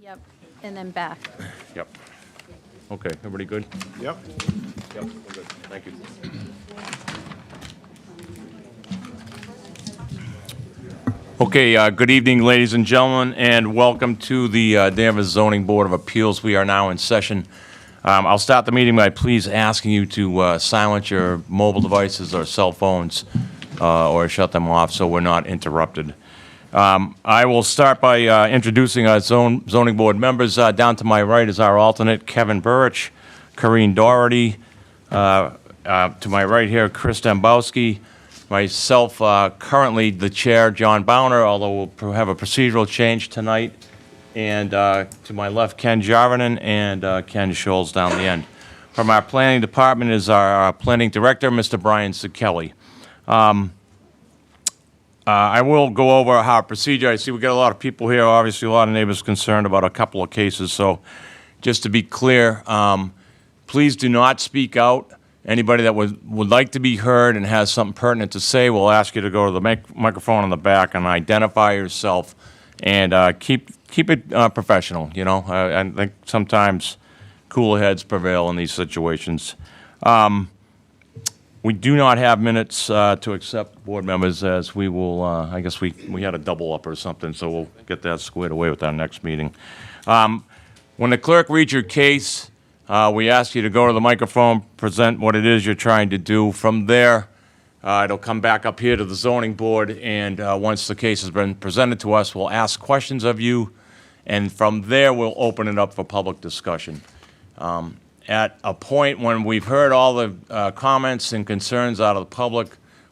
Yep, and then back. Yep. Okay, everybody good? Yep. Yep, we're good. Thank you. Okay, good evening, ladies and gentlemen, and welcome to the Danvers Zoning Board of Appeals. We are now in session. I'll start the meeting by please asking you to silence your mobile devices or cell phones or shut them off so we're not interrupted. I will start by introducing our zoning board members. Down to my right is our alternate, Kevin Burrich, Corrine Doherty. To my right here, Chris Dembowski. Myself, currently the chair, John Bowner, although we'll have a procedural change tonight. And to my left, Ken Jarvinen and Ken Scholes down the end. From our planning department is our planning director, Mr. Brian Sekeli. I will go over our procedure. I see we got a lot of people here, obviously a lot of neighbors concerned about a couple of cases. So just to be clear, please do not speak out. Anybody that would like to be heard and has something pertinent to say, we'll ask you to go to the microphone in the back and identify yourself and keep it professional, you know. I think sometimes cooler heads prevail in these situations. We do not have minutes to accept board members, as we will, I guess we had a double up or something, so we'll get that squared away with our next meeting. When the clerk reads your case, we ask you to go to the microphone, present what it is you're trying to do. From there, it'll come back up here to the zoning board, and once the case has been presented to us, we'll ask questions of you, and from there, we'll open it up for public discussion. At a point when we've heard all the comments and concerns out of the public,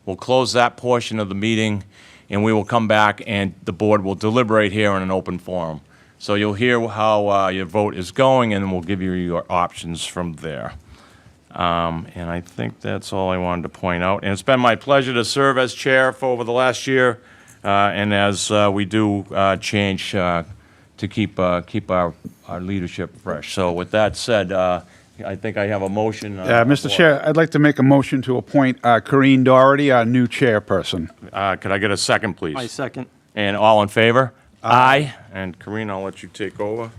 we'll close that portion of the meeting, and we will come back and the board will deliberate here in an open forum. So you'll hear how your vote is going, and we'll give you your options from there. And I think that's all I wanted to point out. And it's been my pleasure to serve as chair for over the last year, and as we do change to keep our leadership fresh. So with that said, I think I have a motion. Mr. Chair, I'd like to make a motion to appoint Corrine Doherty, our new chairperson. Could I get a second, please? I second. And all in favor? Aye. And Corrine, I'll let you take over.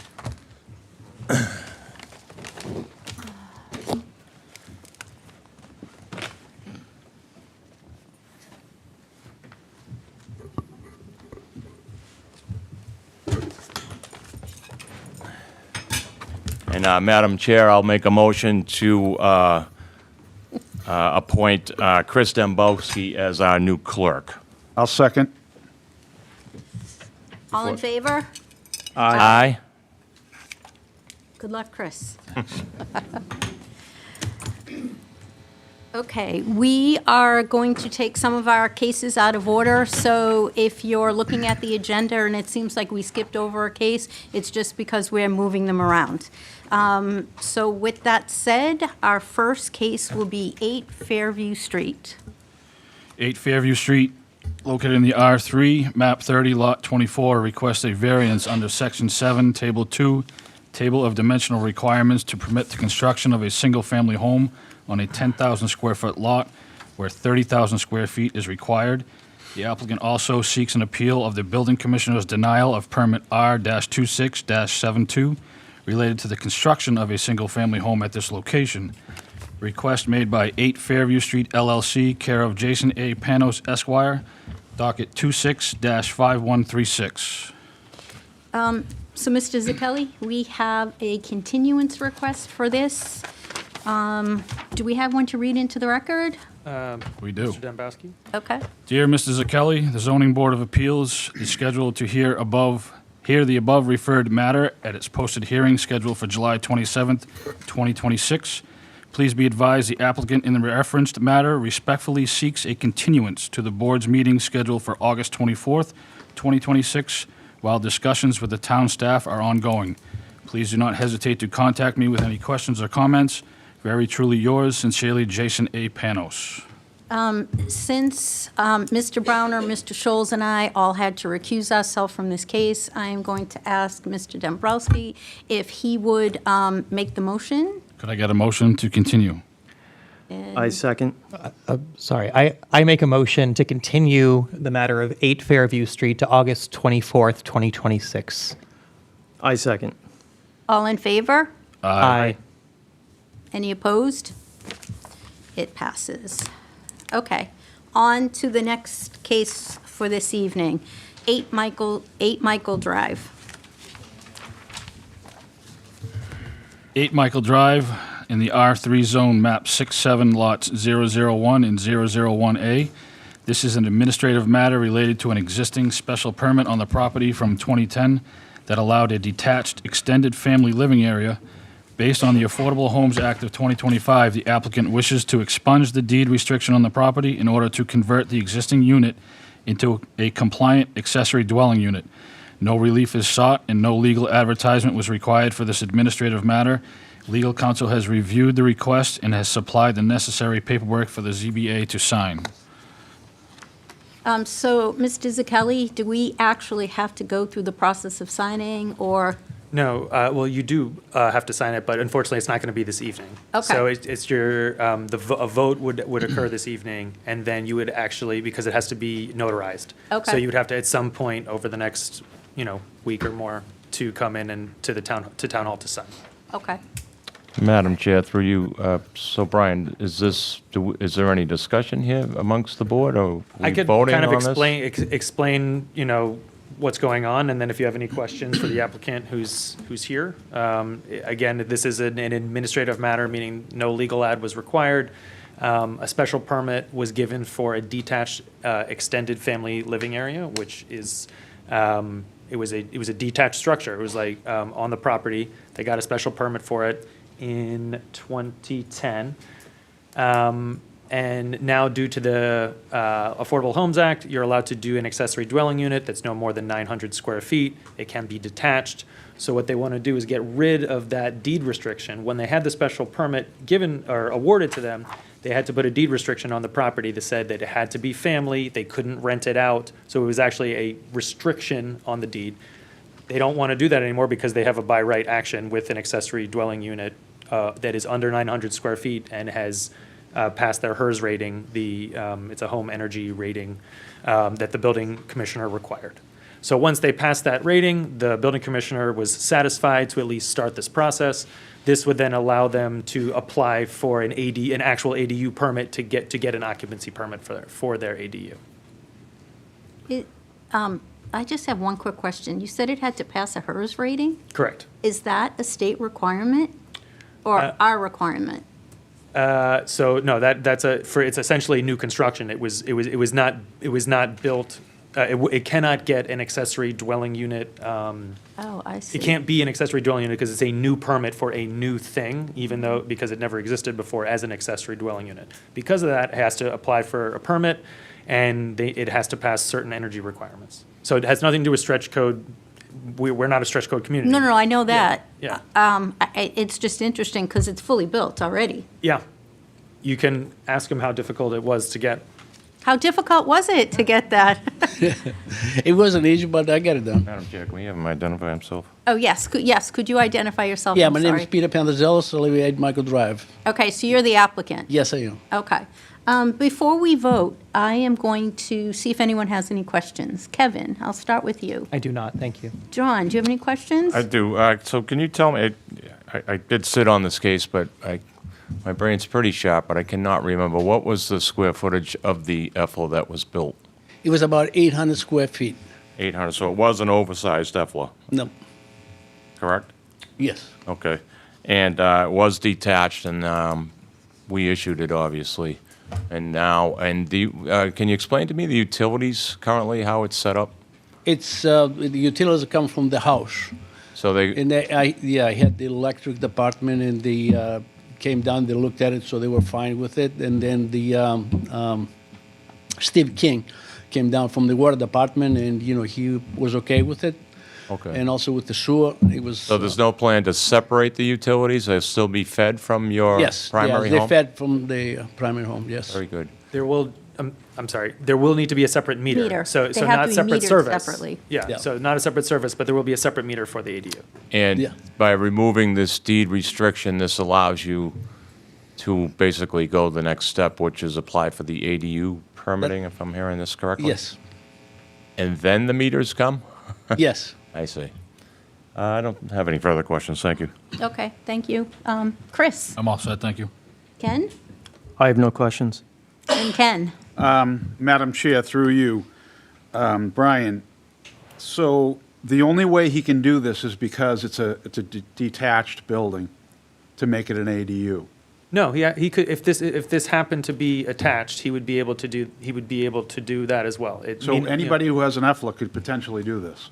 And Madam Chair, I'll make a motion to appoint Chris Dembowski as our new clerk. I'll second. All in favor? Aye. Good luck, Chris. Okay, we are going to take some of our cases out of order, so if you're looking at the agenda and it seems like we skipped over a case, it's just because we're moving them around. So with that said, our first case will be 8 Fairview Street. 8 Fairview Street, located in the R3, map 30, lot 24, requests a variance under section 7, table 2, table of dimensional requirements to permit the construction of a single-family home on a 10,000 square foot lot where 30,000 square feet is required. The applicant also seeks an appeal of the building commissioner's denial of permit R-26-72 related to the construction of a single-family home at this location. Request made by 8 Fairview Street LLC, care of Jason A. Panos Esquire, docket 26-5136. So, Mr. Zappelli, we have a continuance request for this. Do we have one to read into the record? We do. Mr. Dembowski? Okay. Dear Mr. Zacchelli, the Zoning Board of Appeals is scheduled to hear the above referred matter at its posted hearing scheduled for July 27th, 2026. Please be advised the applicant in the referenced matter respectfully seeks a continuance to the board's meeting scheduled for August 24th, 2026, while discussions with the town staff are ongoing. Please do not hesitate to contact me with any questions or comments. Very truly yours, sincerely, Jason A. Panos. Since Mr. Browner, Mr. Scholes, and I all had to recuse ourselves from this case, I am going to ask Mr. Dombrowski if he would make the motion. Could I get a motion to continue? I second. Sorry, I make a motion to continue the matter of 8 Fairview Street to August 24th, 2026. I second. All in favor? Aye. Any opposed? It passes. Okay, on to the next case for this evening, 8 Michael Drive. 8 Michael Drive in the R3 zone, map 67, lots 001 and 001A. This is an administrative matter related to an existing special permit on the property from 2010 that allowed a detached extended family living area. Based on the Affordable Homes Act of 2025, the applicant wishes to expunge the deed restriction on the property in order to convert the existing unit into a compliant accessory dwelling unit. No relief is sought and no legal advertisement was required for this administrative matter. Legal counsel has reviewed the request and has supplied the necessary paperwork for the ZBA to sign. So, Ms. Dizzakelli, do we actually have to go through the process of signing, or? No, well, you do have to sign it, but unfortunately, it's not going to be this evening. Okay. So it's your, a vote would occur this evening, and then you would actually, because it has to be notarized. Okay. So you would have to, at some point over the next, week or more, to come in and to town hall to sign. Okay. Madam Chair, through you, so Brian, is there any discussion here amongst the board, or are I we could voting kind of on this? explain, what's going on, and then if you have any questions for the applicant who's here. Again, this is an administrative matter, meaning no legal ad was required. A special permit was given for a detached extended family living area, which is, it was a detached structure. It was like on the property. They got a special permit for it in 2010. And now, due to the Affordable Homes Act, you're allowed to do an accessory dwelling unit that's no more than 900 square feet. It can be detached. So what they want to do is get rid of that deed restriction. When they had the special permit given or awarded to them, they had to put a deed restriction on the property that said that it had to be family, they couldn't rent it out. So it was actually a restriction on the deed. They don't want to do that anymore because they have a by right action with an accessory dwelling unit that is under 900 square feet and has passed their HERS rating, it's a home energy rating that the building commissioner required. So once they passed that rating, the building commissioner was satisfied to at least start this process. This would then allow them to apply for an actual ADU permit to get an occupancy permit for their ADU. I just have one quick question. You said it had to pass a HERS rating? Correct. Is that a state requirement or our requirement? So no, it's essentially new construction. It was not built. It cannot get an accessory dwelling unit. Oh, I see. It can't be an accessory dwelling unit because it's a new permit for a new thing, because it never existed before as an accessory dwelling unit. Because of that, it has to apply for a permit, and it has to pass certain energy requirements. So it has nothing to do with stretch code. We're not a stretch code community. No, I know that. Yeah. It's just interesting because it's fully built already. Yeah. You can ask him how difficult it was to get. How difficult was it to get that? It wasn't easy, but I got it done. Madam Chair, can we have him identify himself? Oh, yes, could you identify yourself? Yeah, I'm my name is sorry. Peter Pandazelos, I live at 8 Michael Drive. Okay, so you're the applicant? Yes, I am. Okay. Before we vote, I am going to see if anyone has any questions. Kevin, I'll start with you. I do not, thank you. John, do you have any questions? I do. So can you tell me, I did sit on this case, but my brain's pretty sharp, but I cannot remember. What was the square footage of the EFLA that was built? It was about 800 square feet. 800, so it was an oversized EFLA, No, correct? yes. Okay. And it was detached, and we issued it, obviously. And now, can you explain to me the utilities currently, how it's set up? It's, the utilities come from the house. So they, And I had the electric department and they came down, they looked at it, so they were fine with it. And then the Steve King came down from the water department and, he was okay with it. okay. And also with the sewer, it was. So there's no plan to separate the utilities? They'll still be fed from your Yes, primary they home? fed from the primary home, yes. Very good. There will, I'm sorry, there will need to be a separate meter. Meter. So They have not to be separate metered service. separately. Yeah, Yeah. so not a separate service, but there will be a separate meter for the ADU. And Yeah. by removing this deed restriction, this allows you to basically go the next step, which is apply for the ADU permitting, if I'm hearing this correctly? Yes, And then the meters come? yes. I see. I don't have any further questions, thank you. Okay, thank you. Chris? I'm all set, thank you. Ken? I have no questions. And Ken? Madam Chair, through you, Brian, so the only way he can do this is because it's a detached building to make it an ADU. No, he could, if this happened to be attached, he would be able to do that as well. So anybody who has an EFLA could potentially do this.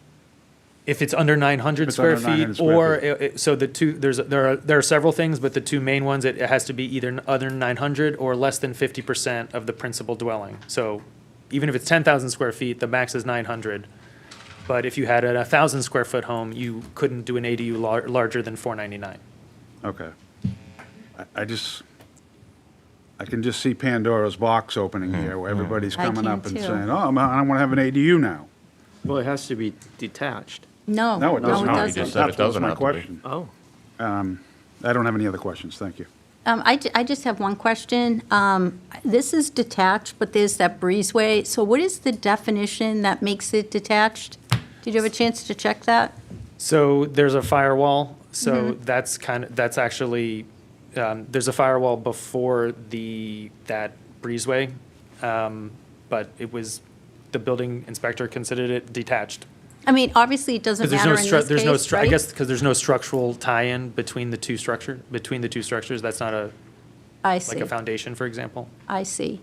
If it's under 900 it's square under 900 feet, square or, feet. so the two, there are several things, but the two main ones, it has to be either under 900 or less than 50% of the principal dwelling. So even if it's 10,000 square feet, the max is 900. But if you had a 1,000 square foot home, you couldn't do an ADU larger than 499. Okay. I can just see Pandora's box opening here, where everybody's I coming can up and too. saying, oh, I want to have an ADU now. Well, it has to be detached. No. No, it doesn't. No, he doesn't. just said it That was doesn't my have to be. question. Oh. I don't have any other questions, thank you. I just have one question. This is detached, but there's that breezeway. So what is the definition that makes it detached? Did you have a chance to check that? So there's a firewall, so that's actually, there's a firewall before that breezeway. But the building inspector considered it detached. I mean, obviously, it doesn't Because matter in this there's no, case, I right? guess, because there's no structural tie-in between the two structures. That's not I like see, a foundation, for example. I see.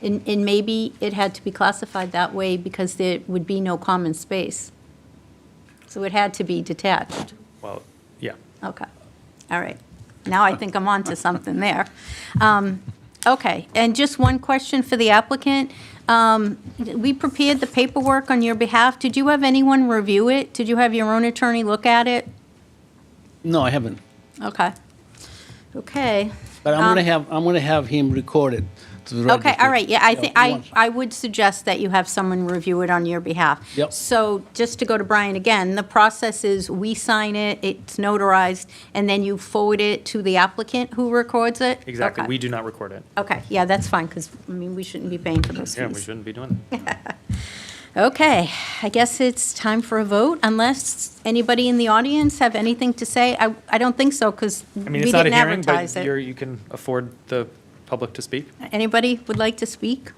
And maybe it had to be classified that way because there would be no common space. So it had to be detached. Well, yeah. Okay, all right. Now I think I'm on to something there. Okay, and just one question for the applicant. We prepared the paperwork on your behalf. Did you have anyone review it? Did you have your own attorney look at it? No, I haven't. Okay. Okay. But I'm gonna have him record it to the Okay, registry. all right, yeah, I think, once. I would suggest that you have someone review it on your behalf. Yep. So, just to go to Brian again, the process is we sign it, it's notarized, and then you forward it to the applicant who records it? Exactly. Okay. We do not record it. Okay, yeah, that's fine, because, I mean, we shouldn't be paying for those Yeah, we fees. shouldn't be doing that. Okay, I guess it's time for a vote, unless anybody in the audience have anything to say. I don't think so, because I we mean, it's not a didn't hearing, advertise but it. you can afford the public to speak. Anybody would like to speak?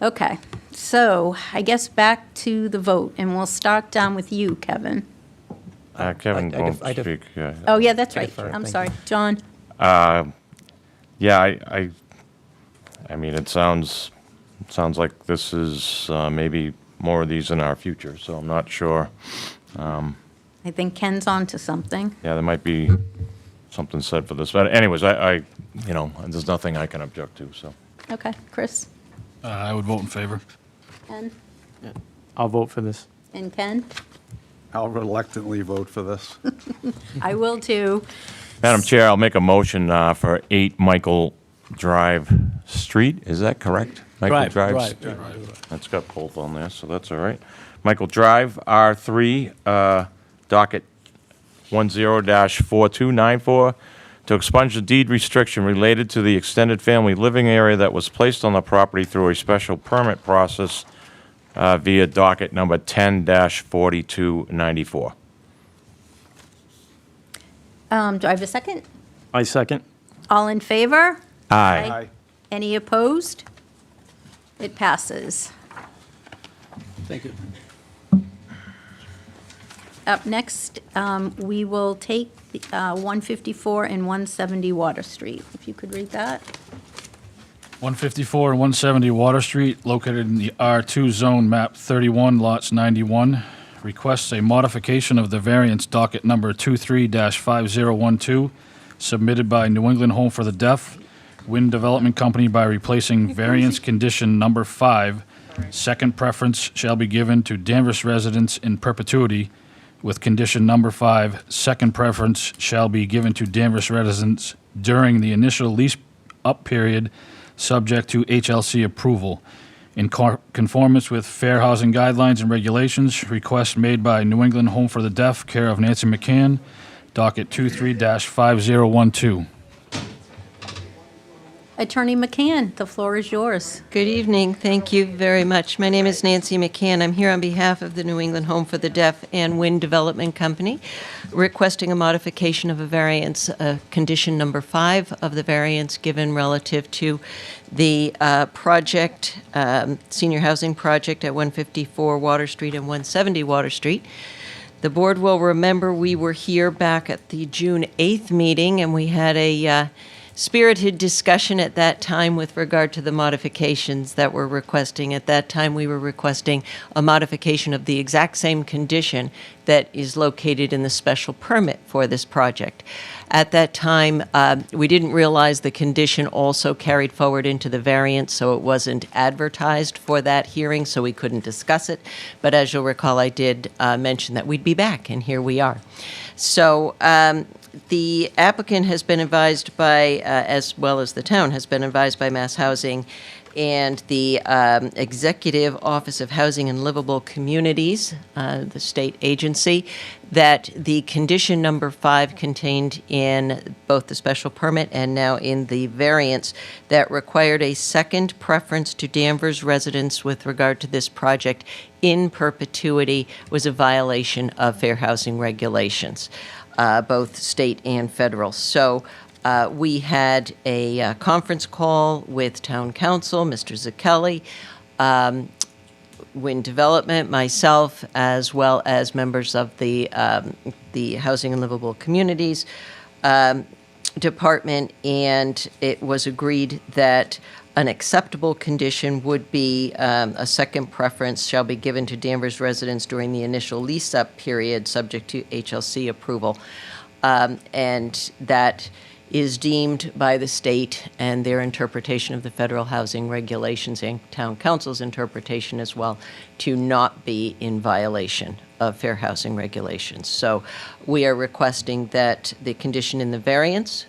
Okay, so I guess back to the vote, and we'll start down with you, Kevin. Kevin I won't def- speak, yeah. Oh, yeah, that's right. defer, I'm thank sorry. John? Yeah, I mean, it sounds like this is maybe more of these in our future, so I'm not sure. I think Ken's on to something. Yeah, there might be something said for this, but anyways, there's nothing I can object to, so. Okay, Chris? I would vote in favor. Ken? I'll vote for this. And Ken? I'll reluctantly vote for this. I will too. Madam Chair, I'll make a motion for 8 Michael Drive Street, is that correct? Michael Drive. That's got both on there, so that's all right. Michael Drive, R3, docket 10-4294, to expunge the deed restriction related to the extended family living area that was placed on the property through a special permit process via docket number 10-4294. Do I have a second? I second. All in favor? Aye. Aye. Any opposed? It passes. Thank you. Up next, we will take 154 and 170 Water Street. If you could read that. 154 and 170 Water Street, located in the R2 zone, map 31, lots 91, requests a modification of the variance docket number 23-5012, submitted by New England Home for the Deaf, Wind Development Company, by replacing variance condition number 5, second preference shall be given to Danvers residents in perpetuity, with condition number 5, second preference shall be given to Danvers residents during the initial lease-up period, subject to HLC approval. In conformance with fair housing guidelines and regulations, request made by New England Home for the Deaf, care of Nancy McCann, docket 23-5012. Attorney McCann, the floor is yours. Good evening. Thank you very much. My name is Nancy McCann. I'm here on behalf of the New England Home for the Deaf and Wind Development Company, requesting a modification of a variance, condition number 5 of the variance given relative to the project, senior housing project at 154 Water Street and 170 Water Street. The board will remember we were here back at the June 8th meeting, and we had a spirited discussion at that time with regard to the modifications that we're requesting. At that time, we were requesting a modification of the exact same condition that is located in the special permit for this project. At that time, we didn't realize the condition also carried forward into the variance, so it wasn't advertised for that hearing, so we couldn't discuss it. But as you'll recall, I did mention that we'd be back, and here we are. So the applicant has been advised by, as well as the town, has been advised by Mass Housing and the Executive Office of Housing and Livable Communities, the state agency, that the condition number 5 contained in both the special permit and now in the variance that required a second preference to Danvers residents with regard to this project in perpetuity was a violation of fair housing regulations, both state and federal. So we had a conference call with town council, Mr. Zacchelli, Wind Development, myself, as well as members of the Housing and Livable Communities Department, and it was agreed that an acceptable condition would be a second preference shall be given to Danvers residents during the initial lease-up period, subject to HLC approval. And that is deemed by the state and their interpretation of the federal housing regulations and town council's interpretation as well to not be in violation of fair housing regulations. So we are requesting that the condition in the variance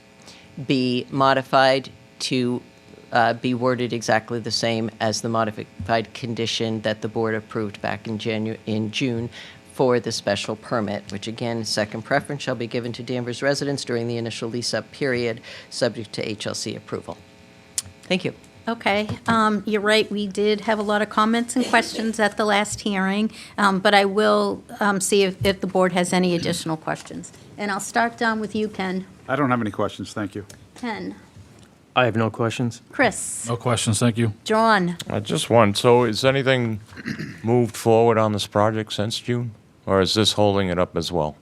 be modified to be worded exactly the same as the modified condition that the board approved back in June for the special permit, which again, second preference shall be given to Danvers residents during the initial lease-up period, subject to HLC approval. Thank you. Okay, you're right, we did have a lot of comments and questions at the last hearing, but I will see if the board has any additional questions. And I'll start down with you, Ken. I don't have any questions, thank you. Ken. I have no questions. Chris. No questions, thank you. John. Just one. So is anything moved forward on this project since June? Or is this holding it up as well?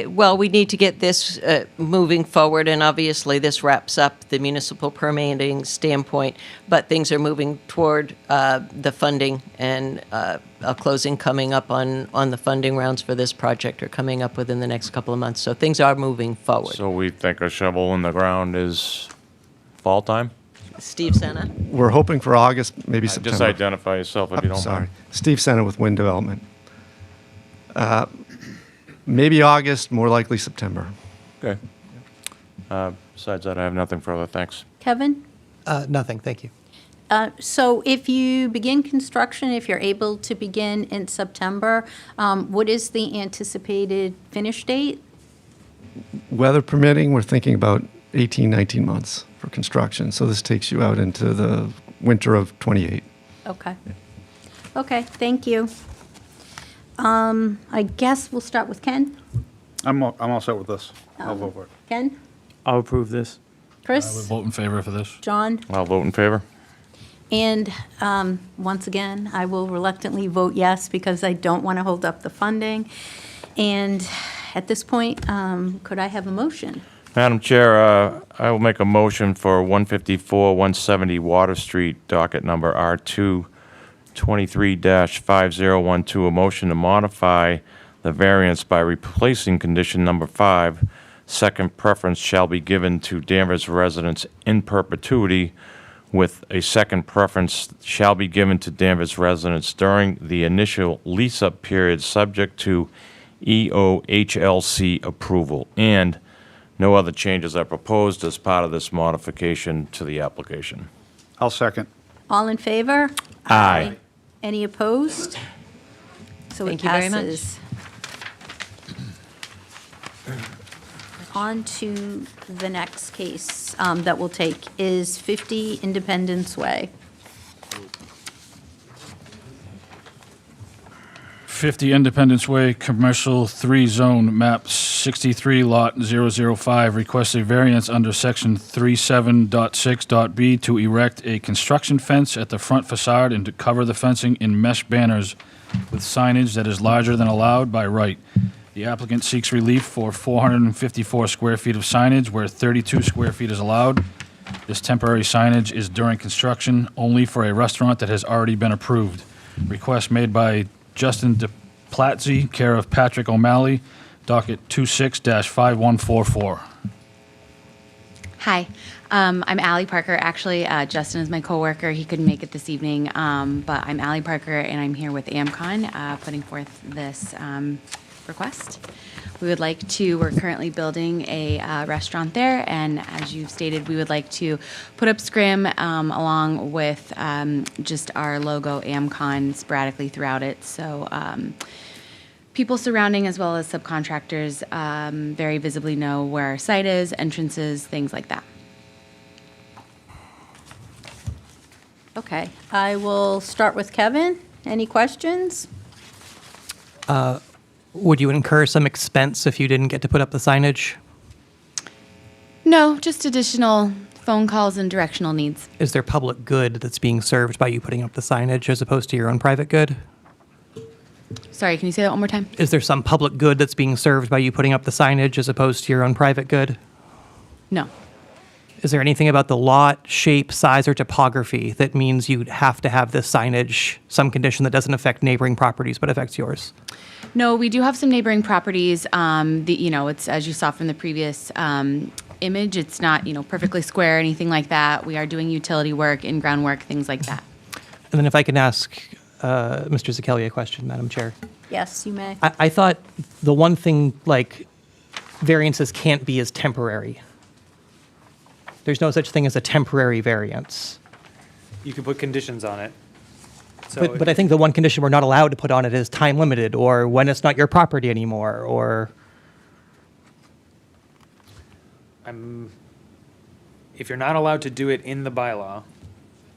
Well, we need to get this moving forward, and obviously this wraps up the municipal permitting standpoint, but things are moving toward the funding, and a closing coming up on the funding rounds for this project are coming up within the next couple of months. So things are moving forward. So we think a shovel in the ground is fall time? Steve Senna? We're hoping for August, maybe September. Just identify yourself if you don't Sorry. mind. Steve Senna with Wind Development. Maybe August, more likely September. Okay. Besides that, I have nothing further. Thanks. Kevin? Nothing, thank you. So if you begin construction, if you're able to begin in September, what is the anticipated finish date? Weather permitting, we're thinking about 18, 19 months for construction. So this takes you out into the winter of 28. Okay. Okay, thank you. I guess we'll start with Ken. I'm all set with this. I'll vote for it. Ken? I'll approve this. I would Chris? vote in favor for this. John? I'll vote in favor. And once again, I will reluctantly vote yes because I don't want to hold up the funding. And at this point, could I have a motion? Madam Chair, I will make a motion for 154, 170 Water Street, docket number R2, 23-5012, a motion to modify the variance by replacing condition number 5. Second preference shall be given to Danvers residents in perpetuity, with a second preference shall be given to Danvers residents during the initial lease-up period, subject to EOHLC approval, and no other changes are proposed as part of this modification to the application. I'll second. All in favor? Aye. Any opposed? So it Thank you very much. passes. On to the next case that we'll take is 50 Independence Way. 50 Independence Way, Commercial 3 Zone, Map 63, Lot 005, requests a variance under Section 37.6.b to erect a construction fence at the front facade and to cover the fencing in mesh banners with signage that is larger than allowed by right. The applicant seeks relief for 454 square feet of signage where 32 square feet is allowed. This temporary signage is during construction only for a restaurant that has already been approved. Request made by Justin DePlatzi, care of Patrick O'Malley, docket 26-5144. Hi, I'm Allie Parker. Actually, Justin is my coworker. He couldn't make it this evening, but I'm Allie Parker, and I'm here with AmCon, putting forth this request. We're currently building a restaurant there, and as you've stated, we would like to put up Scrim along with just our logo AmCon sporadically throughout it. So people surrounding as well as subcontractors very visibly know where our site is, entrances, things like that. Okay, I will start with Kevin. Any questions? Would you incur some expense if you didn't get to put up the signage? No, just additional phone calls and directional needs. Is there public good that's being served by you putting up the signage as opposed to your own private good? Sorry, can you say that one more time? Is there some public good that's being served by you putting up the signage as opposed to your own private good? No. Is there anything about the lot, shape, size, or topography that means you'd have to have this signage, some condition that doesn't affect neighboring properties but affects yours? No, we do have some neighboring properties. It's as you saw from the previous image, it's not, perfectly square or anything like that. We are doing utility work, in-ground work, things like that. And then if I can ask Mr. Zakelli a question, Madam Chair. Yes, you may. I thought the one thing, variances can't be as temporary. There's no such thing as a temporary variance. You can put conditions on it. So But I think the one condition we're not allowed to put on it is time limited, or when it's not your property anymore, or... if you're not allowed to do it in the bylaw,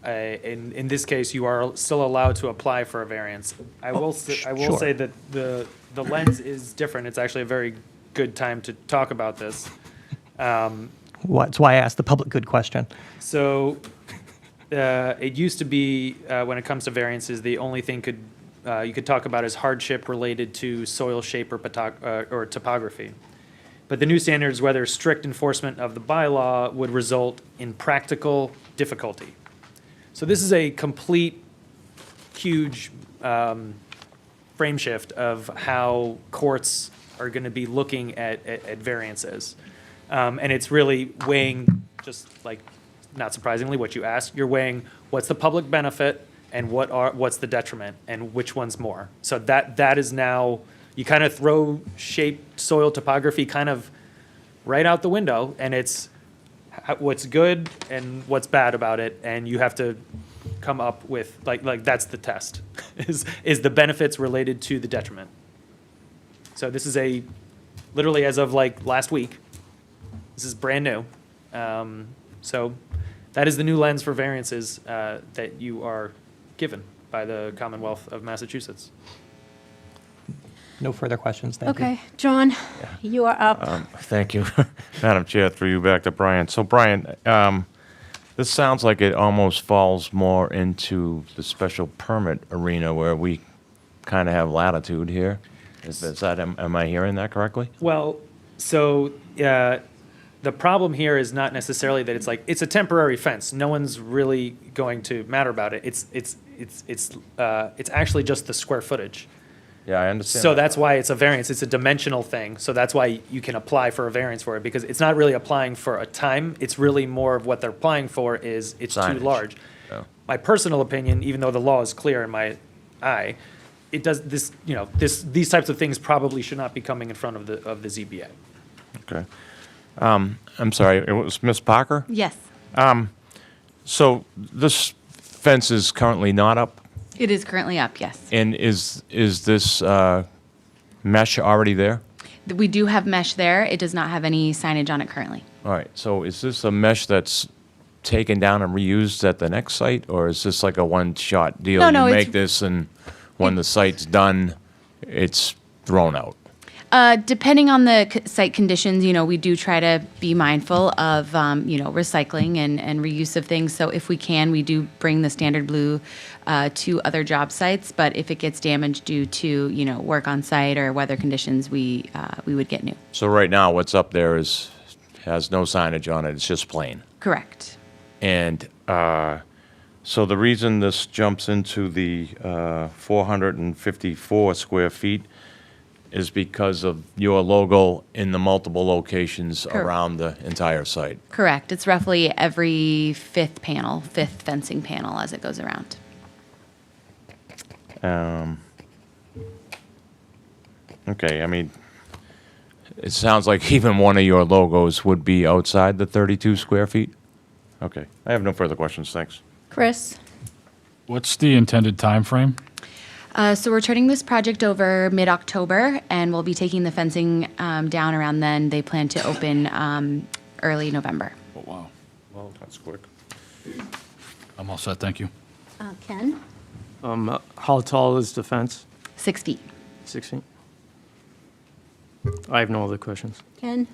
in this case, you are still allowed to apply for a variance. I will sure. say that the lens is different. It's actually a very good time to talk about this. That's why I asked the public good question. So it used to be, when it comes to variances, the only thing you could talk about is hardship related to soil shape or topography. But the new standards, whether strict enforcement of the bylaw, would result in practical difficulty. So this is a complete, huge frame shift of how courts are going to be looking at variances. And it's really weighing, just not surprisingly, what you asked. You're weighing what's the public benefit and what's the detriment and which one's more. So that is now, you kind of throw shape, soil, topography kind of right out the window, and it's what's good and what's bad about it, and you have to come up with, that's the test, is the benefits related to the detriment. So this is literally as of last week, this is brand new. So that is the new lens for variances that you are given by the Commonwealth of Massachusetts. No further questions, thank you. Okay, John, you are up. Thank you, Madam Chair, through you back to Brian. So Brian, this sounds like it almost falls more into the special permit arena where we kind of have latitude here. Am I hearing that correctly? Well, so the problem here is not necessarily that it's a temporary fence. No one's really going to matter about it. It's actually just the square footage. Yeah, I understand. So that's why it's a variance. It's a dimensional thing. So that's why you can apply for a variance for it, because it's not really applying for a time. It's really more of what they're applying for is it's Signage. too large. Yeah. My personal opinion, even though the law is clear in my eye, it does this. These types of things probably should not be coming in front of the ZBA. Okay. I'm sorry, it was Ms. Parker? Yes, So this fence is currently not up? it is currently up, yes. And is this mesh already there? We do have mesh there. It does not have any signage on it currently. All right, so is this a mesh that's taken down and reused at the next site, or is this like a one-shot deal? No, You it's- make this, and when the site's done, it's thrown out? Depending on the site conditions, we do try to be mindful of, recycling and reuse of things. So if we can, we do bring the standard blue to other job sites. But if it gets damaged due to, work on site or weather conditions, we would get new. So right now, what's up there has no signage on it, it's just plain. Correct. And so the reason this jumps into the 454 square feet is because of your logo in the multiple locations Correct. around the entire site. Correct. It's roughly every fifth fencing panel as it goes around. Okay, I mean, it sounds like even one of your logos would be outside the 32 square feet? Okay, I have no further questions, thanks. Chris? What's the intended time frame? So we're turning this project over mid-October, and we'll be taking the fencing down around then. They plan to open early November. Oh, wow. Well, that's quick. I'm all set, thank you. Ken? How tall is the fence? 6 feet. 6 feet? I have no other questions. Ken?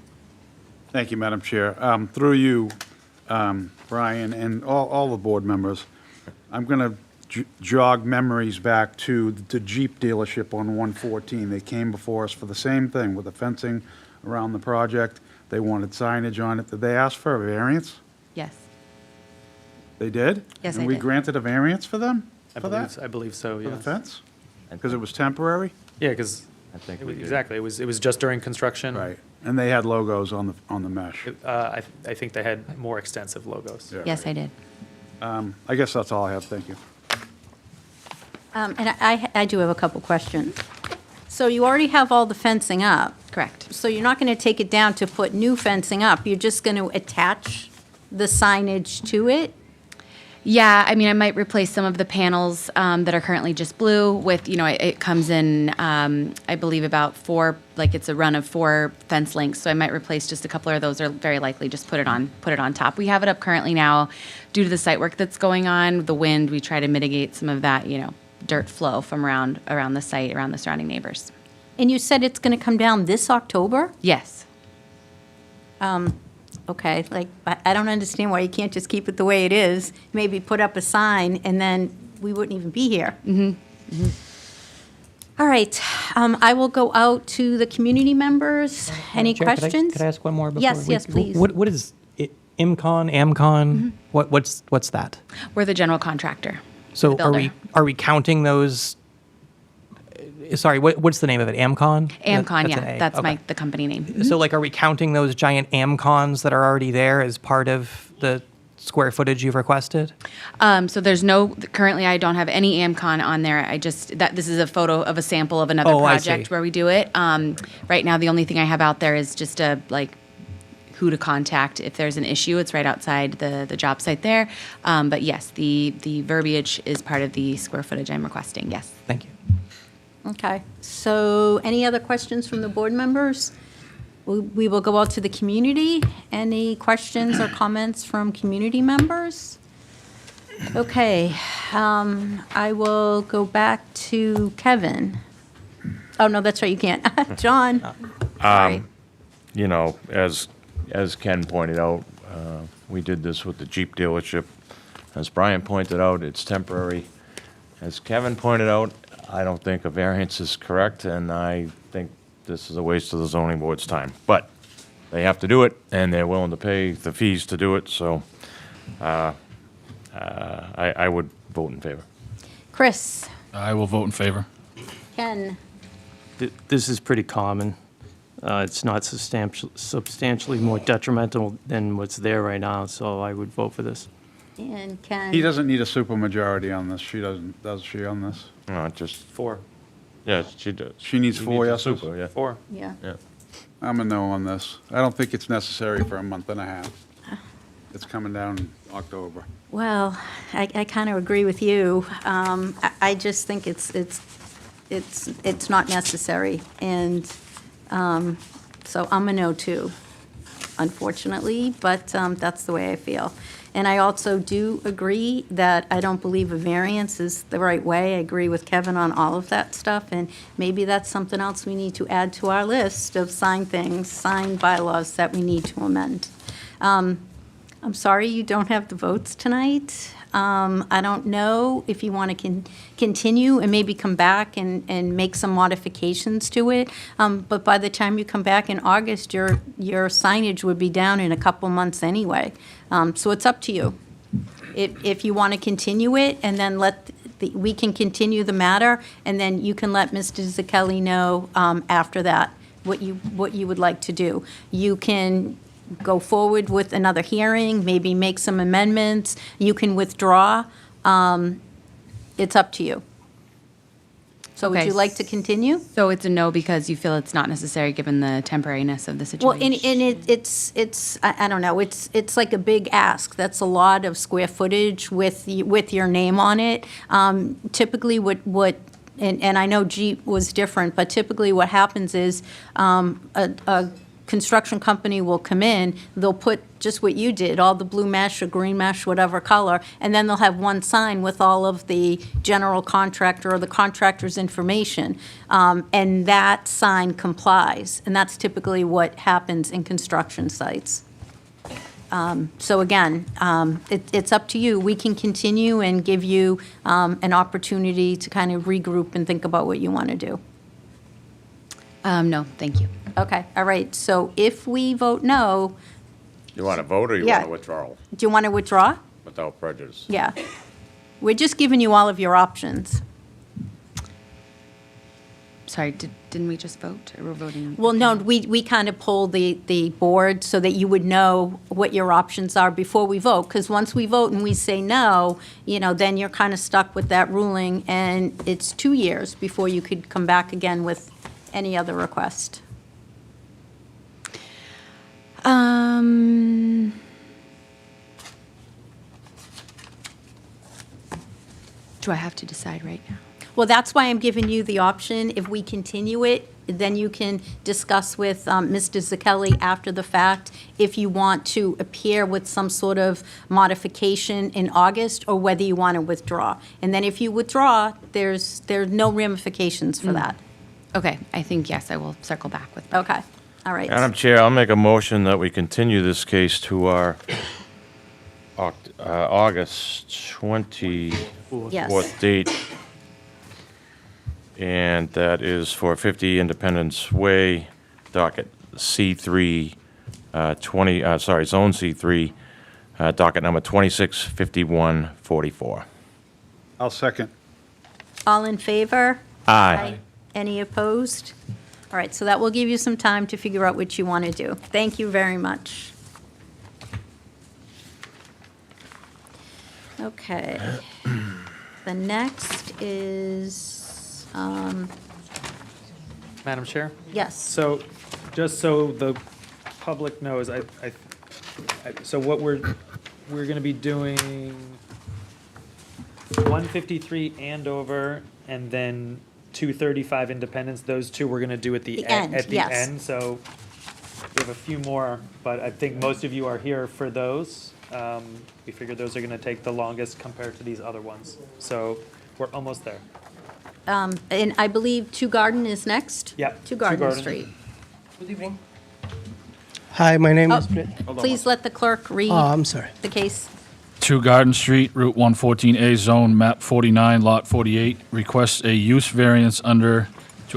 Thank you, Madam Chair. Through you, Brian, and all the board members, I'm going to jog memories back to the Jeep dealership on 114. They came before us for the same thing, with the fencing around the project. They wanted signage on it. Did they ask for a variance? Yes. They did? Yes, And I we did. granted a variance for them? I For that? believe so, For the yes. fence? Because it was temporary? Yeah, because I think we did. exactly, it was just during construction. Right. And they had logos on the mesh. I think they had more extensive logos. Yeah. Yes, I did. I guess that's all I have. Thank you. And I do have a couple questions. So you already have all the fencing up, Correct. so you're not going to take it down to put new fencing up? You're just going to attach the signage to it? Yeah, I mean, I might replace some of the panels that are currently just blue with, it comes in, I believe about 4, like it's a run of 4 fence links. So I might replace just a couple of those, or very likely just put it on top. We have it up currently now due to the site work that's going on. The wind, we try to mitigate some of that, dirt flow from around the site, around the surrounding neighbors. And you said it's going to come down this October? Yes. Okay, I don't understand why you can't just keep it the way it is, maybe put up a sign, and then we wouldn't even be here. All right, I will go out to the community members. Any Chair, questions? Could I ask one more? Before Yes, we- yes, please. What is IMCON, AMCON? What's that? We're the general contractor. So the are we builder. counting those? Sorry, what's the name of it? AMCON? Amcon, That's yeah, an A. that's Okay. the company name. So are we counting those giant AMCONs that are already there as part of the square footage you've requested? So there's currently I don't have any AMCON on there. This is a photo of a sample of another Oh, I project see. where we do it. Right now, the only thing I have out there is just who to contact if there's an issue. It's right outside the job site there. But yes, the verbiage is part of the square footage I'm requesting, yes. Thank you. Okay, so any other questions from the board members? We will go out to the community. Any questions or comments from community members? Okay, I will go back to Kevin. Oh, no, that's right, you can't. John? Sorry. As Ken pointed out, we did this with the Jeep dealership. As Brian pointed out, it's temporary. As Kevin pointed out, I don't think a variance is correct, and I think this is a waste of the zoning board's time. But they have to do it, and they're willing to pay the fees to do it, so I would vote in favor. Chris? I will vote in favor. Ken? This is pretty common. It's not substantially more detrimental than what's there right now, so I would vote for this. And Ken? He doesn't need a supermajority on this. She doesn't, does she, on this? No, just, 4. yeah, she does. She needs 4 a yeses? super, yeah. 4. Yeah. Yeah. I'm a no on this. I don't think it's necessary for a month and a half. It's coming down in October. Well, I kind of agree with you. I just think it's not necessary. And So I'm a no too, unfortunately, but that's the way I feel. And I also do agree that I don't believe a variance is the right way. I agree with Kevin on all of that stuff, and maybe that's something else we need to add to our list of signed things, signed bylaws that we need to amend. I'm sorry you don't have the votes tonight. I don't know if you want to continue and maybe come back and make some modifications to it. But by the time you come back in August, your signage would be down in a couple months anyway. So it's up to you. If you want to continue it, and then we can continue the matter, and then you can let Mr. Zakelli know after that what you would like to do. You can go forward with another hearing, maybe make some amendments. You can withdraw. It's up to you. So would Okay. you like to continue? So it's a no because you feel it's not necessary given the temporariness of the Well, situation? and it's I don't know, it's like a big ask. That's a lot of square footage with your name on it. Typically and I know Jeep was different, but typically what happens is a construction company will come in, they'll put just what you did, all the blue mesh or green mesh, whatever color, and then they'll have one sign with all of the general contractor or the contractor's information, and that sign complies, and that's typically what happens in construction sites. So again, it's up to you. We can continue and give you an opportunity to kind of regroup and think about what you want to do. No, thank you. Okay, all right, so if we vote no, You want to vote, or you Yeah. want to withdraw do you want to withdraw? without prejudice? Yeah. We're just giving you all of your options. Sorry, didn't we just vote? Or we're voting? Well, no, we kind of poll the board so that you would know what your options are before we vote. Because once we vote and we say no, then you're kind of stuck with that ruling, and it's 2 years before you could come back again with any other request. Do I have to decide right now? Well, that's why I'm giving you the option. If we continue it, then you can discuss with Mr. Zakelli after the fact if you want to appear with some sort of modification in August, or whether you want to withdraw. And then if you withdraw, there's no ramifications for that. Okay, I think, yes, I will circle back with. Okay, all right. Madam Chair, I'll make a motion that we continue this case to our August 24th Yes. date. And that is for 50 Independence Way, docket C3, Zone C3, docket number 265144. I'll second. All in favor? Aye. Any opposed? All right, so that will give you some time to figure out what you want to do. Thank you very much. Okay. The next is, Madam Chair? yes. So, just so the public knows, so what we're gonna be doing 153 Andover, and then 235 Independence, those two we're gonna do at the The end, at the yes. end, so we have a few more, but I think most of you are here for those. We figured those are gonna take the longest compared to these other ones, so we're almost there. And I believe Two Garden is next? Yep, 2 Two Garden Garden. Street. Good evening. Hi, my name Oh, is. please let the clerk read Oh, I'm sorry. the case. 2 Garden Street, Route 114A, Zone Map 49, Lot 48, requests a use variance to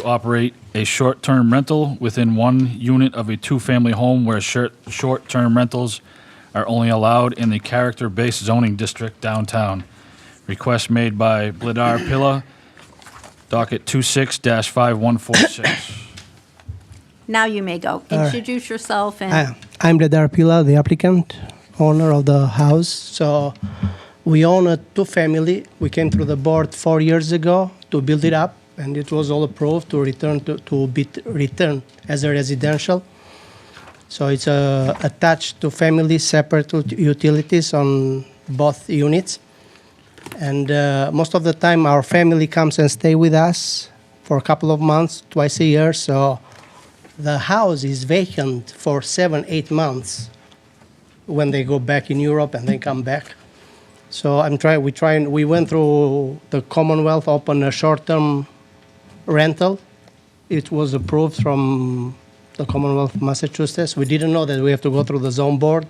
operate a short-term rental within one unit of a two-family home where short-term rentals are only allowed in the character-based zoning district downtown. Request made by Bladar Pilla, docket 26-5146. Now you may go. right. Introduce yourself and, I'm Dedar Pila, the applicant, owner of the house. So we own a two-family. We came through the board 4 years ago to build it up, and it was all approved to be returned as a residential. So it's attached to family, separate utilities on both units. And most of the time, our family comes and stay with us for a couple of months, twice a year. So the house is vacant for 7-8 months when they go back in Europe and they come back. So we went through the Commonwealth, open a short-term rental. It was approved from the Commonwealth of Massachusetts. We didn't know that we have to go through the zone board,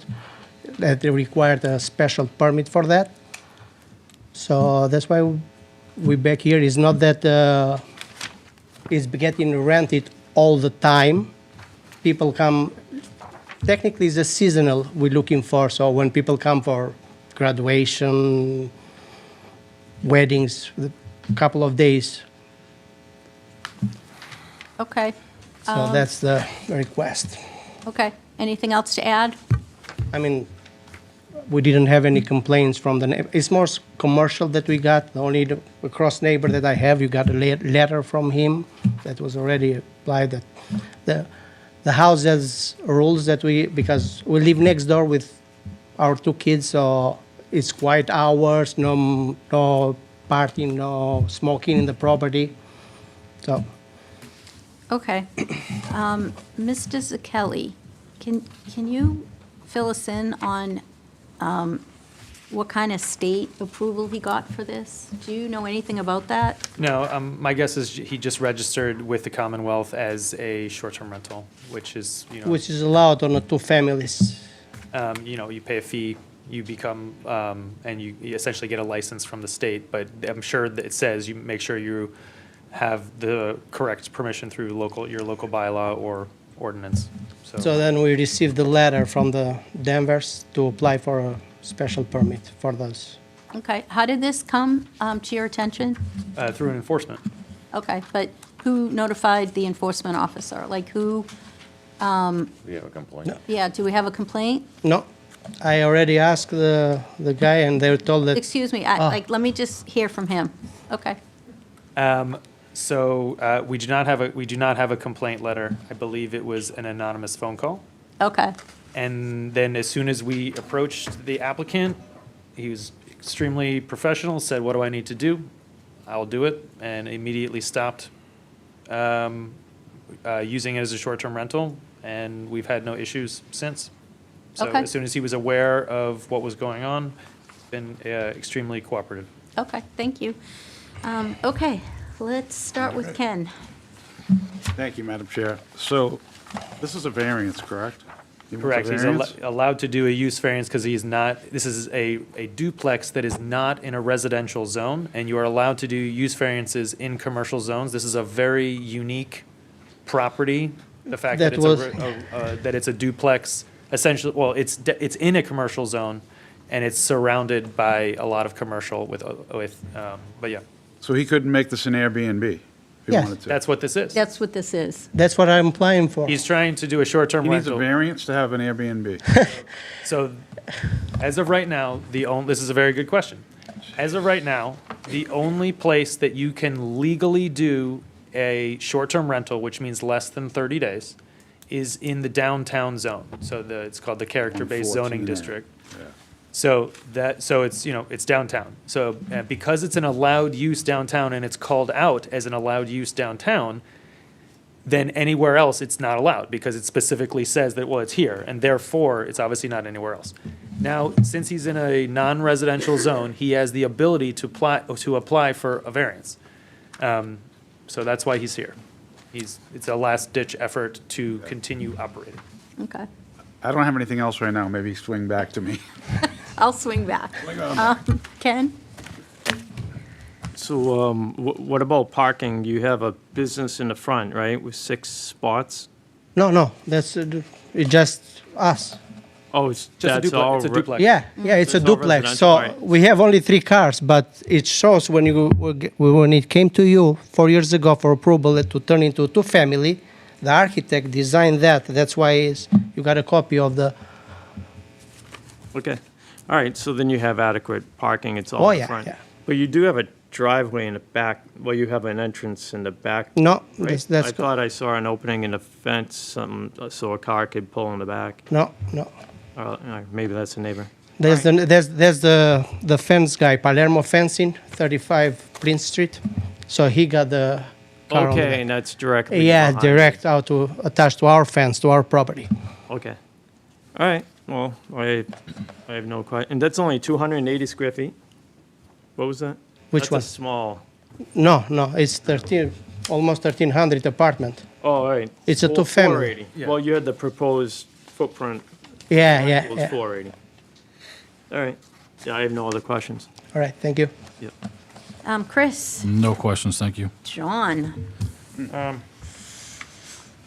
that they required a special permit for that. So that's why we back here. It's not that it's getting rented all the time. People come, technically it's a seasonal we're looking for. So when people come for graduation, weddings, a couple of days. Okay, So that's the request. okay. Anything else to add? I mean, we didn't have any complaints from the neighbor. It's more commercial that we got. The only cross neighbor that I have, you got a letter from him that was already applied. That the house has rules that because we live next door with our 2 kids, so it's quiet hours, no partying, no smoking in the property. So. Okay. Mr. Zacchelli, can you fill us in on what kind of state approval he got for this? Do you know anything about that? No, my guess is he just registered with the Commonwealth as a short-term rental, which is, Which is allowed on the 2 families. You pay a fee, you become, and you essentially get a license from the state, but I'm sure that it says you make sure you have the correct permission through your local bylaw or ordinance. So then we received the letter from the Denvers to apply for a special permit for those. Okay, how did this come to your attention? Through an enforcement. Okay, but who notified the enforcement officer? Like who, We have a complaint. yeah, do we have a complaint? No, I already asked the guy and they were told that. Excuse me, let me just hear from him. Okay, So we do not have a complaint letter. I believe it was an anonymous phone call. okay, And then as soon as we approached the applicant, he was extremely professional, said, "What do I need to do? I'll do it," and immediately stopped using it as a short-term rental, and we've had no issues since. So Okay. as soon as he was aware of what was going on, been extremely cooperative. okay, thank you. Okay, let's start with Ken. Thank you, Madam Chair. So this is a variance, correct? You want Correct. the He's variance? allowed to do a use variance because he's not, this is a duplex that is not in a residential zone, and you are allowed to do use variances in commercial zones. This is a very unique property. The fact that That it's a duplex, essentially, well, it's in a commercial zone, and it's surrounded by a lot of commercial but yeah, So he couldn't make this an Airbnb if he Yes. wanted to? that's what this is. That's what this is. That's what I'm applying for. He's trying to do a short-term He needs a rental. variance to have an Airbnb. So, as of right now, this is a very good question. As of right now, the only place that you can legally do a short-term rental, which means less than 30 days, is in the downtown zone. So it's called the character-based zoning 14A. district. So it's downtown. So because it's an allowed use downtown and it's called out as an allowed use downtown, then anywhere else it's not allowed because it specifically says that, well, it's here, and therefore it's obviously not anywhere else. Now, since he's in a non-residential zone, he has the ability to apply for a variance. So that's why he's here. It's a last-ditch effort to continue operating. Okay, I don't have anything else right now. Maybe swing back to me. I'll swing back. Ken? So what about parking? You have a business in the front, right, with 6 spots? No, that's it's just us. Oh, it's Just a that's all. duplex. It's a duplex. Yeah, it's a It's all duplex. residential, So right. we have only 3 cars, but it shows when it came to you 4 years ago for approval to turn into 2 family, the architect designed that. That's why you got a copy of the. Okay. All right, so then you have adequate parking, it's all Oh, in yeah, front. yeah. But you do have a driveway in the back, well, you have an entrance in the back. No, right? that's I thought I saw an opening in the fence, something, so a car could pull in the back. no. Maybe that's a neighbor. There's the fence guy, Palermo Fencing, 35 Prince Street. So he got the currently. Okay, and that's directly Yeah, behind it. direct out to, attached to our fence, to our property. Okay. All right, well, I have no question. And that's only 280 square feet? What was that? Which That's one? a small, No, it's 13, almost 1,300 apartment. oh, all right. It's a two-family. 480. Well, you had the proposed footprint Yeah, was yeah. 480. All right, yeah, I have no other questions. All right, thank you. Yep. Chris, No questions, thank you. John,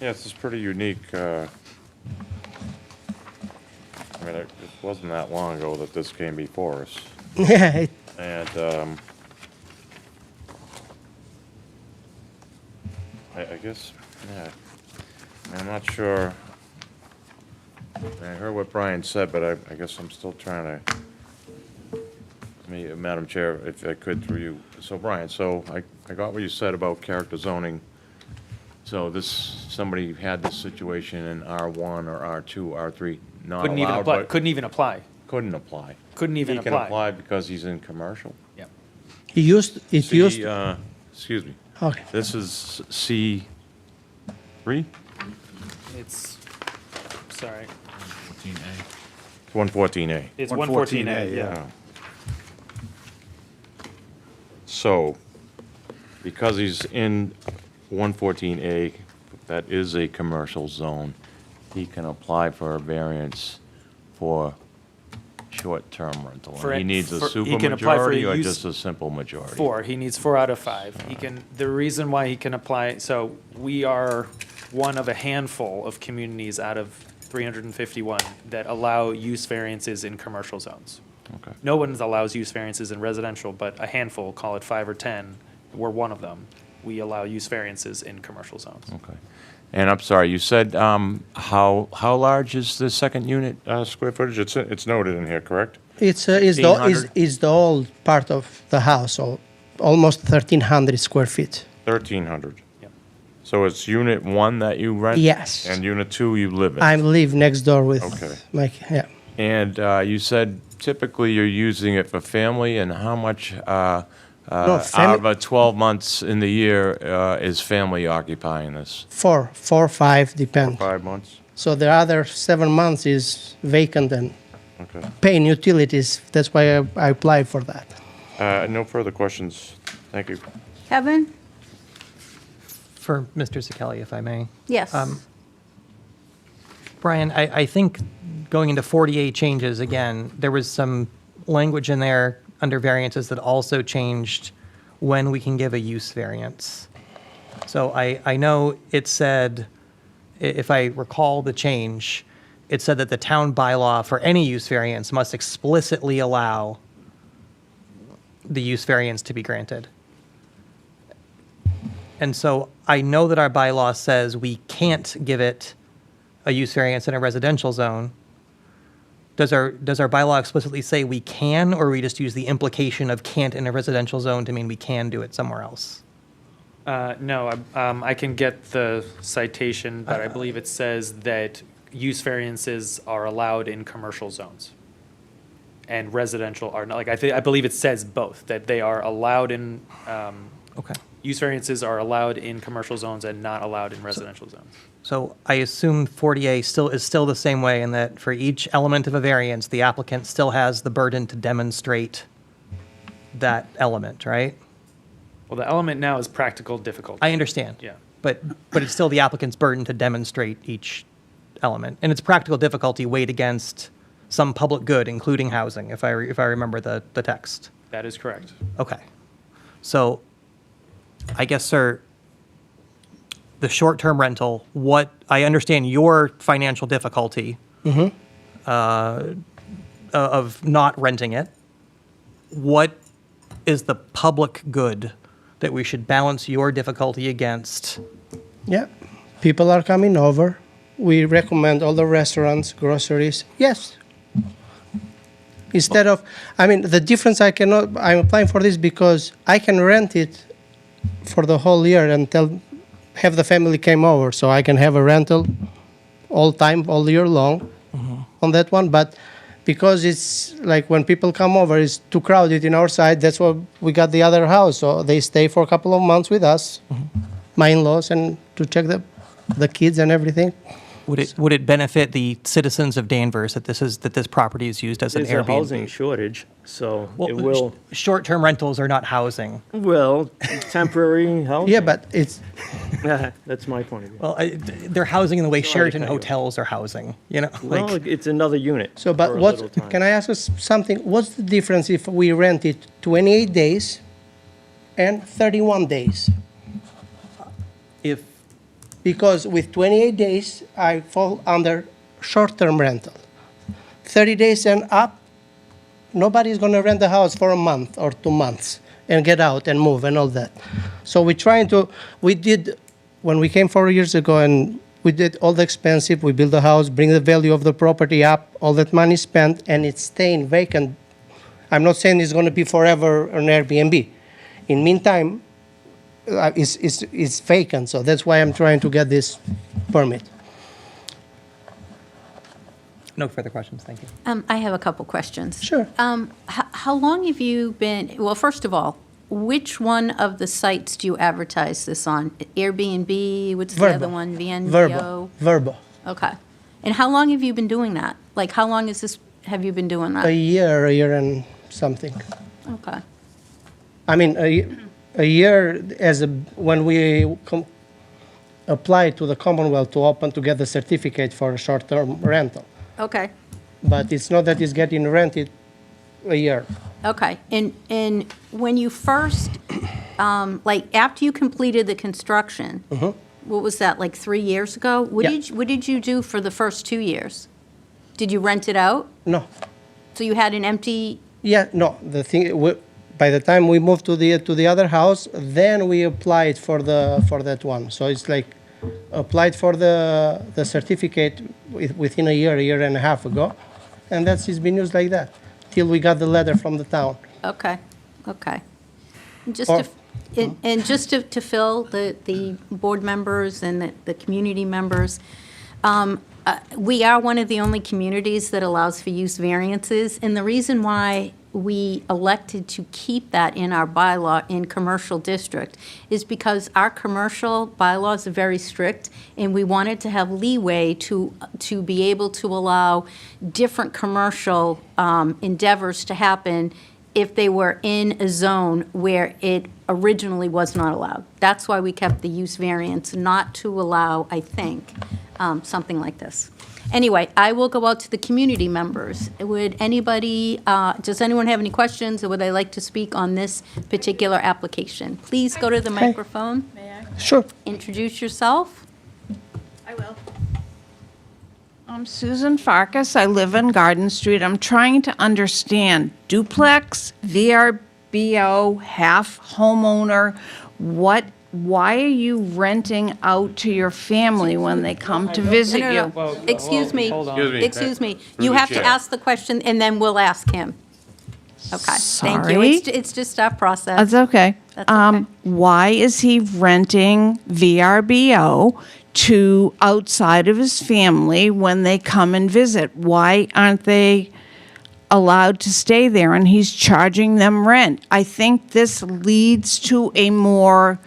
Yes, it's pretty unique. I mean, it wasn't that long ago that this came before us. Yeah, And I guess, yeah, I'm not sure. I heard what Brian said, but I guess I'm still trying to, Madam Chair, if I could through you. So Brian, so I got what you said about character zoning. So somebody had this situation in R1 or R2, R3, not Couldn't even allowed, apply, but couldn't even apply. couldn't apply. Couldn't even He can apply. apply because he's in commercial. Yep. it used, Excuse me. okay. This is C3? It's, sorry, 114A. it's 114A, 114A, yeah. yeah. So, because he's in 114A, that is a commercial zone, he can apply for a variance for short-term rental. For And he it- needs a for- he can apply for a supermajority or use- just a simple majority? 4, he needs 4 out of 5. He can, the reason why he can apply, so we are one of a handful of communities out of 351 that allow use variances in commercial zones. Okay. No one allows use variances in residential, but a handful, call it 5 or 10, we're one of them. We allow use variances in commercial zones. Okay. And I'm sorry, you said, how large is the second unit, square footage? It's noted in here, correct? It's, 1,500? it's the old part of the house, so almost 1,300 square feet. 1,300. Yep. So it's unit 1 that you rent? Yes. And unit 2 you live in? I live next door with Okay. my, yeah. And you said typically you're using it for family, and how much No, out of 12 months in the year is family occupying this? 4 or 5, depend. 5 months? So the other 7 months is vacant and Okay. paying utilities. That's why I applied for that. No further questions. Thank you. Kevin? For Mr. Sekeli, if I may. Yes. Brian, I think going into 40A changes, again, there was some language in there under variances that also changed when we can give a use variance. So I know it said, if I recall the change, it said that the town bylaw for any use variance must explicitly allow the use variance to be granted. And so I know that our bylaw says we can't give it a use variance in a residential zone. Does our bylaw explicitly say we can, or we just use the implication of can't in a residential zone to mean we can do it somewhere else? No, I can get the citation, but I believe it says that use variances are allowed in commercial zones. And residential are not, like, I believe it says both, that they are allowed in, Okay. use variances are allowed in commercial zones and not allowed in residential zones. So I assume 40A is still the same way in that for each element of a variance, the applicant still has the burden to demonstrate that element, right? Well, the element now is practical difficulty. I understand. Yeah. But it's still the applicant's burden to demonstrate each element. And it's practical difficulty weighed against some public good, including housing, if I remember the text. That is correct. Okay. So I guess, sir, the short-term rental, I understand your financial difficulty of not renting it. What is the public good that we should balance your difficulty against? Yeah, people are coming over. We recommend all the restaurants, groceries. Yes. Instead of, the difference I'm applying for this because I can rent it for the whole year and have the family came over, so I can have a rental all year long on that one. But because it's like when people come over, it's too crowded in our side. That's why we got the other house. So they stay for a couple of months with us, my in-laws and to check the kids and everything. Would it benefit the citizens of Danvers that this property is used as an There's a Airbnb? housing shortage, so it will, Short-term rentals are not housing. well, temporary housing. Yeah, but it's, That's my point of view. Well, they're housing in the way Sorry to Sheraton cut you off. hotels are housing. You know, Well, it's another unit. so, for but a what, little time. can I ask us something? What's the difference if we rent it 28 days and 31 days? if Because with 28 days, I fall under short-term rental. 30 days and up, nobody's going to rent the house for a month or 2 months and get out and move and all that. So we did, when we came 4 years ago and we did all the expensive, we built the house, bring the value of the property up, all that money spent, and it's staying vacant. I'm not saying it's going to be forever an Airbnb. In meantime, it's vacant, so that's why I'm trying to get this permit. no further questions, thank you. I have a couple questions. Sure. How long have you been, well, first of all, which one of the sites do you advertise this on? Airbnb, what's the Vrbo. other one, VNBO? Vrbo. Okay. And how long have you been doing that? Like, how long have you been doing A that? year and something. Okay. I mean, a year when we applied to the Commonwealth to get the certificate for a short-term rental. Okay. But it's not that it's getting rented a year. Okay. And when you first, like, after you completed the construction, what was that, like 3 years ago? What Yeah. did you do for the first 2 years? Did you rent it out? No. So you had an empty, Yeah, no. The thing, by the time we moved to the other house, then we applied for that one. So it's like applied for the certificate within a year and a half ago, and it's been used like that till we got the letter from the town. okay, okay. And just Or- to fill the board members and the community members, we are one of the only communities that allows for use variances, and the reason why we elected to keep that in our bylaw in commercial district is because our commercial bylaws are very strict, and we wanted to have leeway to be able to allow different commercial endeavors to happen if they were in a zone where it originally was not allowed. That's why we kept the use variance, not to allow, I think, something like this. Anyway, I will go out to the community members. Would anybody, does anyone have any questions, or would they like to speak on this particular application? Please go to the microphone, Sure. introduce yourself. I will. I'm Susan Farkas. I live in Garden Street. I'm trying to understand duplex, VRBO, half homeowner. Why are you renting out to your family when they come to visit No, you? no, no. Excuse me. hold on. Excuse me. Through You the have to chair. ask the question, and then we'll ask him. Okay, thank you. Sorry. It's just our process. That's okay. That's okay. Why is he renting VRBO to outside of his family when they come and visit? Why aren't they allowed to stay there and he's charging them rent? I think this leads to a more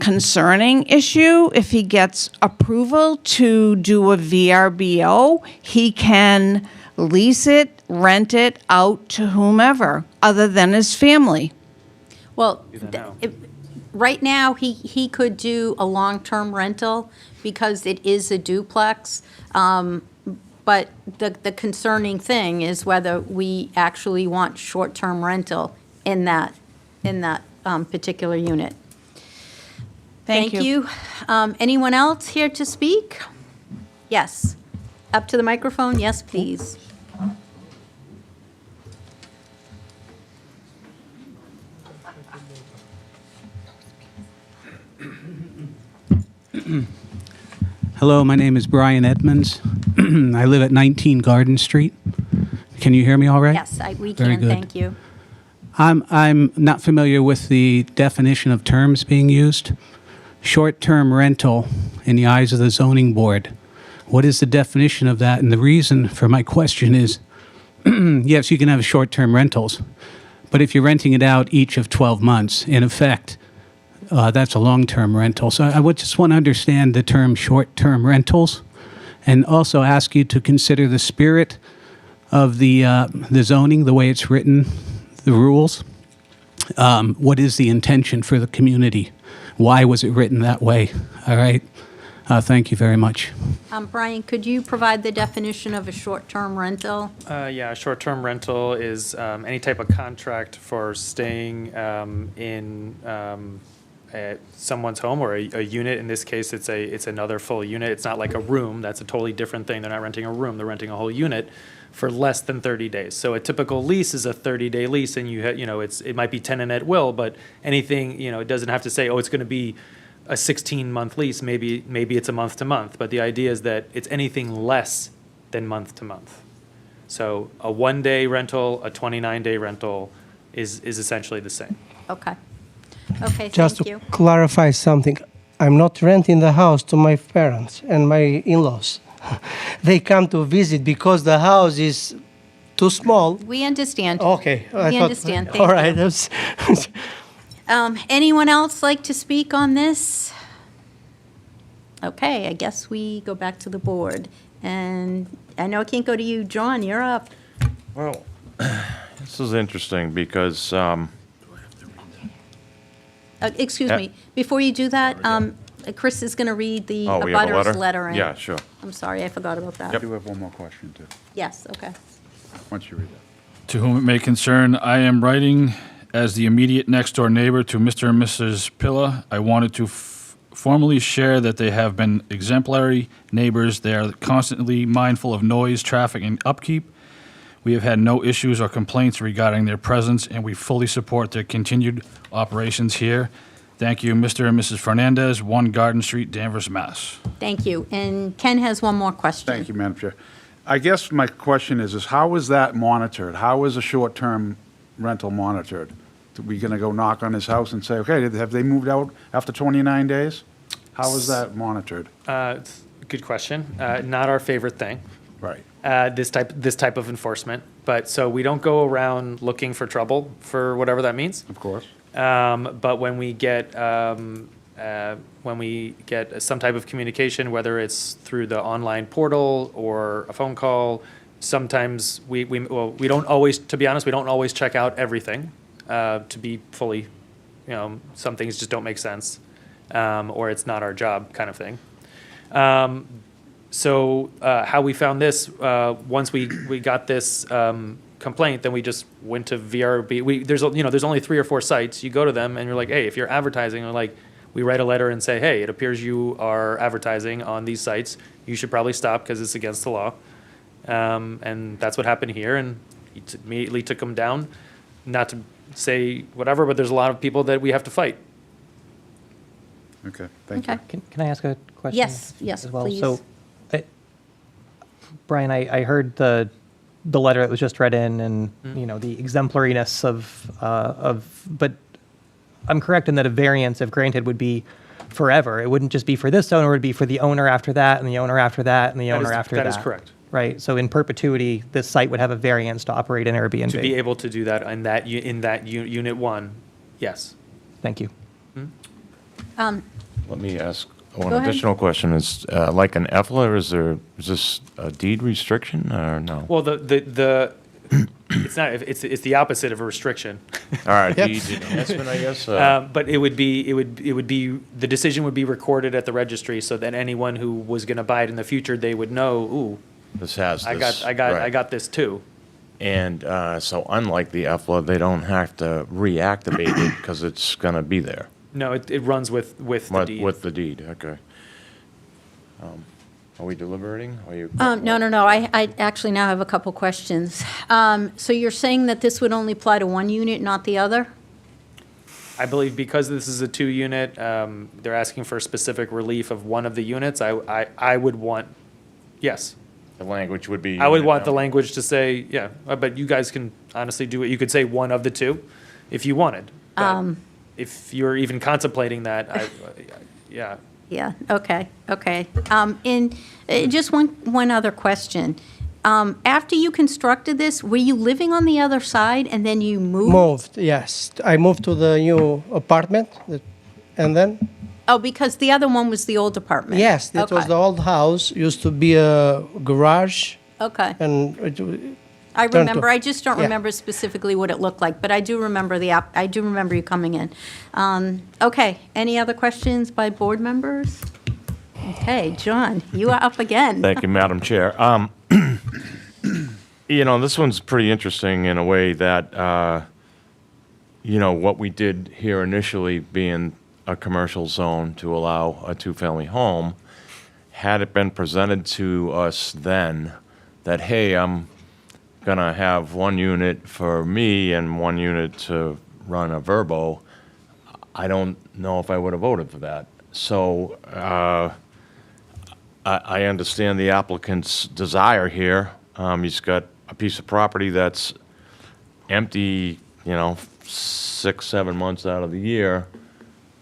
concerning issue. If he gets approval to do a VRBO, he can lease it, rent it out to whomever other than his family. Well, now. right now, he could do a long-term rental because it is a duplex. But the concerning thing is whether we actually want short-term rental in that particular unit. Thank you. Anyone else here to speak? Yes. Up to the microphone, yes, please. Hello, my name is Brian Edmonds. I live at 19 Garden Street. Can you hear me all right? Yes, we Very can, good. thank you. I'm not familiar with the definition of terms being used. Short-term rental in the eyes of the zoning board. What is the definition of that? And the reason for my question is, yes, you can have short-term rentals, but if you're renting it out each of 12 months, in effect, that's a long-term rental. So I would just want to understand the term short-term rentals, and also ask you to consider the spirit of the zoning, the way it's written, the rules. What is the intention for the community? Why was it written that way? All right. Thank you very much. Brian, could you provide the definition of a short-term rental? Yeah, a short-term rental is any type of contract for staying in someone's home or a unit. In this case, it's another full unit. It's not like a room. That's a totally different thing. They're not renting a room. They're renting a whole unit for less than 30 days. So a typical lease is a 30-day lease, and it might be tenant at will, but anything, it doesn't have to say, oh, it's going to be a 16-month lease. Maybe it's a month to month, but the idea is that it's anything less than month to month. So a 1-day rental, a 29-day rental is essentially the same. Okay. Okay, Just thank to you. clarify something, I'm not renting the house to my parents and my in-laws. They come to visit because the house is too small. We understand. Okay. We understand. Thank All right. you. Anyone else like to speak on this? Okay, I guess we go back to the board. And I know I can't go to you, John, you're up. Well, this is interesting because, Excuse me, before you do that, Chris is going to read the oh, we have a abutters letter? letter in. Yeah, sure. I'm sorry, I forgot about that. I do have one more question, too, Yes, okay. once you read that. To whom it may concern, I am writing as the immediate next-door neighbor to Mr. and Mrs. Pilla. I wanted to formally share that they have been exemplary neighbors. They are constantly mindful of noise, traffic, and upkeep. We have had no issues or complaints regarding their presence, and we fully support their continued operations here. Thank you, Mr. and Mrs. Fernandez, 1 Garden Street, Danvers, Mass. Thank you. And Ken has one more question. Thank you, Madam Chair. I guess my question is how is that monitored? How is a short-term rental monitored? Are we going to go knock on his house and say, okay, have they moved out after 29 days? How is that monitored? Good question. Not our favorite thing. Right. This type of enforcement. But so we don't go around looking for trouble for whatever that means. Of course. But when we get some type of communication, whether it's through the online portal or a phone call, sometimes we don't always, to be honest, we don't always check out everything to be fully, some things just don't make sense, or it's not our job kind of thing. So how we found this, once we got this complaint, then we just went to VRB. There's only 3 or 4 sites. You go to them and you're like, hey, if you're advertising, we write a letter and say, hey, it appears you are advertising on these sites. You should probably stop because it's against the law. And that's what happened here. And he immediately took them down. Not to say whatever, but there's a lot of people that we have to fight. Okay, thank you. Okay. Can I ask a question? Yes, as well? please. So, Brian, I heard the letter that was just read in, and the exemplariness but I'm correct in that a variance, if granted, would be forever. It wouldn't just be for this owner; it would be for the owner after that, and the owner after that, and the owner after that. That is correct. Right. So in perpetuity, this site would have a variance to operate an Airbnb. To be able to do that in that unit 1, yes. Thank you. Let me ask one Go ahead. additional question. Is like an EFLA, is this a deed restriction or no? Well, it's not. It's the opposite of a restriction. All right, deed enhancement, I guess. But it would be the decision would be recorded at the registry, so that anyone who was going to buy it in the future, they would know. Ooh, This has I this. got right. this too. And so unlike the EFLA, they don't have to reactivate it because it's going to be there. No, it runs with the deed. With the deed, okay. Are we deliberating? Are you? No. I actually now have a couple questions. So you're saying that this would only apply to one unit, not the other? I believe because this is a 2-unit, they're asking for specific relief of one of the units. I would want, yes. The language would be. I would want the language to say, yeah, but you guys can honestly do it. You could say one of the 2 if you wanted. But if you're even contemplating that, yeah. Yeah, okay. And just one other question. After you constructed this, were you living on the other side and then you moved? Moved, yes. I moved to the new apartment, And then, Oh, because the other one was the old apartment? yes, that was Okay. the old house, used to be a garage, Okay. and I Turn to- remember, I just don't yeah. remember specifically what it looked like, but I do remember I do remember you coming in. Okay, any other questions by board members? Okay, John, you are up again. Thank you, Madam Chair. You know, this one's pretty interesting in a way that, you know, what we did here initially being a commercial zone to allow a two-family home, had it been presented to us then that, hey, I'm gonna have one unit for me and one unit to run a Verbo, I don't know if I would have voted for that. So, I understand the applicant's desire here. He's got a piece of property that's empty, you know, 6, 7 months out of the year.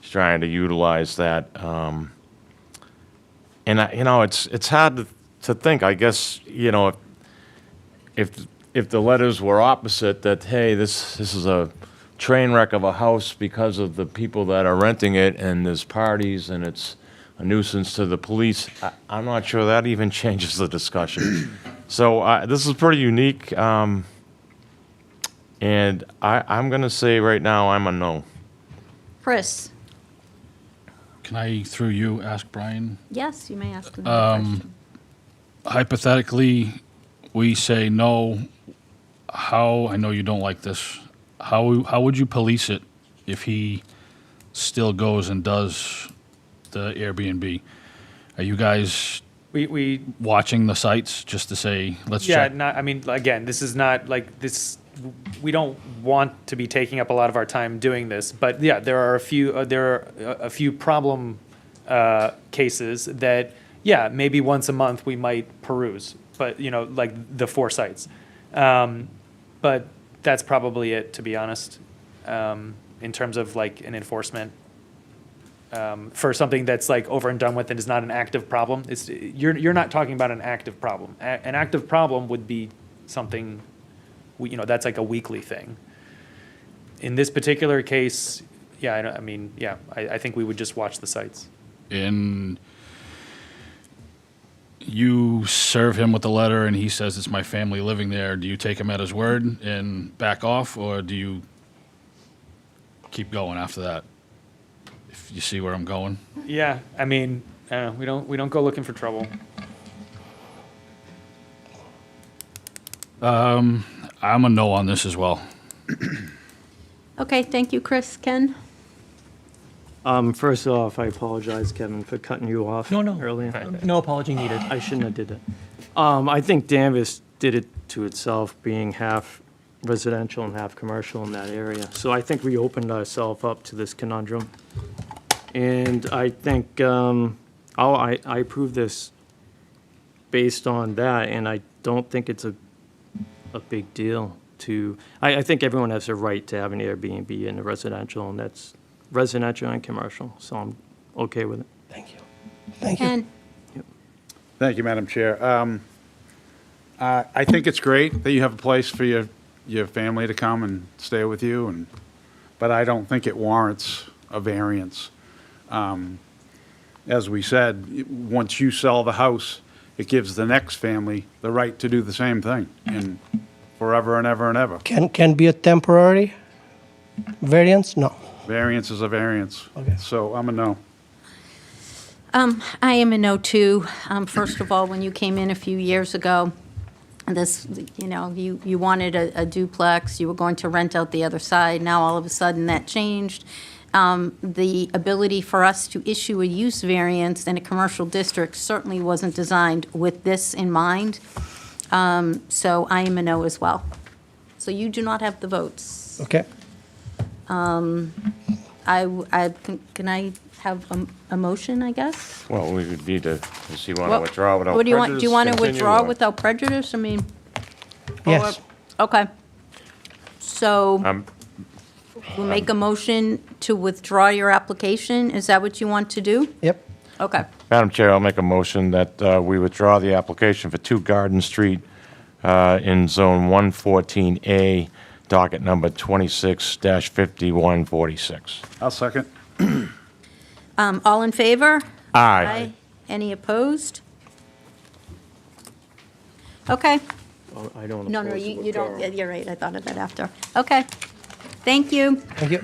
He's trying to utilize that. And you know, it's hard to think. I guess, you know, if the letters were opposite, that hey, this is a train wreck of a house because of the people that are renting it, and there's parties, and it's a nuisance to the police. I'm not sure that even changes the discussion. So this is pretty unique, and I'm going to say right now I'm a no. Chris? Can I, through you, ask Brian? Yes, you may ask another question. Hypothetically, we say no. How, I know you don't like this, how would you police it if he still goes and does the Airbnb? Are you guys We watching the sites just to say, let's yeah, check? not, I mean, again, this is not like this, we don't want to be taking up a lot of our time doing this, but yeah, there are a few problem cases that, yeah, maybe once a month we might peruse, but, you know, like the 4 sites. But that's probably it, to be honest, in terms of like an enforcement. For something that's like over and done with and is not an active problem. You're not talking about an active problem. An active problem would be something, you know, that's like a weekly thing. In this particular case, yeah, I mean, yeah, I think we would just watch the sites. And you serve him with a letter and he says, it's my family living there. Do you take him at his word and back off, or do you keep going after that? If you see where I'm going? Yeah, I mean, we don't go looking for trouble. I'm a no on this as well. Okay, thank you, Chris. Ken? First off, I apologize, Kevin, for cutting you off earlier. No apology needed. I shouldn't have did that. I think Danvers did it to itself, being half residential and half commercial in that area. So I think we opened ourselves up to this conundrum. And I think, I approve this based on that, and I don't think it's a big deal to, I think everyone has a right to have an Airbnb in a residential, and that's residential and commercial, so I'm okay with it. thank you. Thank you. Ken? Thank you, Madam Chair. I think it's great that you have a place for your family to come and stay with you, but I don't think it warrants a variance. As we said, once you sell the house, it gives the next family the right to do the same thing, and forever and ever and ever. Can be a temporary variance? No. Variance is a variance. Okay. So I'm a no. I am a no too. First of all, when you came in a few years ago, this, you know, you wanted a duplex, you were going to rent out the other side. Now, all of a sudden, that changed. The ability for us to issue a use variance in a commercial district certainly wasn't designed with this in mind. So I am a no as well. So you do not have the votes. Okay. Can I have a motion, I guess? Well, we would need to, does he want to What- withdraw without What do you want? Do you want to prejudice, withdraw continue, or- without prejudice? I mean. Yes. Okay. So we'll make a motion to withdraw your application. Is that what you want to do? Yep. Okay. Madam Chair, I'll make a motion that we withdraw the application for 2 Garden Street in Zone 114A, docket number 26-5146. I'll second. All in favor? Aye. Any opposed? Okay. Well, I don't No, no, oppose you don't, withdrawal. you're right, I thought of that after. Okay. Thank you. Thank you.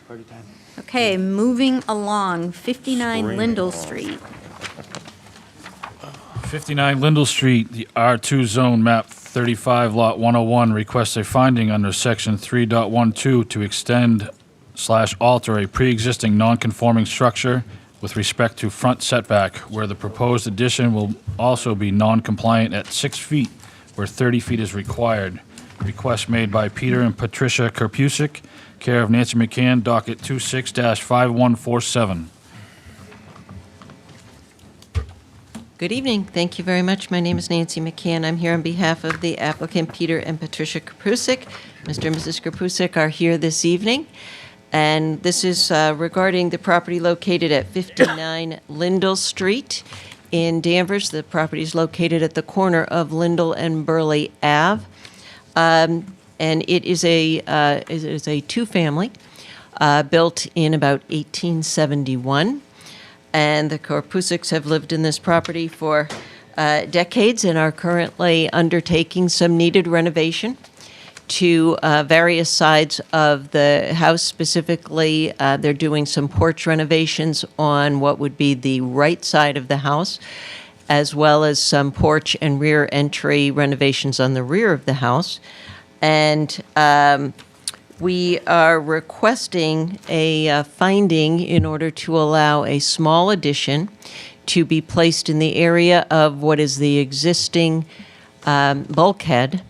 Party time. Okay, moving along, 59 Lindell Street. 59 Lindell Street, the R2 zone, map 35, lot 101, requests a finding under section 3.12 to extend/alter a pre-existing non-conforming structure with respect to front setback, where the proposed addition will also be non-compliant at 6 feet, where 30 feet is required. Request made by Peter and Patricia Karpusik, care of Nancy McCann, docket 26-5147. Good evening. Thank you very much. My name is Nancy McCann. I'm here on behalf of the applicant Peter and Patricia Karpusik. Mr. and Mrs. Karpusik are here this evening, and this is regarding the property located at 59 Lindell Street in Danvers. The property is located at the corner of Lindell and Burley Ave, and it is a two-family built in about 1871. And the Karpusiks have lived in this property for decades and are currently undertaking some needed renovation to various sides of the house. Specifically, they're doing some porch renovations on what would be the right side of the house, as well as some porch and rear entry renovations on the rear of the house. And we are requesting a finding in order to allow a small addition to be placed in the area of what is the existing bulkhead.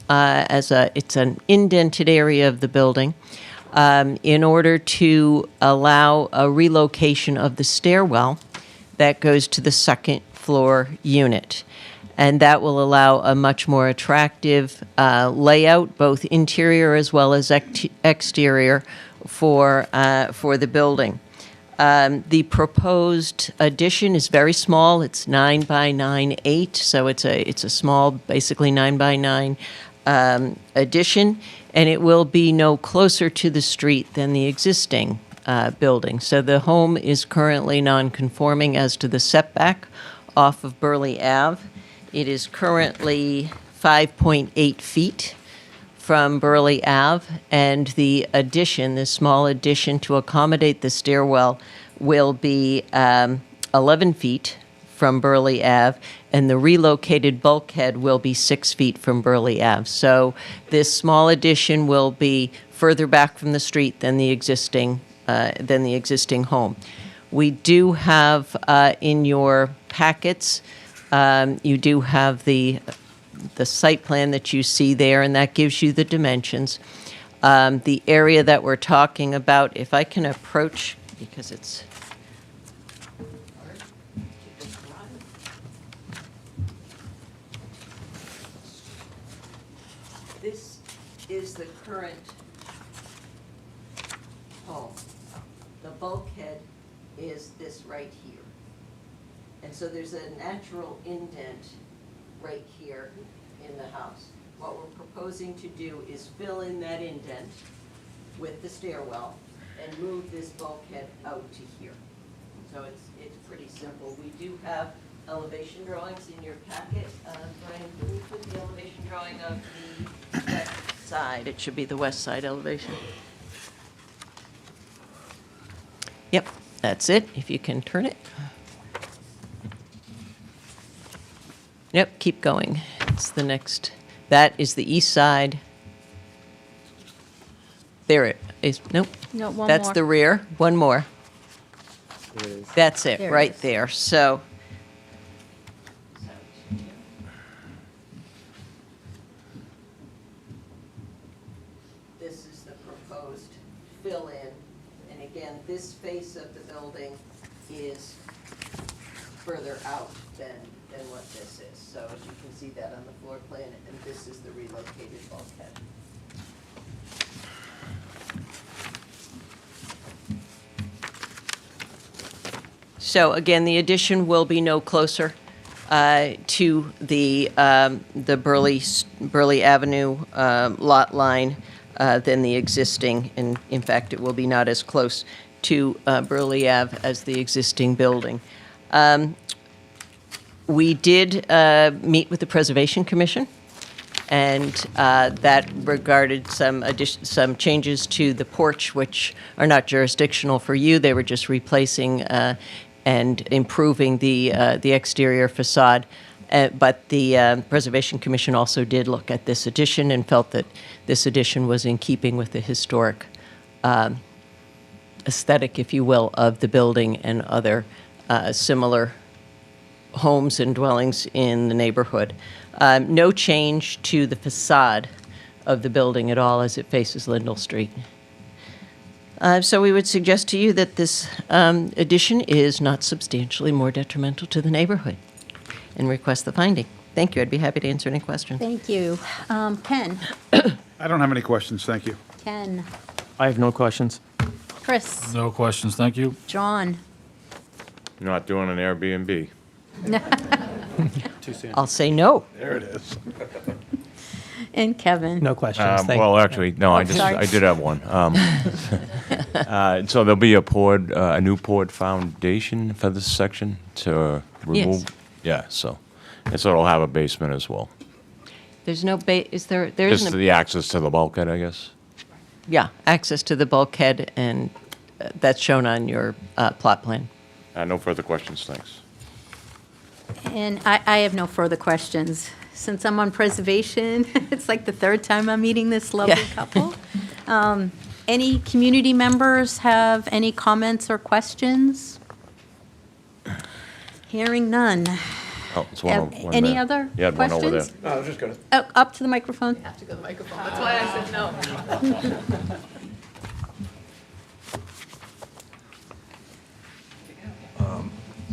It's an indented area of the building, in order to allow a relocation of the stairwell that goes to the second floor unit. And that will allow a much more attractive layout, both interior as well as exterior, for the building. The proposed addition is very small. It's 9 by 9/8, so it's a small, basically 9 by 9 addition, and it will be no closer to the street than the existing building. So the home is currently non-conforming as to the setback off of Burley Ave. It is currently 5.8 feet from Burley Ave, and the addition, this small addition to accommodate the stairwell, will be 11 feet from Burley Ave, and the relocated bulkhead will be 6 feet from Burley Ave. So this small addition will be further back from the street than the existing home. We do have in your packets, you do have the site plan that you see there, and that gives you the dimensions. The area that we're talking about, if I can approach, because it's... This is the current home. The bulkhead is this right here. And so there's a natural indent right here in the house. What we're proposing to do is fill in that indent with the stairwell and move this bulkhead out to here. So it's pretty simple. We do have elevation drawings in your packet. Brian, can you put the elevation drawing of the west side? It should be the west side elevation. Yep, that's it, if you can turn it. Yep, keep going. It's the next. That is the east side. There it is. Nope. No, one That's more. the rear. One more. There it is. That's it, There it right is. there. So. This is the proposed fill-in. And again, this face of the building is further out than what this is. So as you can see that on the floor plan, and this is the relocated bulkhead. So again, the addition will be no closer to the Burley Avenue lot line than the existing, and in fact, it will be not as close to Burley Ave as the existing building. We did meet with the Preservation Commission, and that regarded some changes to the porch, which are not jurisdictional for you. They were just replacing and improving the exterior facade. But the Preservation Commission also did look at this addition and felt that this addition was in keeping with the historic aesthetic, if you will, of the building and other similar homes and dwellings in the neighborhood. No change to the facade of the building at all as it faces Lindell Street. So we would suggest to you that this addition is not substantially more detrimental to the neighborhood and request the finding. Thank you. I'd be happy to answer any questions. Thank you. Ken? I don't have any questions, thank you. Ken? I have no questions. Chris? No questions, thank you. John? Not doing an Airbnb. Too soon. I'll say no. There it is. And Kevin? No questions. Thank Well, actually, no, I sorry. did have one. So there'll be a new poured foundation for this section to remove? Yeah, so it'll have a basement as well. There's no is there Just isn't a, the access to the bulkhead, I guess. yeah, access to the bulkhead, and that's shown on your plot plan. No further questions, thanks. And I have no further questions. Since I'm on preservation, it's like the third time I'm meeting this lovely Yeah. couple. Any community members have any comments or questions? Hearing none. Oh, it's one Any there. other You had one over there. questions? I was just gonna. Oh, up to the microphone.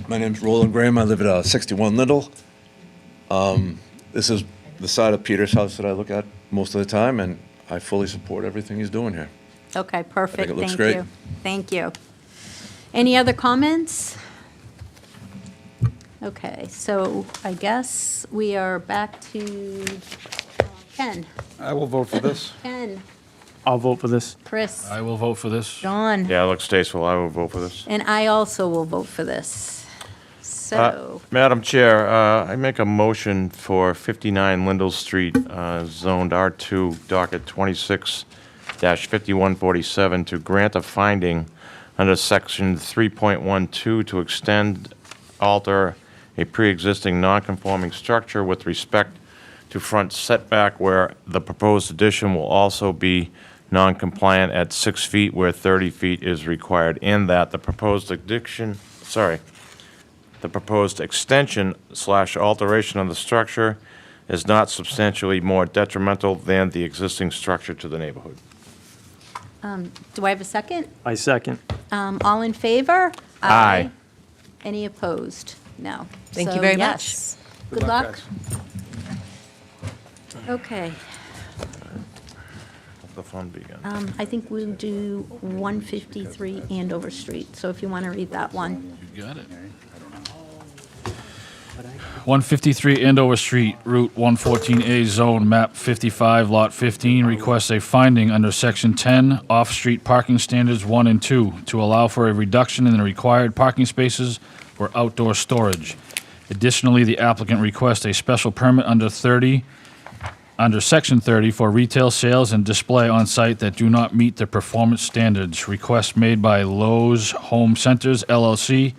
My name's Roland Graham. I live at 61 Lindell. This is the side of Peter's house that I look at most of the time, and I fully support everything he's doing here. Okay, perfect. it looks Thank great. you. Thank you. Any other comments? Okay, so I guess we are back to Ken. I will vote for this. Ken, I'll vote for this. Chris, I will vote for this. John, Yeah, it looks tasteful. I will vote for this. and I also will vote for this. So, Madam Chair, I make a motion for 59 Lindell Street, zoned R2, docket 26-5147, to grant a finding under section 3.12 to extend, alter a pre-existing non-conforming structure with respect to front setback where the proposed addition will also be non-compliant at 6 feet where 30 feet is required, and that the proposed extension/alteration of the structure is not substantially more detrimental than the existing structure to the neighborhood. do I have a second? I second. All in favor? Aye. Any opposed? No. Thank you So, very much. yes. Good luck. Okay. Let the fun begin. I think we'll do 153 Andover Street, so if you want to read that one. You got it. 153 Andover Street, Route 114A, Zone Map 55, Lot 15, requests a finding under Section 10, Off-Street Parking Standards 1 and 2, to allow for a reduction in the required parking spaces for outdoor storage. Additionally, the applicant requests a special permit under Section 30 for retail sales and display on site that do not meet the performance standards. Request made by Lowe's Home Centers LLC,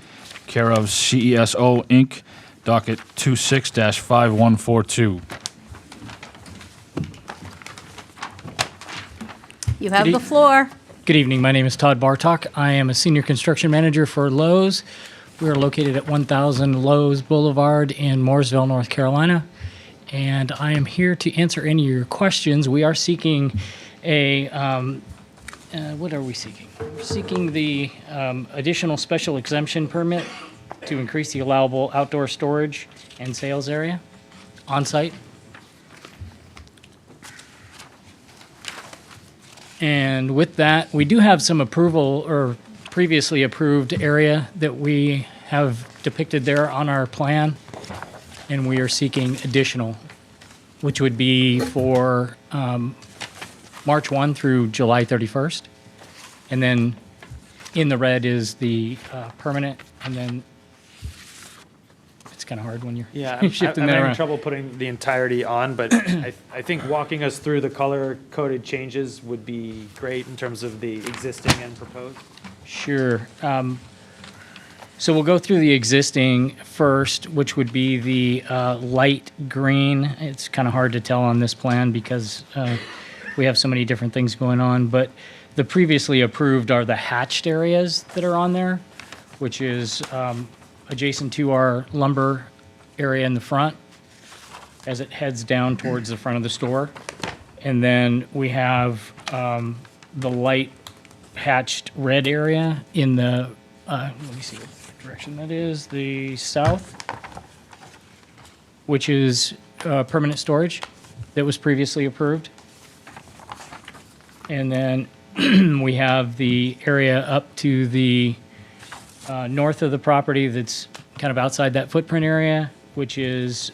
care of CESO Inc., docket 26-5142. You have the floor. Good evening. My name is Todd Bartok. I am a senior construction manager for Lowe's. We are located at 1000 Lowe's Boulevard in Mooresville, North Carolina. And I am here to answer any of your questions. We are seeking a, what are we seeking? We're seeking the additional special exemption permit to increase the allowable outdoor storage and sales area on site. And with that, we do have some approval or previously approved area that we have depicted there on our plan, and we are seeking additional, which would be for March 1 through July 31st. And then in the red is the permanent, and then it's kind of hard when you're Yeah, I'm shifting that having around. trouble putting the entirety on, but I think walking us through the color-coded changes would be great in terms of the existing and proposed. Sure. So we'll go through the existing first, which would be the light green. It's kind of hard to tell on this plan because we have so many different things going on, but the previously approved are the hatched areas that are on there, which is adjacent to our lumber area in the front as it heads down towards the front of the store. And then we have the light hatched red area in the, let me see what direction that is, the south, which is permanent storage that was previously approved. And then we have the area up to the north of the property that's kind of outside that footprint area, which is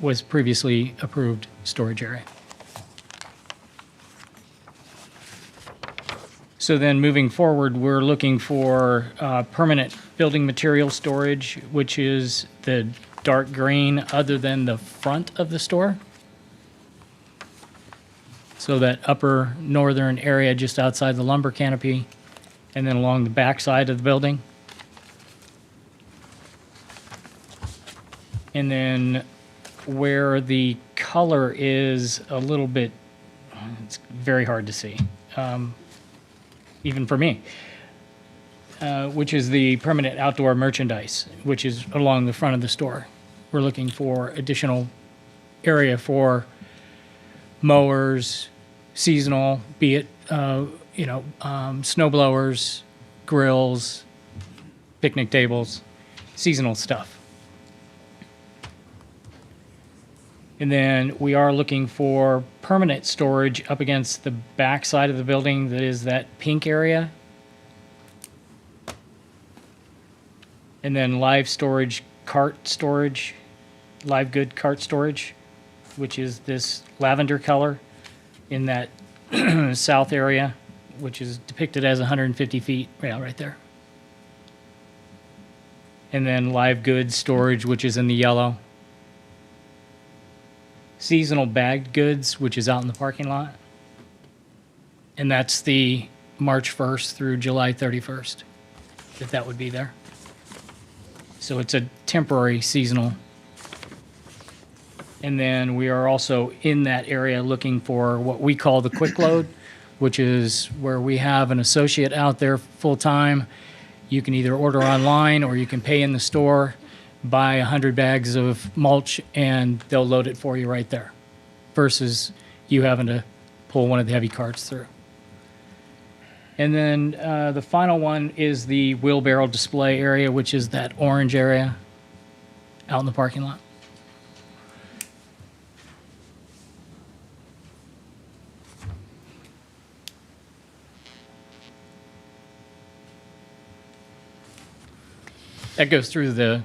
was previously approved storage area. So then moving forward, we're looking for permanent building material storage, which is the dark green other than the front of the store. So that upper northern area just outside the lumber canopy, and then along the back side of the building. And then where the color is a little bit, it's very hard to see, even for me, which is the permanent outdoor merchandise, which is along the front of the store. We're looking for additional area for mowers, seasonal, be it, snow blowers, grills, picnic tables, seasonal stuff. And then we are looking for permanent storage up against the back side of the building that is that pink area. And then live storage, cart storage, live good cart storage, which is this lavender color in that south area, which is depicted as 150 feet, yeah, right there. And then live goods storage, which is in the yellow. Seasonal bagged goods, which is out in the parking lot. And that's the March 1st through July 31st, that would be there. So it's a temporary seasonal. And then we are also in that area looking for what we call the quick load, which is where we have an associate out there full-time. You can either order online or you can pay in the store, buy 100 bags of mulch, and they'll load it for you right there, versus you having to pull one of the heavy carts through. And then the final one is the wheelbarrow display area, which is that orange area out in the parking lot. That goes through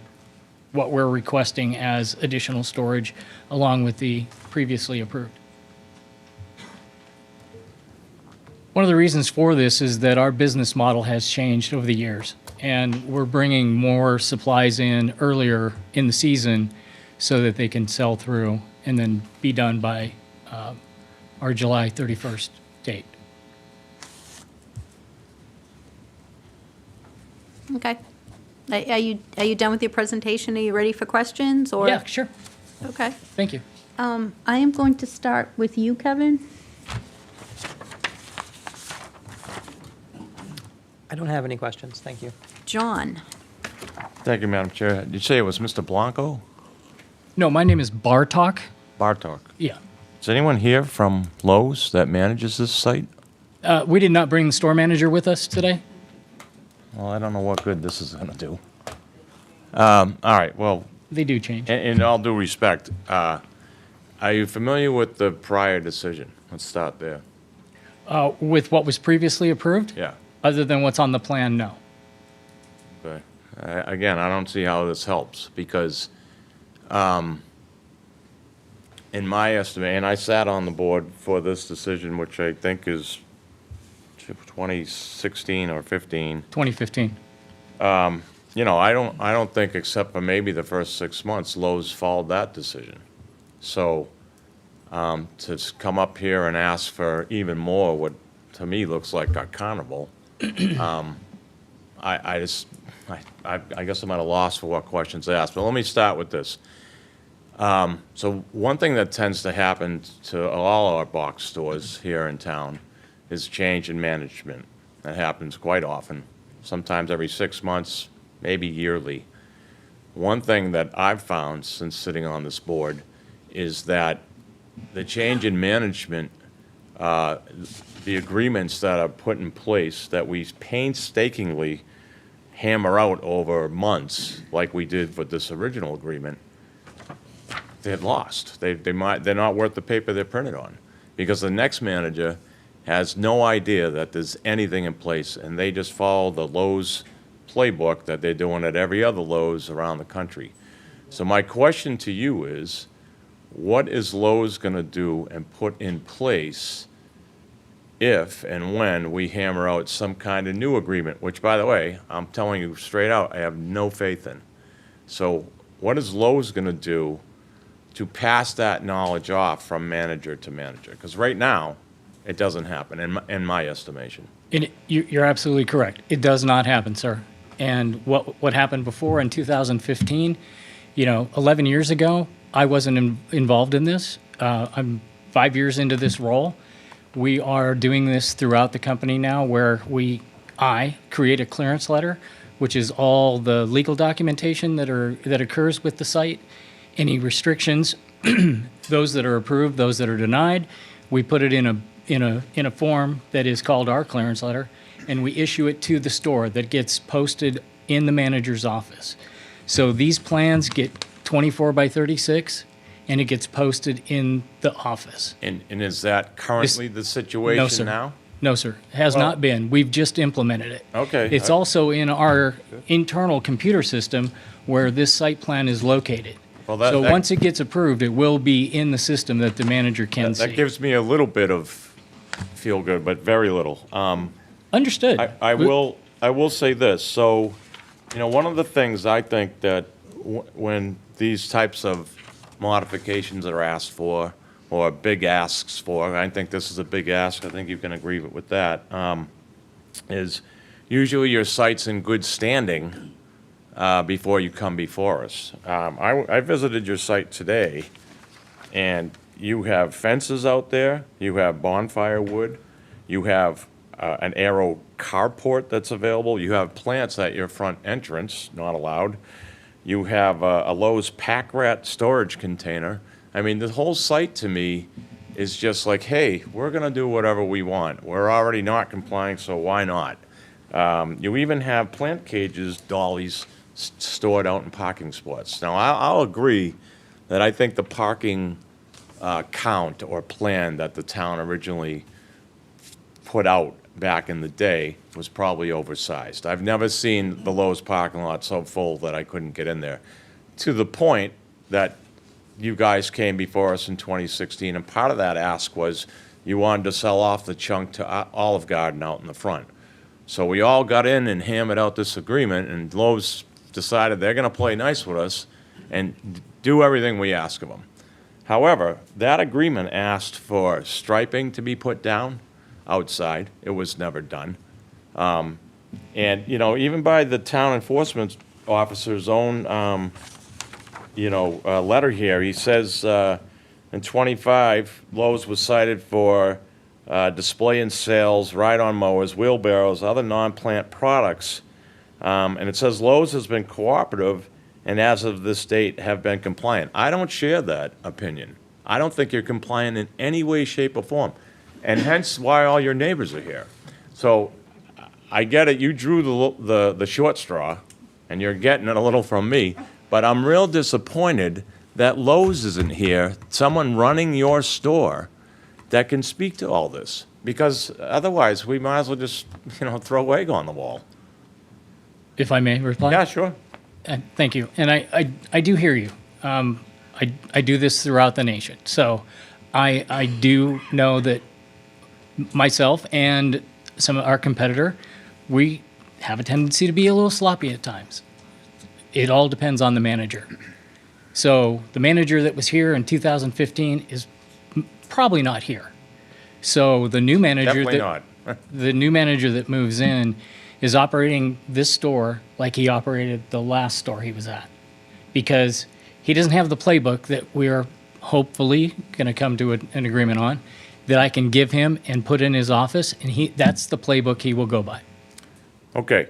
what we're requesting as additional storage, along with the previously approved. One of the reasons for this is that our business model has changed over the years, and we're bringing more supplies in earlier in the season so that they can sell through and then be done by our July 31st date. Okay. Are you done with your presentation? Are you ready for questions, or? Yeah, sure. Okay. Thank you. I am going to start with you, Kevin. I don't have any questions, thank you. John. Thank you, Madam Chair. Did you say it was Mr. Blanco? No, my name is Bartok. Bartok. Yeah. Is anyone here from Lowe's that manages this site? We did not bring the store manager with us today. Well, I don't know what good this is going to do. All right, well, They do change. in all due respect, are you familiar with the prior decision? Let's start there. With what was previously approved? Yeah. Other than what's on the plan, no. Okay. Again, I don't see how this helps, because in my estimate, and I sat on the board for this decision, which I think is 2016 or 15. 2015. You know, I don't think, except for maybe the first 6 months, Lowe's followed that decision. So, to come up here and ask for even more, what to me looks like a carnival, I guess I'm at a loss for what questions to ask. But let me start with this. So one thing that tends to happen to all our box stores here in town is change in management. That happens quite often, sometimes every 6 months, maybe yearly. One thing that I've found since sitting on this board is that the change in management, the agreements that are put in place that we painstakingly hammer out over months, like we did with this original agreement, they're lost. They're not worth the paper they're printed on, because the next manager has no idea that there's anything in place, and they just follow the Lowe's playbook that they're doing at every other Lowe's around the country. So my question to you is, what is Lowe's going to do and put in place if and when we hammer out some kind of new agreement, which, by the way, I'm telling you straight out, I have no faith in. So what is Lowe's going to do to pass that knowledge off from manager to manager? Because right now, it doesn't happen, in my estimation. And you're absolutely correct. It does not happen, sir. And what happened before in 2015, 11 years ago, I wasn't involved in this. I'm 5 years into this role. We are doing this throughout the company now, where I create a clearance letter, which is all the legal documentation that occurs with the site, any restrictions, those that are approved, those that are denied. We put it in a form that is called our clearance letter, and we issue it to the store that gets posted in the manager's office. So these plans get 24 by 36, and it gets posted in the office. And is that currently the situation No, sir. now? No, sir. Has not been. We've just implemented it. Okay. It's also in our internal computer system where this site plan is located. Well, So once it gets approved, it will be in the system that the manager can see. That gives me a little bit of feel good, but very little. Understood. I will say this. So, one of the things I think that when these types of modifications are asked for, or big asks for, I think this is a big ask, I think you can agree with that, is usually your site's in good standing before you come before us. I visited your site today, and you have fences out there, you have bonfire wood, you have an Aero carport that's available, you have plants at your front entrance, not allowed, you have a Lowe's pack rat storage container. I mean, the whole site to me is just like, hey, we're going to do whatever we want. We're already not complying, so why not? You even have plant cages, dollies, stored out in parking spots. Now, I'll agree that I think the parking count or plan that the town originally put out back in the day was probably oversized. I've never seen the Lowe's parking lot so full that I couldn't get in there, to the point that you guys came before us in 2016, and part of that ask was you wanted to sell off the chunk to Olive Garden out in the front. So we all got in and hammered out this agreement, and Lowe's decided they're going to play nice with us and do everything we ask of them. However, that agreement asked for striping to be put down outside. It was never done. And, even by the town enforcement officer's own, letter here, he says in 25, Lowe's was cited for display and sales, ride-on mowers, wheelbarrows, other non-plant products. And it says Lowe's has been cooperative and as of this date have been compliant. I don't share that opinion. I don't think you're compliant in any way, shape, or form. And hence why all your neighbors are here. So I get it, you drew the short straw, and you're getting it a little from me, but I'm real disappointed that Lowe's isn't here, someone running your store that can speak to all this. Because otherwise, we might as well just, throw egg on the wall. If I may reply? Yeah, sure. Thank you. And I do hear you. I do this throughout the nation. So I do know that myself and some of our competitor, we have a tendency to be a little sloppy at times. It all depends on the manager. So the manager that was here in 2015 is probably not here. So the new manager Definitely that not. the new manager that moves in is operating this store like he operated the last store he was at, because he doesn't have the playbook that we are hopefully going to come to an agreement on, that I can give him and put in his office, and that's the playbook he will go by. Okay,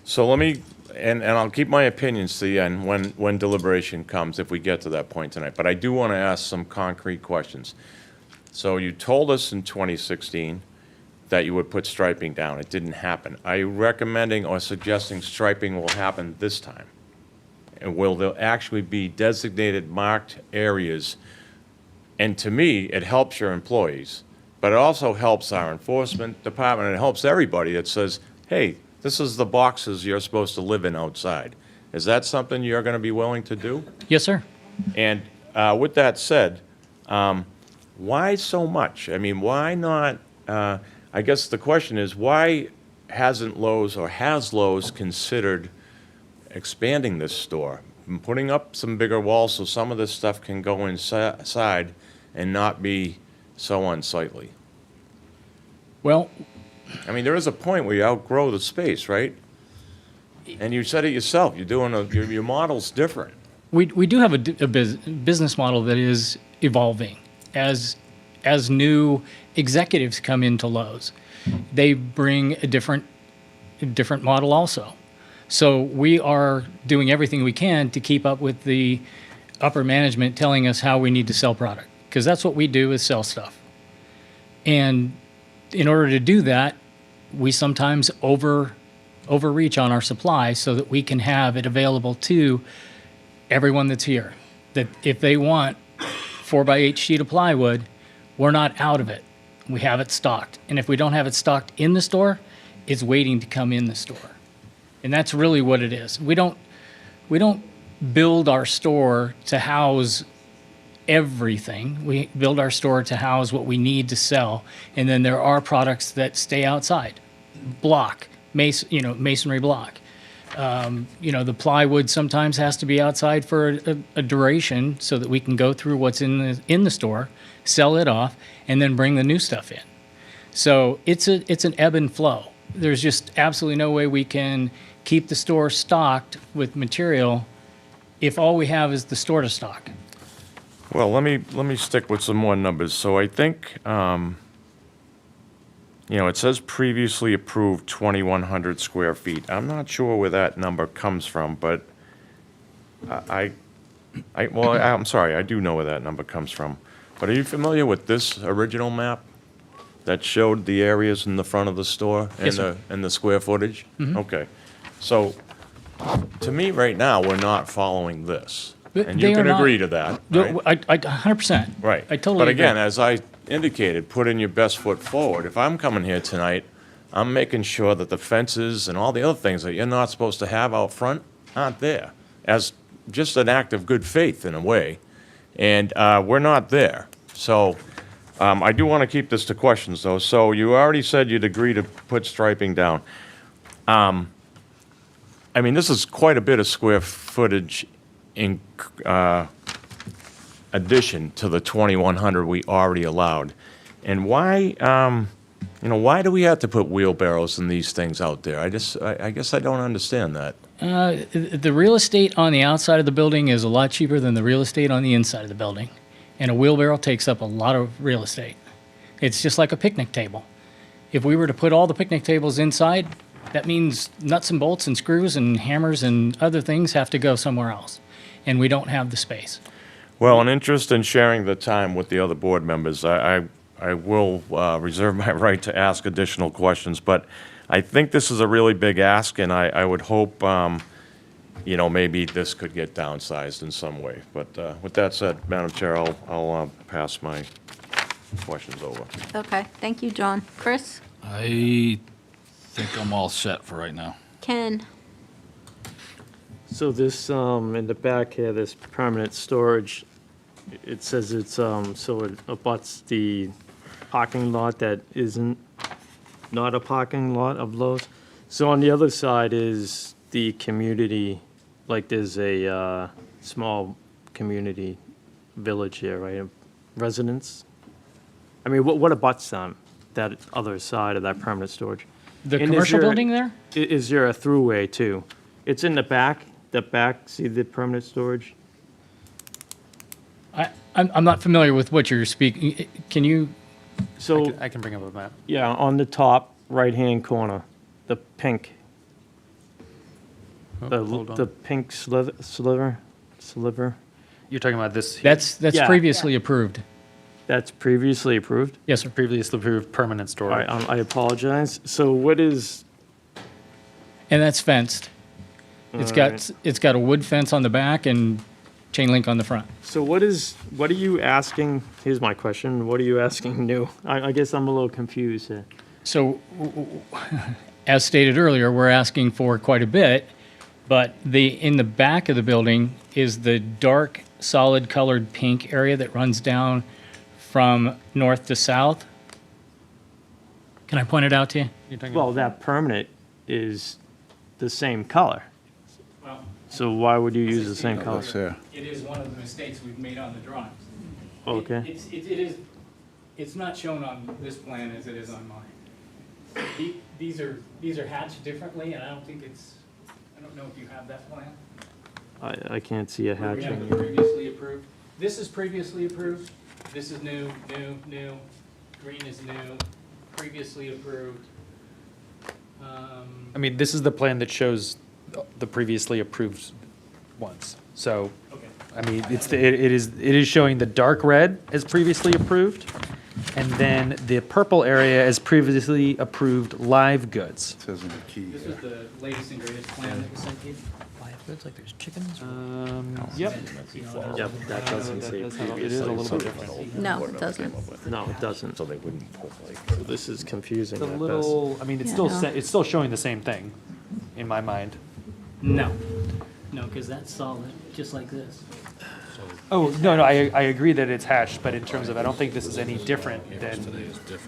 so let me, and I'll keep my opinions to the end when deliberation comes, if we get to that point tonight. But I do want to ask some concrete questions. So you told us in 2016 that you would put striping down. It didn't happen. Are you recommending or suggesting striping will happen this time? And will there actually be designated marked areas? And to me, it helps your employees, but it also helps our enforcement department, and it helps everybody that says, hey, this is the boxes you're supposed to live in outside. Is that something you're going to be willing to do? Yes, sir. And with that said, why so much? I mean, why not, I guess the question is, why hasn't Lowe's, or has Lowe's considered expanding this store and putting up some bigger walls so some of this stuff can go inside and not be so unsightly? Well, I mean, there is a point where you outgrow the space, right? And you said it yourself, you're doing your model's different. We do have a business model that is evolving as new executives come into Lowe's. They bring a different model also. So we are doing everything we can to keep up with the upper management telling us how we need to sell product, because that's what we do, is sell stuff. And in order to do that, we sometimes overreach on our supply so that we can have it available to everyone that's here. That if they want 4x8 sheet of plywood, we're not out of it. We have it stocked. And if we don't have it stocked in the store, it's waiting to come in the store. And that's really what it is. We don't build our store to house everything. We build our store to house what we need to sell. And then there are products that stay outside. Block, masonry block. The plywood sometimes has to be outside for a duration so that we can go through what's in the store, sell it off, and then bring the new stuff in. So it's an ebb and flow. There's just absolutely no way we can keep the store stocked with material if all we have is the store to stock. Well, let me stick with some more numbers. So I think, it says previously approved 2,100 square feet. I'm not sure where that number comes from, but I'm sorry, I do know where that number comes from. But are you familiar with this original map that showed the areas in the front of the store and Yes, sir. and the square footage? Mhm. Okay. So, to me, right now, we're not following this. But And they you are can not- agree to that, No, right? I 100%. Right. I totally But again, agree. as I indicated, put in your best foot forward. If I'm coming here tonight, I'm making sure that the fences and all the other things that you're not supposed to have out front aren't there, as just an act of good faith in a way. And we're not there. So I do want to keep this to questions, though. So you already said you'd agree to put striping down. I mean, this is quite a bit of square footage in addition to the 2,100 we already allowed. And why, why do we have to put wheelbarrows and these things out there? I guess I don't understand that. The real estate on the outside of the building is a lot cheaper than the real estate on the inside of the building. And a wheelbarrow takes up a lot of real estate. It's just like a picnic table. If we were to put all the picnic tables inside, that means nuts and bolts and screws and hammers and other things have to go somewhere else. And we don't have the space. Well, in interest in sharing the time with the other board members, I will reserve my right to ask additional questions, but I think this is a really big ask, and I would hope, maybe this could get downsized in some way. But with that said, Madam Chair, I'll pass my questions over. Okay, thank you, John. Chris? I think I'm all set for right now. Ken? So this, in the back here, this permanent storage, It says it's, so it abuts the parking lot that isn't, not a parking lot of Lowe's. So on the other side is the community, like there's a small community village here, right? Residents? I mean, what abuts them, that other side of that permanent storage? The And is commercial there- building there? Is there a throughway too? It's in the back, see the permanent storage? I'm not familiar with what you're speaking. Can you? So, I can bring up a map. yeah, on the top right-hand corner, the pink, Hold on. the pink sliver, You're talking about this? That's Yeah. previously approved. that's previously approved? Yes, sir. Previously approved permanent All storage. right, I apologize. So what is, And that's fenced. Alright. It's got a wood fence on the back and chain link on the front. so what are you asking, here's my question, what are you asking new? I guess I'm a little confused here. So, as stated earlier, we're asking for quite a bit, but in the back of the building is the dark, solid colored pink area that runs down from north to south. Can I point it out to you? You're talking Well, that permanent is the same color, so why would you use the same color? There. It is one of the mistakes we've made on the drawings. Okay. It's not shown on this plan as it is on mine. These are hatched differently, and I don't know if you have that plan. I can't see a Where we have hatching. the previously approved. This is previously approved. This is new. Green is new, previously approved. I mean, this is the plan that shows the previously approved ones. So, Okay. I mean, it is showing the dark red as previously approved, and then the purple area as previously approved live goods. Says in the key This here. is the latest and greatest plan that was sent to you. Live goods, like there's chickens? Yep. Yep, that doesn't say It is a previously. little bit different. No, it doesn't. No, it doesn't. So they wouldn't put like. So this is confusing It's a at best. little, I mean, it's Yeah. it's still showing the same thing, in my mind. No, because that's solid, just like this. Oh, no, I agree that it's hatched, but in terms of, I don't think this is any different than,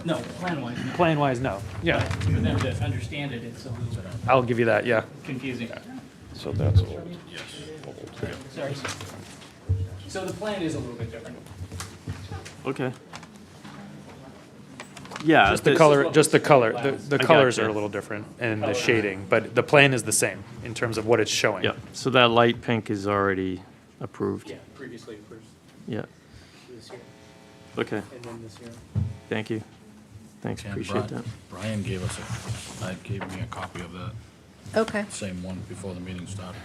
No, plan-wise, no. plan-wise, no. Yeah, For them to understand it, it's a little bit I'll give you that, yeah. confusing. So that's all. Sorry. So the plan is a little bit different. Okay. Yeah. Just the this- color, the I colors gotcha. are a little different, and the shading, but the plan is the same in terms of what it's showing. Yeah, so that light pink is already approved. Yeah, previously approved Yeah, this year, okay, and then this year. thank you. Thanks, And appreciate that. Brian gave me a copy of that, Okay, same one before the meeting started.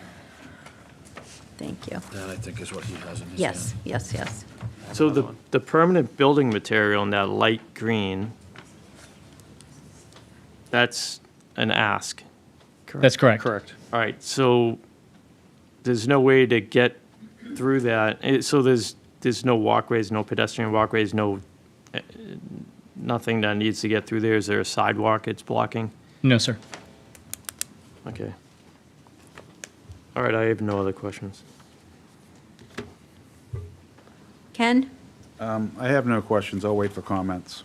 thank you. That, I think, is what he has in his Yes, yes, yes. So the permanent building material in that light green, that's an ask. That's correct. Correct. All right, so there's no way to get through that. So there's no walkways, no pedestrian walkways, nothing that needs to get through there? Is there a sidewalk it's blocking? No, sir. Okay. All right, I have no other questions. Ken? I have no questions. I'll wait for comments.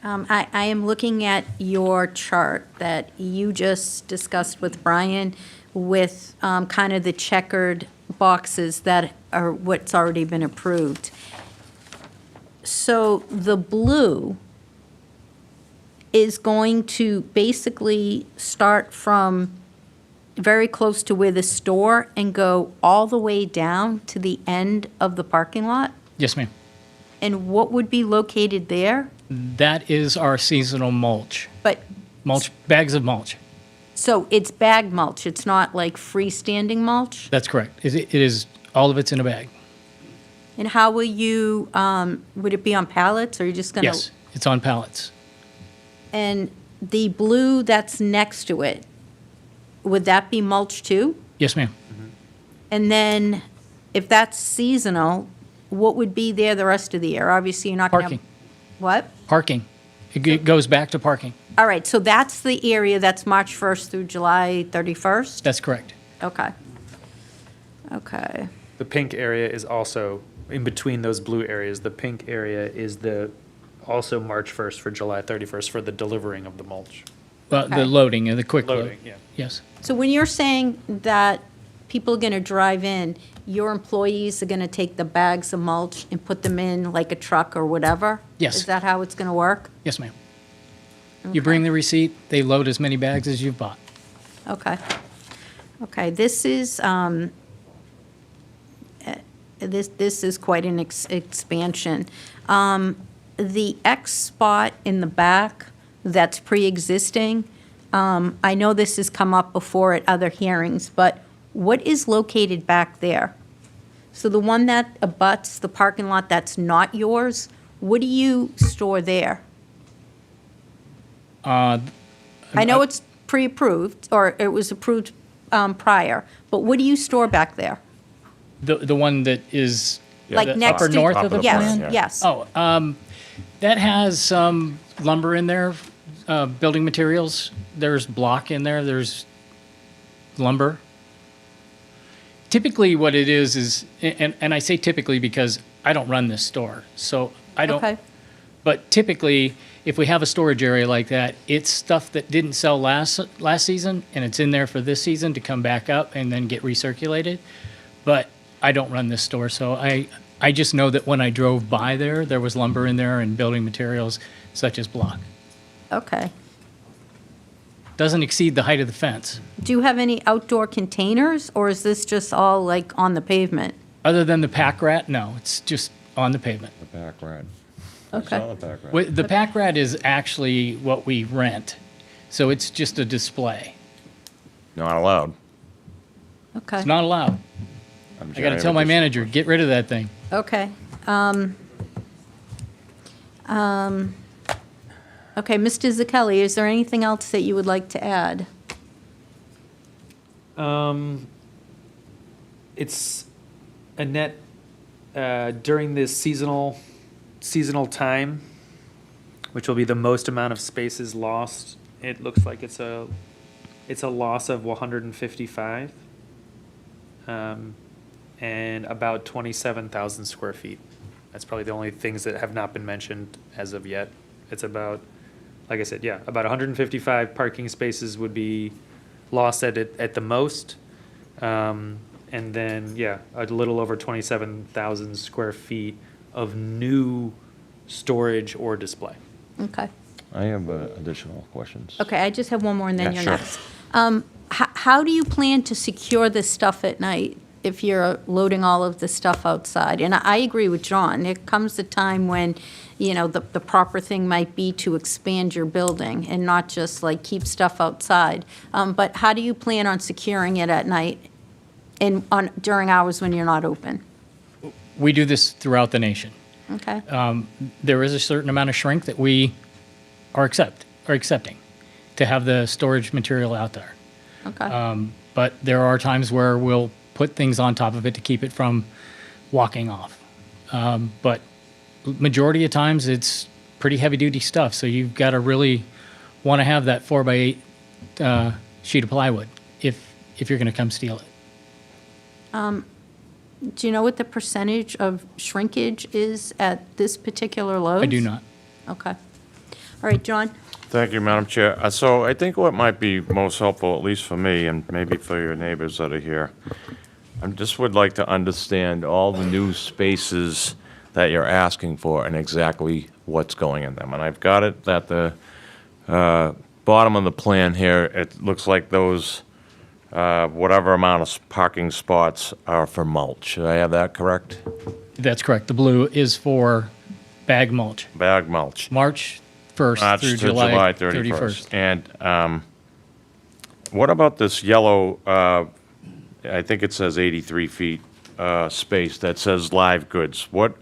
I am looking at your chart that you just discussed with Brian with kind of the checkered boxes that are what's already been approved. So the blue is going to basically start from very close to where the store and go all the way down to the end of the parking lot? Yes, ma'am. And what would be located there? That is our seasonal mulch. But, Mulch, bags of mulch. so it's bag mulch, it's not like freestanding mulch? That's correct. It is, all of it's in a bag. And how will you, would it be on pallets, or are you just gonna? Yes, it's on pallets. And the blue that's next to it, would that be mulch too? Yes, ma'am. And then, if that's seasonal, what would be there the rest of the year? Obviously, you're not gonna have. Parking. What? Parking. It goes back to parking. All right, so that's the area that's March 1st through July 31st? That's correct. Okay. Okay. The pink area is also in between those blue areas. The pink area is also March 1st for July 31st for the delivering of the mulch. Well, Okay. the loading and the quick load. Loading, yeah. Yes. So when you're saying that people are going to drive in, your employees are going to take the bags of mulch and put them in like a truck or whatever? Yes. Is that how it's going to work? Yes, ma'am. You bring the receipt, they load as many bags as you've bought. Okay. Okay, this is, this is quite an expansion. The X spot in the back that's pre-existing, I know this has come up before at other hearings, but what is located back there? So the one that abuts the parking lot that's not yours, what do you store there? I know it's pre-approved, or it was approved prior, but what do you store back there? The one that is Like the next upper to- north of the Yes, plan? yeah. yes. Oh, that has some lumber in there, building materials. There's block in there, there's lumber. Typically, what it is, and I say typically because I don't run this store, so I don't. Okay. But typically, if we have a storage area like that, it's stuff that didn't sell last season, and it's in there for this season to come back up and then get recirculated. But I don't run this store, so I just know that when I drove by there was lumber in there and building materials such as block. Okay. Doesn't exceed the height of the fence. Do you have any outdoor containers, or is this just all like on the pavement? Other than the pack rat, no, it's just on the pavement. The back rat. Okay. It's not a back rat. The pack rat is actually what we rent, so it's just a display. Not allowed. Okay. It's not allowed. I got to tell my manager, get rid of that thing. Okay. Okay, Mr. Zakelli, is there anything else that you would like to add? It's a net during this seasonal time, which will be the most amount of spaces lost. It looks like it's a loss of 155, and about 27,000 square feet. That's probably the only things that have not been mentioned as of yet. It's about, like I said, yeah, about 155 parking spaces would be lost at the most. And then, yeah, a little over 27,000 square feet of new storage or display. Okay. I have additional questions. Okay, I just have one more and then Yeah, you're sure. next. How do you plan to secure this stuff at night if you're loading all of the stuff outside? And I agree with John. There comes a time when, you know, the proper thing might be to expand your building and not just like keep stuff outside. But how do you plan on securing it at night and during hours when you're not open? We do this throughout the nation. Okay. There is a certain amount of shrink that we are accepting to have the storage material out there. Okay. But there are times where we'll put things on top of it to keep it from walking off. But majority of times it's pretty heavy duty stuff, so you've got to really want to have that 4x8 sheet of plywood if you're going to come steal it. Do you know what the percentage of shrinkage is at this particular Lowe's? I do not. Okay. All right, John? Thank you, Madam Chair. So I think what might be most helpful, at least for me, and maybe for your neighbors that are here, I just would like to understand all the new spaces that you're asking for and exactly what's going in them. And I've got it at the bottom of the plan here. It looks like those, whatever amount of parking spots are for mulch. Should I have that correct? That's correct. The blue is for bag mulch. Bag mulch. March 1st March through to July 31st. 31st. And what about this yellow, I think it says 83 feet space that says live goods? What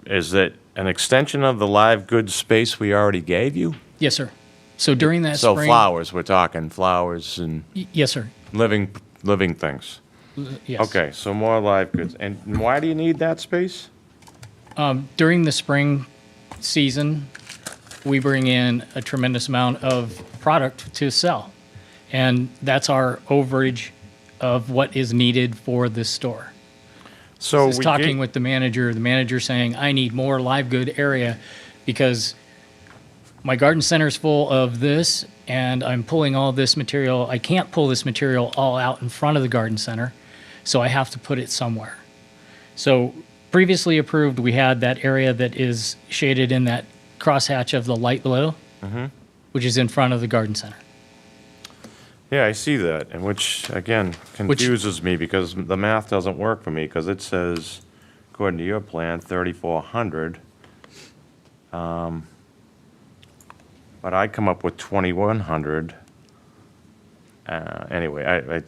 is it, an extension of the live goods space we already gave you? Yes, sir. So during that So spring. flowers, we're talking flowers and Yes, sir. living things. Yes. Okay, so more live goods. And why do you need that space? During the spring season, we bring in a tremendous amount of product to sell. And that's our overage of what is needed for this store. So This is we talking ga- with the manager saying, I need more live good area because my garden center is full of this and I'm pulling all this material. I can't pull this material all out in front of the garden center, so I have to put it somewhere. So previously approved, we had that area that is shaded in that crosshatch of the light blue, which is in front of the garden center. Yeah, I see that, and which, again, confuses me because the math doesn't work for me, because it says, according to your plan, 3,400. But I come up with 2,100. Anyway, I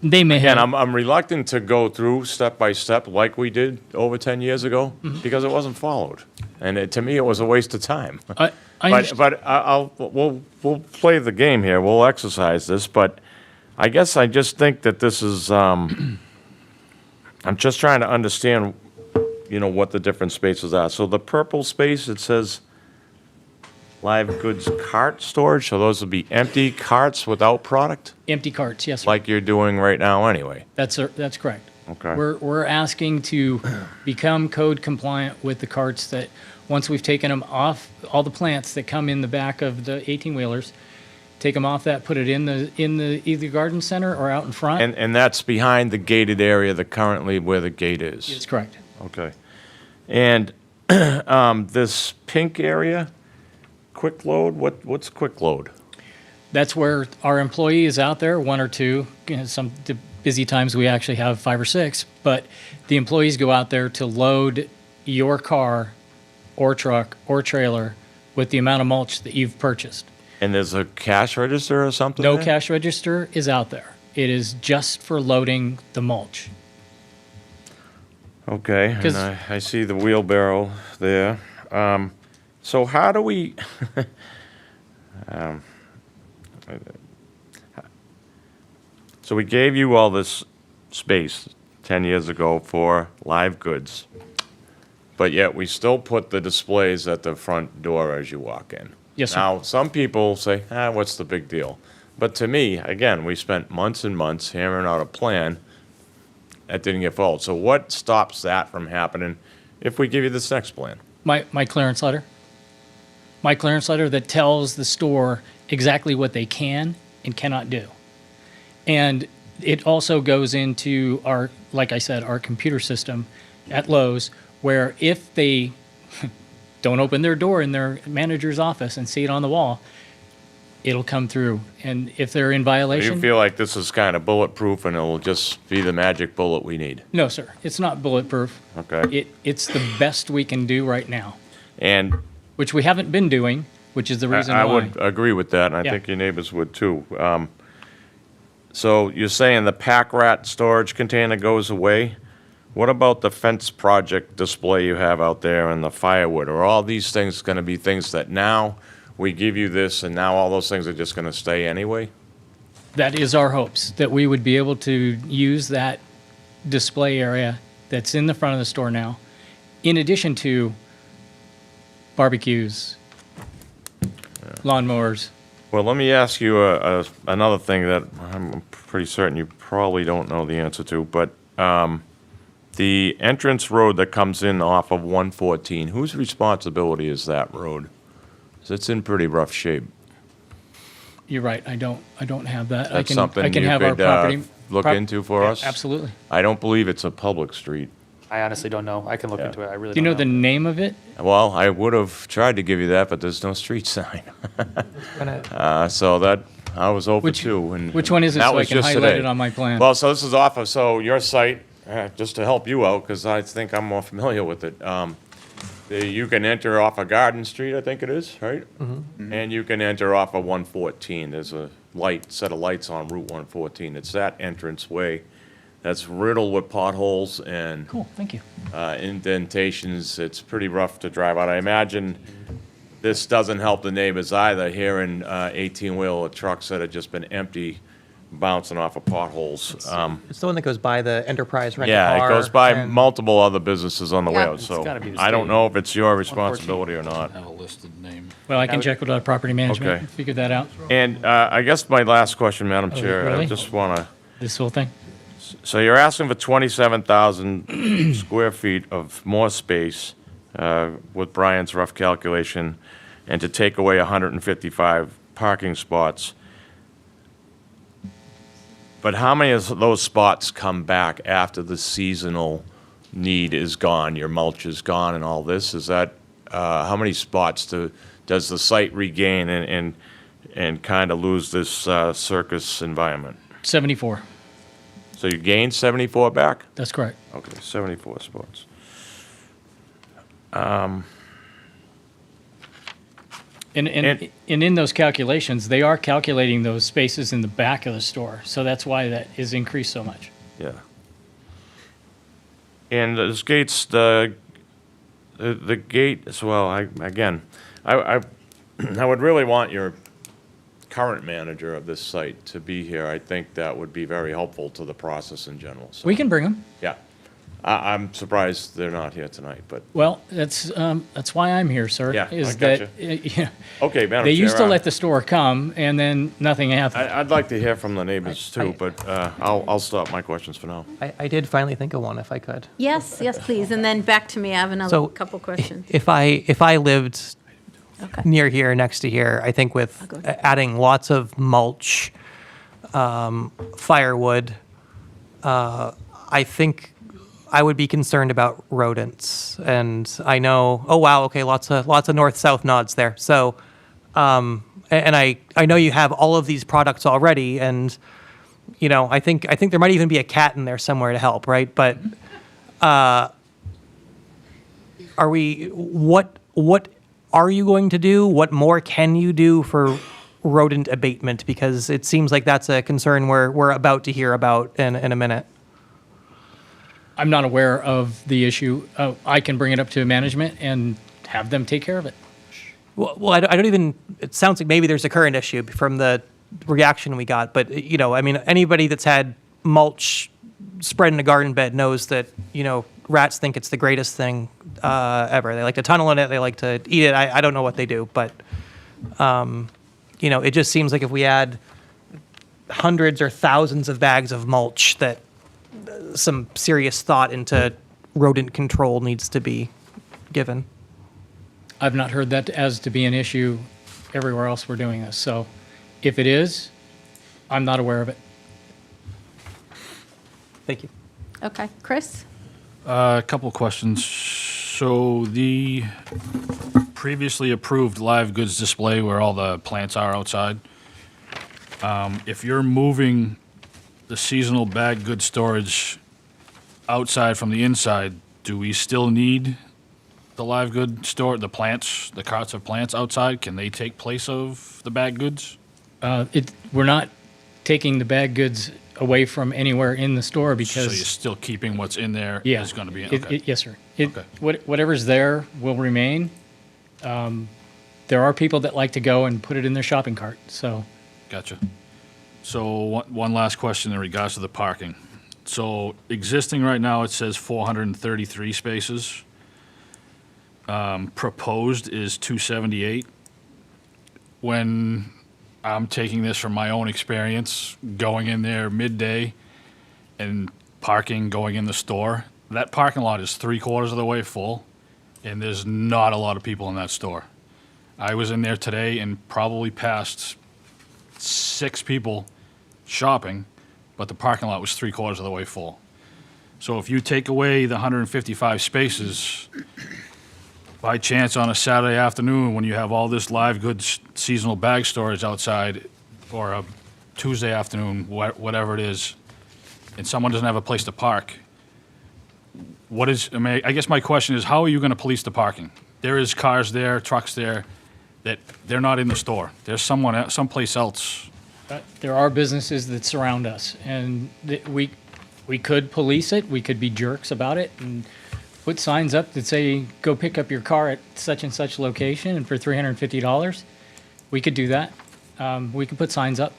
They may again, have. I'm reluctant to go through step by step like we did over 10 years ago, because it wasn't followed. And to me, it was a waste of time. I But we'll play the game here, we'll exercise this, but I guess I just think that this is, I'm just trying to understand, what the different spaces are. So the purple space, it says live goods cart storage, so those would be empty carts without product? Empty carts, yes, sir. Like you're doing right now anyway? That's correct. Okay. We're asking to become code compliant with the carts that, once we've taken them off, all the plants that come in the back of the 18-wheelers, take them off that, put it in the either garden center or out in front. And that's behind the gated area, currently where the gate is? That's correct. Okay. And this pink area, quick load, what's quick load? That's where our employee is out there, one or two. Some busy times we actually have 5 or 6, but the employees go out there to load your car or truck or trailer with the amount of mulch that you've purchased. And there's a cash register or something No there? cash register is out there. It is just for loading the mulch. Okay, and 'Cause- I see the wheelbarrow there. So how do we, so we gave you all this space 10 years ago for live goods, but yet we still put the displays at the front door as you walk in. Yes, sir. Now, some people say, what's the big deal? But to me, again, we spent months and months hammering out a plan that didn't get followed. So what stops that from happening if we give you this next plan? My clearance letter. My clearance letter that tells the store exactly what they can and cannot do. And it also goes into our, like I said, our computer system at Lowe's, where if they don't open their door in their manager's office and see it on the wall, it'll come through. And if they're in Do violation. you feel like this is kind of bulletproof and it'll just be the magic bullet we need? No, sir. It's not bulletproof. Okay. It's the best we can do right now, And which we haven't been doing, which is the reason I why. would agree with that, and I Yeah. think your neighbors would too. So you're saying the pack rat storage container goes away? What about the fence project display you have out there and the firewood? Are all these things going to be things that now we give you this and now all those things are just going to stay anyway? That is our hopes, that we would be able to use that display area that's in the front of the store now, in addition to barbecues, lawnmowers. Well, let me ask you another thing that I'm pretty certain you probably don't know the answer to, but the entrance road that comes in off of 114, whose responsibility is that road? 'Cause it's in pretty rough shape. You're right, I don't have that. That's something you could look into for us? Absolutely. I don't believe it's a public street. I honestly don't know. I can look into it. I really Do you don't know the name of it? Well, I would have tried to give you that, but there's no street sign. So that, I was over too. And which one is it that so I was can just highlight today. it on my plan? Well, so this is off of, so your site, just to help you out, because I think I'm more familiar with it. You can enter off of Garden Street, I think it is, right? And you can enter off of 114. There's a set of lights on Route 114. It's that entrance way that's riddled with potholes and Cool, thank you. indentations. It's pretty rough to drive out. I imagine this doesn't help the neighbors either, hearing 18-wheeler trucks that have just been empty, bouncing off of potholes. It's the one that goes by the Enterprise rental Yeah, car. it goes by and- multiple other businesses on the way Yeah. out, It's so gotta be the I don't state. know if it's your responsibility or not. Have a listed name. Well, I can check with our property management, Okay. and figure that out. And I guess my last question, Madam Chair, I really? just want to, This whole thing? So you're asking for 27,000 square feet of more space with Brian's rough calculation, and to take away 155 parking spots. But how many of those spots come back after the seasonal need is gone, your mulch is gone and all this? Is that, how many spots does the site regain and kind of lose this circus environment? 74. So you gained 74 back? That's correct. Okay, 74 spots. And in those calculations, they are calculating those spaces in the back of the store. So that's why that is increased so much. Yeah. And the gates, the gate as well, I would really want your current manager of this site to be here. I think that would be very helpful to the process in general. So, We can bring them. yeah. I'm surprised they're not here tonight, but, Well, that's why I'm here, sir. Yeah, is I that gotcha. yeah, okay, Madam they Chair, used to let the store come and then nothing happened. I'd like to hear from the neighbors too, but I'll stop my questions for now. I did finally think of one, if I could. Yes, yes, please, and then back to me, I have another So, couple questions. If I lived Okay. near here, next to here, I think with I'll go ahead. adding lots of mulch, firewood, I think I would be concerned about rodents. And I know, oh wow, okay, lots of north-south nods there. So, and I know you have all of these products already, and you know, I think there might even be a cat in there somewhere to help, right? But what are you going to do? What more can you do for rodent abatement? Because it seems like that's a concern we're about to hear about in a minute. I'm not aware of the issue. I can bring it up to management and have them take care of it. Well, I don't even, it sounds like maybe there's a current issue from the reaction we got, but, you know, I mean, anybody that's had mulch spread in a garden bed knows that, you know, rats think it's the greatest thing ever. They like to tunnel in it, they like to eat it. I don't know what they do, but, you know, it just seems like if we add hundreds or thousands of bags of mulch, that some serious thought into rodent control needs to be given. I've not heard that as to be an issue everywhere else we're doing this. So if it is, I'm not aware of it. Thank you. Okay, Chris? A couple of questions. So the previously approved live goods display where all the plants are outside, if you're moving the seasonal bag goods storage outside from the inside, do we still need the live good store, the plants, the carts of plants outside? Can they take place of the bag goods? We're not taking the bag goods away from anywhere in the store So because you're still keeping what's in there yeah, is going to be, okay. yes, sir. Okay. Whatever's there will remain. There are people that like to go and put it in their shopping cart. So Gotcha. So one last question in regards to the parking. So existing right now, it says 433 spaces. Proposed is 278. When I'm taking this from my own experience, going in there midday and parking, going in the store, that parking lot is 3/4 of the way full, and there's not a lot of people in that store. I was in there today and probably passed 6 people shopping, but the parking lot was 3/4 of the way full. So if you take away the 155 spaces, by chance on a Saturday afternoon when you have all this live goods seasonal bag storage outside, or a Tuesday afternoon, whatever it is, and someone doesn't have a place to park, I guess my question is, how are you going to police the parking? There is cars there, trucks there, that they're not in the store. There's someplace else. there are businesses that surround us, and we could police it. We could be jerks about it and put signs up that say, go pick up your car at such and such location and for $350. We could do that. We could put signs up.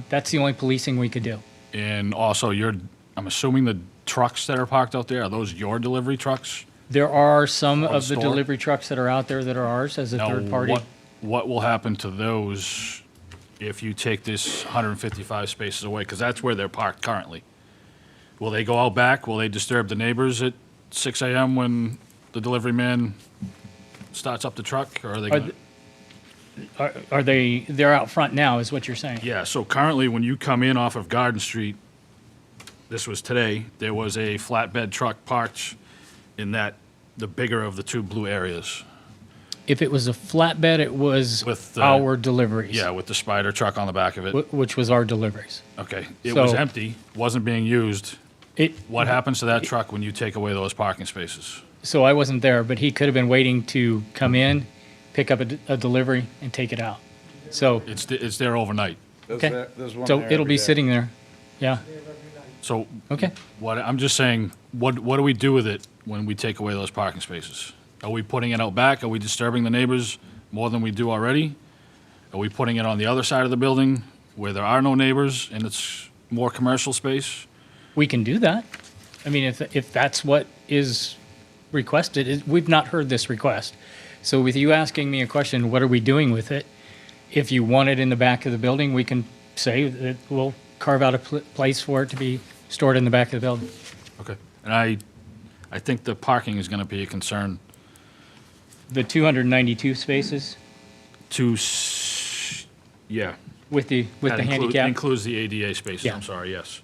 That's the only policing we could do. And also, I'm assuming the trucks that are parked out there, are those your delivery trucks? There are some Or the of the store? delivery trucks that are out there that are ours as a Now, third party. What will happen to those if you take this 155 spaces away? Because that's where they're parked currently. Will they go out back? Will they disturb the neighbors at 6 a.m. when the delivery man starts up the truck? Or are they gonna? Are they're out front now, is what you're saying? Yeah, so currently, when you come in off of Garden Street, this was today, there was a flatbed truck parked in the bigger of the two blue areas. If it was a flatbed, it was With the- our deliveries. Yeah, with the spider truck on the back of it. Which was our deliveries. Okay, it was So- empty, wasn't being used. It, What happens to that truck when you take away those parking spaces? so I wasn't there, but he could have been waiting to come in, pick up a delivery, and take it out. So, It's there overnight. okay. So it'll be sitting there. Yeah, So okay. I'm just saying, what do we do with it when we take away those parking spaces? Are we putting it out back? Are we disturbing the neighbors more than we do already? Are we putting it on the other side of the building where there are no neighbors and it's more commercial space? We can do that. I mean, if that's what is requested, we've not heard this request. So with you asking me a question, what are we doing with it? If you want it in the back of the building, we can say that we'll carve out a place for it to be stored in the back of the building. Okay. And I think the parking is going to be a concern The 292 spaces yeah. with the That handicap? includes the ADA spaces, Yeah. I'm sorry, yes.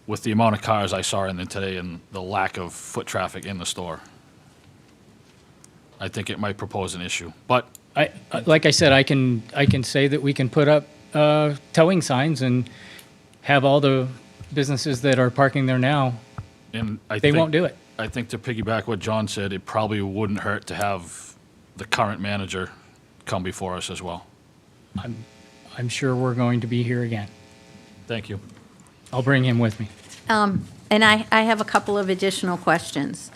With the amount of cars I saw in there today and the lack of foot traffic in the store, I think it might propose an issue. But Like I said, I can say that we can put up towing signs and have all the businesses that are parking there now, they won't do it. I think to piggyback what John said, it probably wouldn't hurt to have the current manager come before us as well. I'm sure we're going to be here again. Thank you. I'll bring him with me. And I have a couple of additional questions.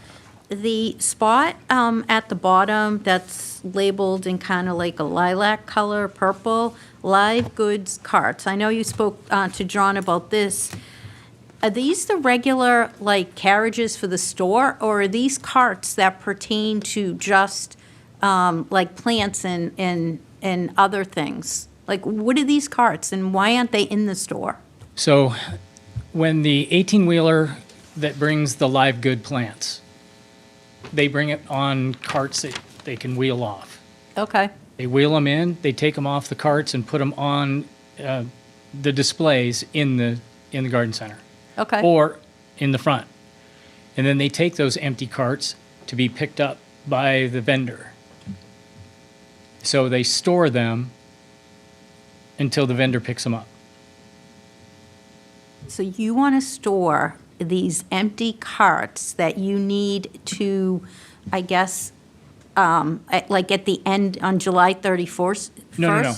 The spot at the bottom that's labeled in kind of like a lilac color, purple, live goods carts. I know you spoke to John about this. Are these the regular, like, carriages for the store, or are these carts that pertain to just, like, plants and other things? Like, what are these carts, and why aren't they in the store? So when the 18-wheeler that brings the live good plants, they bring it on carts that they can wheel off. Okay, They wheel them in, they take them off the carts and put them on the displays in the garden center. okay. Or in the front. And then they take those empty carts to be picked up by the vendor. So they store them until the vendor picks them up. So you want to store these empty carts that you need to, I guess, like at the end, on July 31st? No.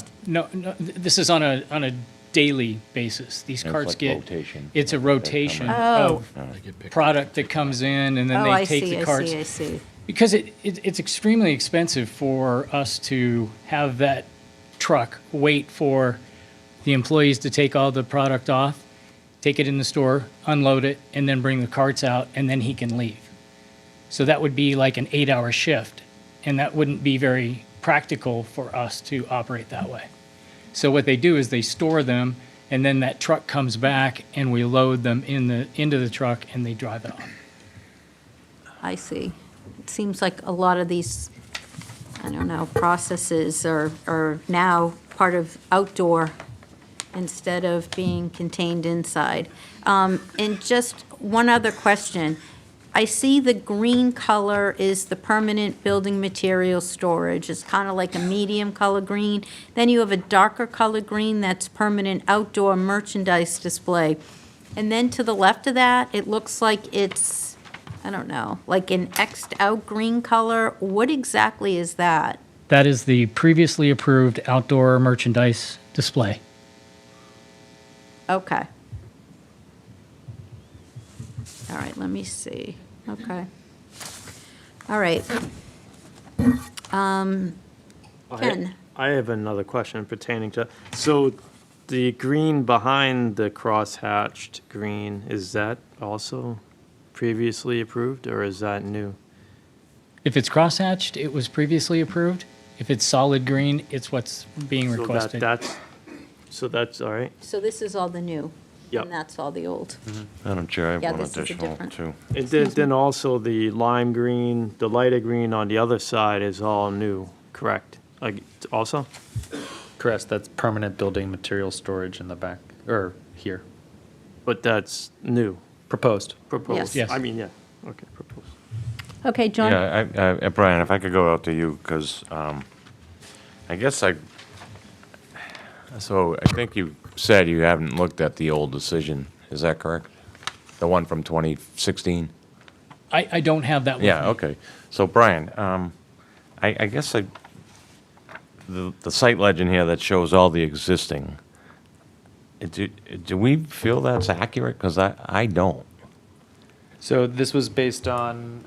This is on a daily basis. These carts like get rotation. It's a rotation Oh. of product that comes in, and then Oh, they I take see, the I carts. see, I see. Because it's extremely expensive for us to have that truck wait for the employees to take all the product off, take it in the store, unload it, and then bring the carts out, and then he can leave. So that would be like an 8-hour shift, and that wouldn't be very practical for us to operate that way. So what they do is they store them, and then that truck comes back, and we load them into the truck, and they drive it off. I see. It seems like a lot of these, I don't know, processes are now part of outdoor instead of being contained inside. And just one other question. I see the green color is the permanent building material storage. It's kind of like a medium color green. Then you have a darker color green that's permanent outdoor merchandise display. And then to the left of that, it looks like it's, I don't know, like an X'd out green color. What exactly is that? That is the previously approved outdoor merchandise display. Okay. All right, let me see. Okay. All right. Ken? I have another question pertaining to, so the green behind the cross-hatched green, is that also previously approved, or is that new? If it's crosshatched, it was previously approved. If it's solid green, it's what's being So requested. So that's all right? So this is all the new? Yep. And that's all the old. Madam Chair, I have Yeah, one this is a additional, different- too. And then also the lime green, the lighter green on the other side is all new, correct? Like, also? Correct, that's permanent building material storage in the back, or here, But that's new, proposed. proposed. Yes. I mean, yeah, okay, proposed. Okay, John? Yeah, Brian, if I could go out to you, because I guess so I think you said you haven't looked at the old decision. Is that correct? The one from 2016? I don't have that with me. Yeah, okay. So, Brian, I guess the site legend here that shows all the existing, do we feel that's accurate? Because I don't. So this was based on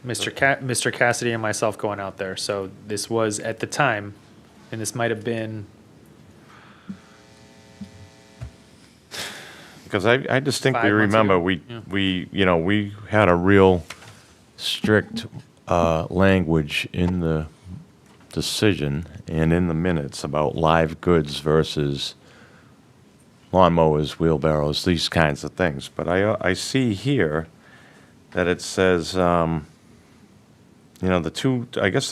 Mr. Cassidy and myself going out there. So this was at the time, and this might have been, Because I distinctly 5 months remember ago? we had a real strict language in the decision and in the minutes about live goods versus lawnmowers, wheelbarrows, these kinds of things. But I see here that it says, the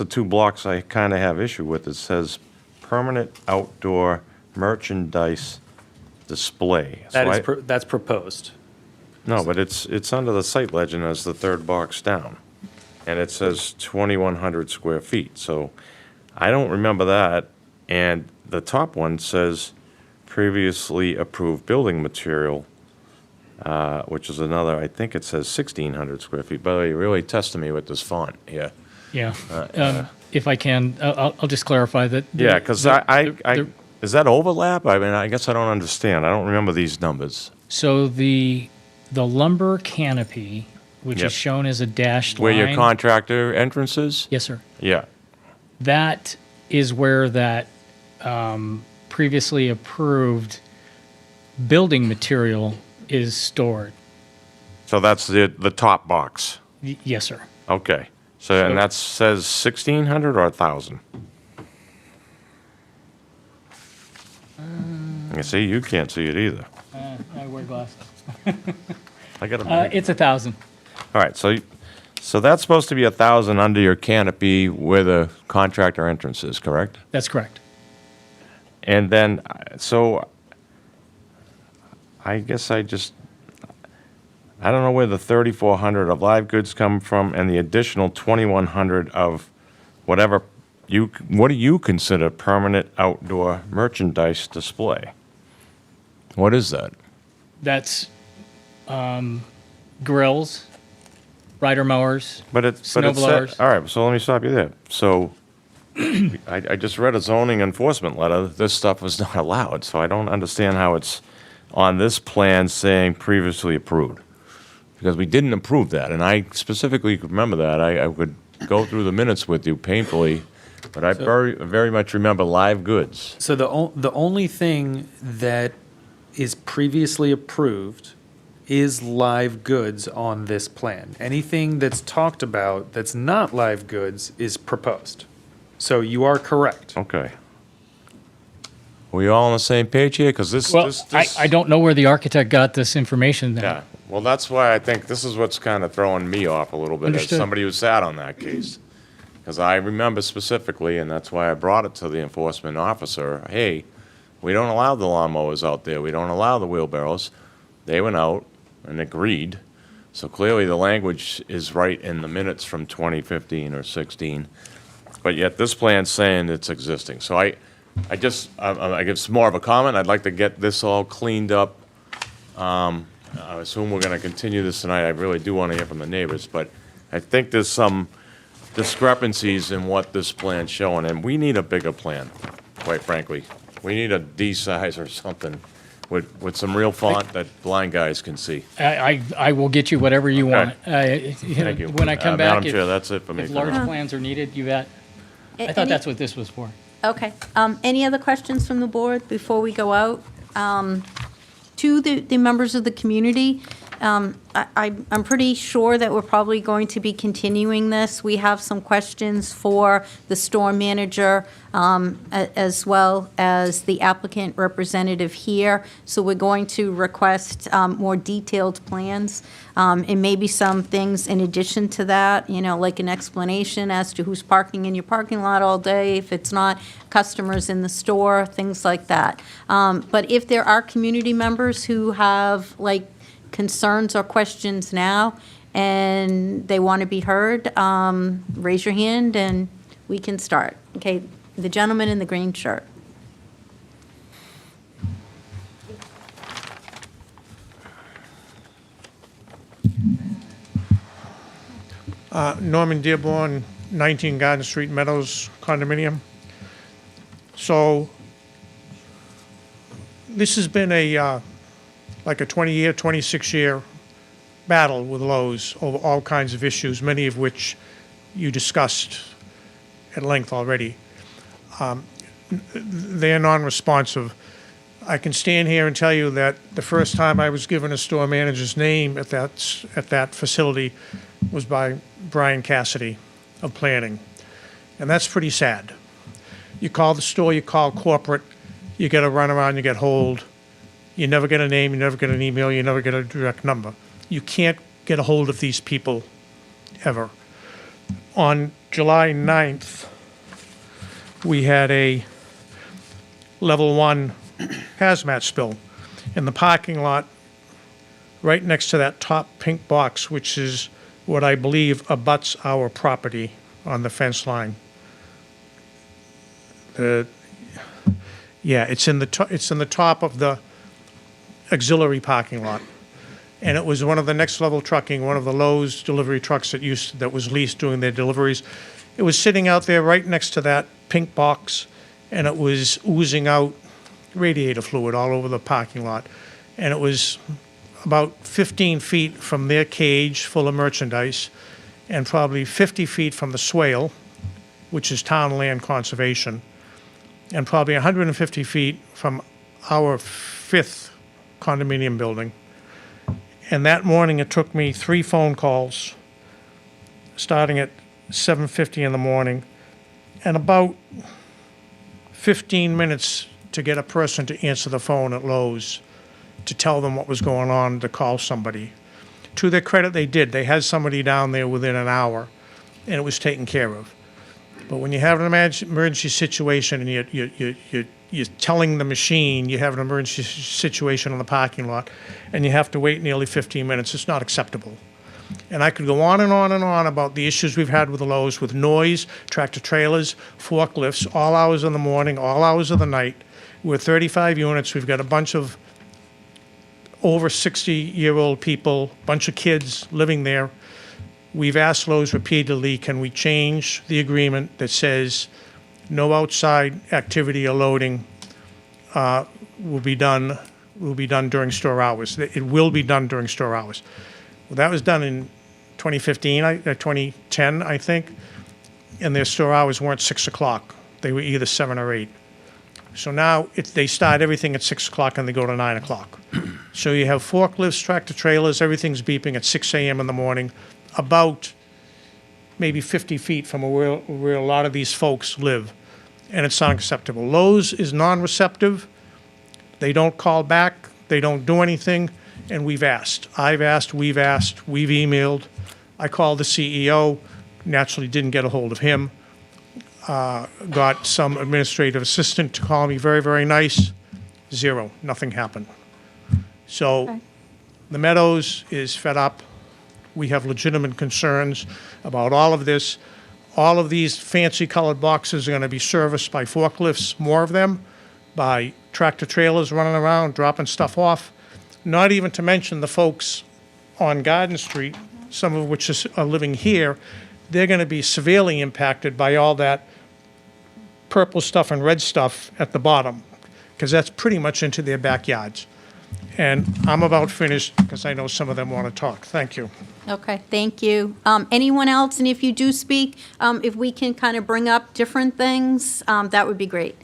two blocks I kind of have issue with, it says permanent outdoor merchandise display. that So is, I- that's proposed. No, but it's under the site legend as the third box down. And it says 2,100 square feet, so I don't remember that. And the top one says previously approved building material, which is another, I think it says 1,600 square feet. By the way, you're really testing me with this font here. Yeah. If I can, I'll just clarify that. Yeah, because is that overlap? I mean, I guess I don't understand. I don't remember these numbers. So the lumber canopy, which Yep. is shown as a dashed Where line. your contractor entrance is? Yes, sir. Yeah. That is where that previously approved building material is stored. So that's the top box. Yes, sir. Okay. So, and that says 1,600 or 1,000? You see, you can't see it either. I wear glasses. I got a. It's 1,000. All right, so that's supposed to be 1,000 under your canopy where the contractor entrance is, correct? That's correct. And then, so I guess I don't know where the 3,400 of live goods come from and the additional 2,100 of whatever what do you consider permanent outdoor merchandise display? What is that? That's grills, rider mowers, snow blowers. All right, so let me stop you there. So I just read a zoning enforcement letter. This stuff was not allowed, so I don't understand how it's on this plan saying previously approved. Because we didn't approve that, and I specifically remember that. I would go through the minutes with you painfully, but I very much remember live goods. So the only thing that is previously approved is live goods on this plan. Anything that's talked about that's not live goods is proposed. So you are correct. Okay. We all on the same page here? Because this... Well, I don't know where the architect got this information then. Yeah, well, that's why I think this is what's kind of throwing me off a little bit as Understood. somebody who sat on that case. Because I remember specifically, and that's why I brought it to the enforcement officer, hey, we don't allow the lawnmowers out there. We don't allow the wheelbarrows. They went out and agreed. So clearly the language is right in the minutes from 2015 or 16. But yet this plan's saying it's existing. So I guess more of a comment. I'd like to get this all cleaned up. I assume we're going to continue this tonight. I really do want to hear from the neighbors, but I think there's some discrepancies in what this plan's showing, and we need a bigger plan, quite frankly. We need a D size or something with some real font that blind guys can see. I will get you whatever you want. Thank you. When I come back, Madam Chair, that's it for me if for large now. plans are needed, you bet. I thought Any- that's what this was for. Okay. Any other questions from the board before we go out? To the members of the community, I'm pretty sure that we're probably going to be continuing this. We have some questions for the store manager, as well as the applicant representative here. So we're going to request more detailed plans, and maybe some things in addition to that, you know, like an explanation as to who's parking in your parking lot all day, if it's not customers in the store, things like that. But if there are community members who have, like, concerns or questions now, and they want to be heard, raise your hand and we can start. Okay, the gentleman in the green shirt. Norman Dearborn, 19 Garden Street, Meadows condominium. So this has been like a 20-year, 26-year battle with Lowe's over all kinds of issues, many of which you discussed at length already. They're non-responsive. I can stand here and tell you that the first time I was given a store manager's name at that facility was by Brian Cassidy of planning. And that's pretty sad. You call the store, you call corporate, you get a runaround, you get hold. You never get a name, you never get an email, you never get a direct number. You can't get a hold of these people ever. On July 9th, we had a level 1 hazmat spill in the parking lot right next to that top pink box, which is what I believe abuts our property on the fence line. Yeah, it's in the top of the auxiliary parking lot. And it was one of the Next Level Trucking, one of the Lowe's delivery trucks that was leased doing their deliveries. It was sitting out there right next to that pink box, and it was oozing out radiator fluid all over the parking lot. And it was about 15 feet from their cage full of merchandise, and probably 50 feet from the swale, which is town land conservation, and probably 150 feet from our 5th condominium building. And that morning, it took me 3 phone calls, starting at 7:50 in the morning, and about 15 minutes to get a person to answer the phone at Lowe's to tell them what was going on, to call somebody. To their credit, they did. They had somebody down there within an hour, and it was taken care of. But when you have an emergency situation and you're telling the machine you have an emergency situation in the parking lot, and you have to wait nearly 15 minutes, it's not acceptable. And I could go on and on and on about the issues we've had with the Lowe's, with noise, tractor trailers, forklifts, all hours of the morning, all hours of the night. We're 35 units. We've got a bunch of over 60-year-old people, bunch of kids living there. We've asked Lowe's repeatedly, can we change the agreement that says no outside activity or loading will be done during store hours. It will be done during store hours. Well, that was done in 2010, I think, and their store hours weren't 6 o'clock. They were either 7 or 8. So now they start everything at 6 o'clock and they go to 9 o'clock. So you have forklifts, tractor trailers, everything's beeping at 6 a.m. in the morning, about maybe 50 feet from where a lot of these folks live, and it's unacceptable. Lowe's is non-receptive. They don't call back. They don't do anything, and we've asked. I've asked, we've emailed. I called the CEO, naturally didn't get a hold of him. Got some administrative assistant to call me, very, very nice. 0, nothing happened. So Okay. the Meadows is fed up. We have legitimate concerns about all of this. All of these fancy colored boxes are going to be serviced by forklifts, more of them, by tractor trailers running around, dropping stuff off. Not even to mention the folks on Garden Street, some of which are living here, they're going to be severely impacted by all that purple stuff and red stuff at the bottom, because that's pretty much into their backyards. And I'm about finished because I know some of them want to talk. Thank you. Okay, thank you. Anyone else? And if you do speak, if we can kind of bring up different things, that would be great.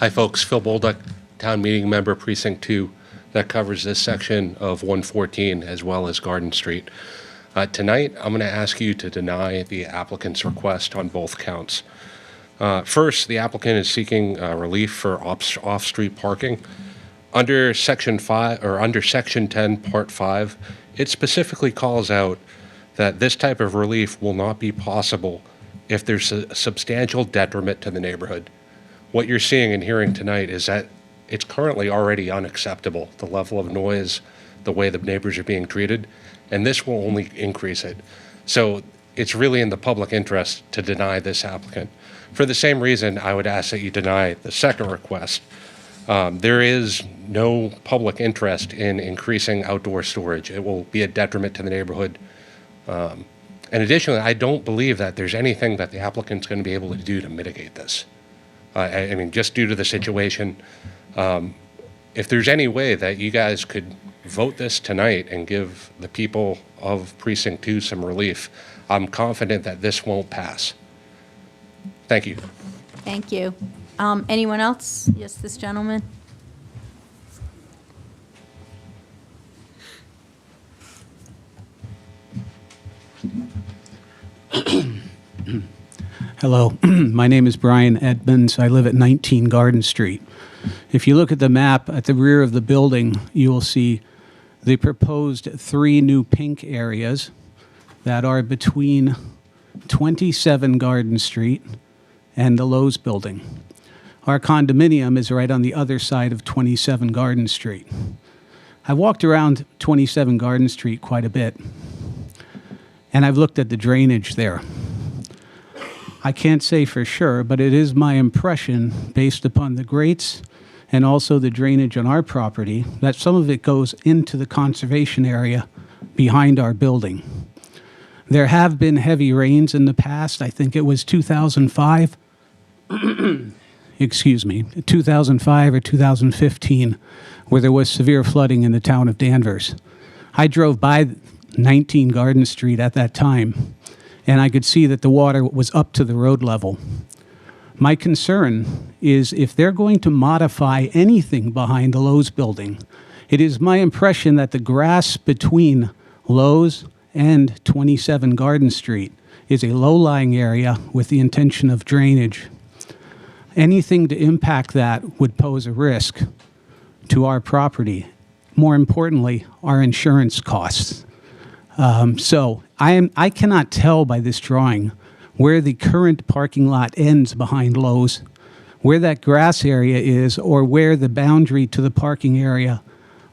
Hi, folks. Phil Bolduc, Town Meeting Member, Precinct 2, that covers this section of 114 as well as Garden Street. Tonight, I'm going to ask you to deny the applicant's request on both counts. First, the applicant is seeking relief for off-street parking. Under Section 5 or under Section 10, Part 5, it specifically calls out that this type of relief will not be possible if there's a substantial detriment to the neighborhood. What you're seeing and hearing tonight is that it's currently already unacceptable, the level of noise, the way the neighbors are being treated, and this will only increase it. So it's really in the public interest to deny this applicant. For the same reason, I would ask that you deny the second request. There is no public interest in increasing outdoor storage. It will be a detriment to the neighborhood. And additionally, I don't believe that there's anything that the applicant's going to be able to do to mitigate this. I mean, just due to the situation, if there's any way that you guys could vote this tonight and give the people of Precinct 2 some relief, I'm confident that this won't pass. Thank you. Thank you. Anyone else? Yes, this gentleman. Hello, my name is Brian Edmonds. I live at 19 Garden Street. If you look at the map at the rear of the building, you will see the proposed 3 new pink areas that are between 27 Garden Street and the Lowe's building. Our condominium is right on the other side of 27 Garden Street. I walked around 27 Garden Street quite a bit, and I've looked at the drainage there. I can't say for sure, but it is my impression, based upon the grates and also the drainage on our property, that some of it goes into the conservation area behind our building. There have been heavy rains in the past. I think it was 2005. Excuse me, 2005 or 2015, where there was severe flooding in the town of Danvers. I drove by 19 Garden Street at that time, and I could see that the water was up to the road level. My concern is if they're going to modify anything behind the Lowe's building, it is my impression that the grass between Lowe's and 27 Garden Street is a low-lying area with the intention of drainage. Anything to impact that would pose a risk to our property. More importantly, our insurance costs. So I cannot tell by this drawing where the current parking lot ends behind Lowe's, where that grass area is, or where the boundary to the parking area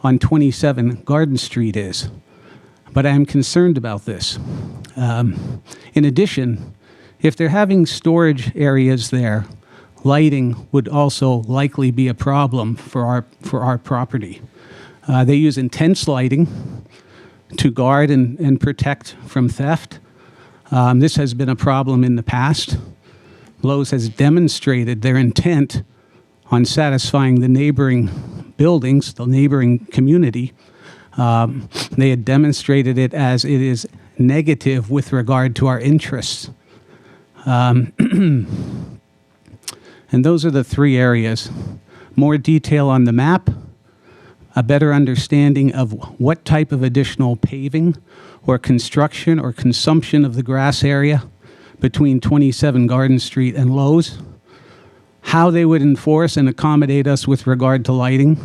on 27 Garden Street is. But I'm concerned about this. In addition, if they're having storage areas there, lighting would also likely be a problem for our property. They use intense lighting to guard and protect from theft. This has been a problem in the past. Lowe's has demonstrated their intent on satisfying the neighboring buildings, the neighboring community. They had demonstrated it as it is negative with regard to our interests. And those are the 3 areas. More detail on the map, a better understanding of what type of additional paving or construction or consumption of the grass area between 27 Garden Street and Lowe's, how they would enforce and accommodate us with regard to lighting,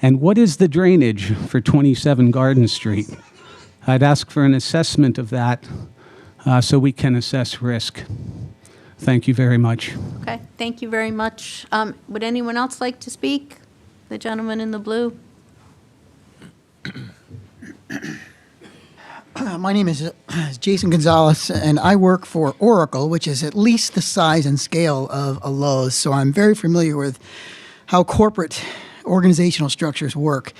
and what is the drainage for 27 Garden Street. I'd ask for an assessment of that so we can assess risk. Thank you very much. Okay, thank you very much. Would anyone else like to speak? The gentleman in the blue. My name is Jason Gonzalez, and I work for Oracle, which is at least the size and scale of a Lowe's. So I'm very familiar with how corporate organizational structures work.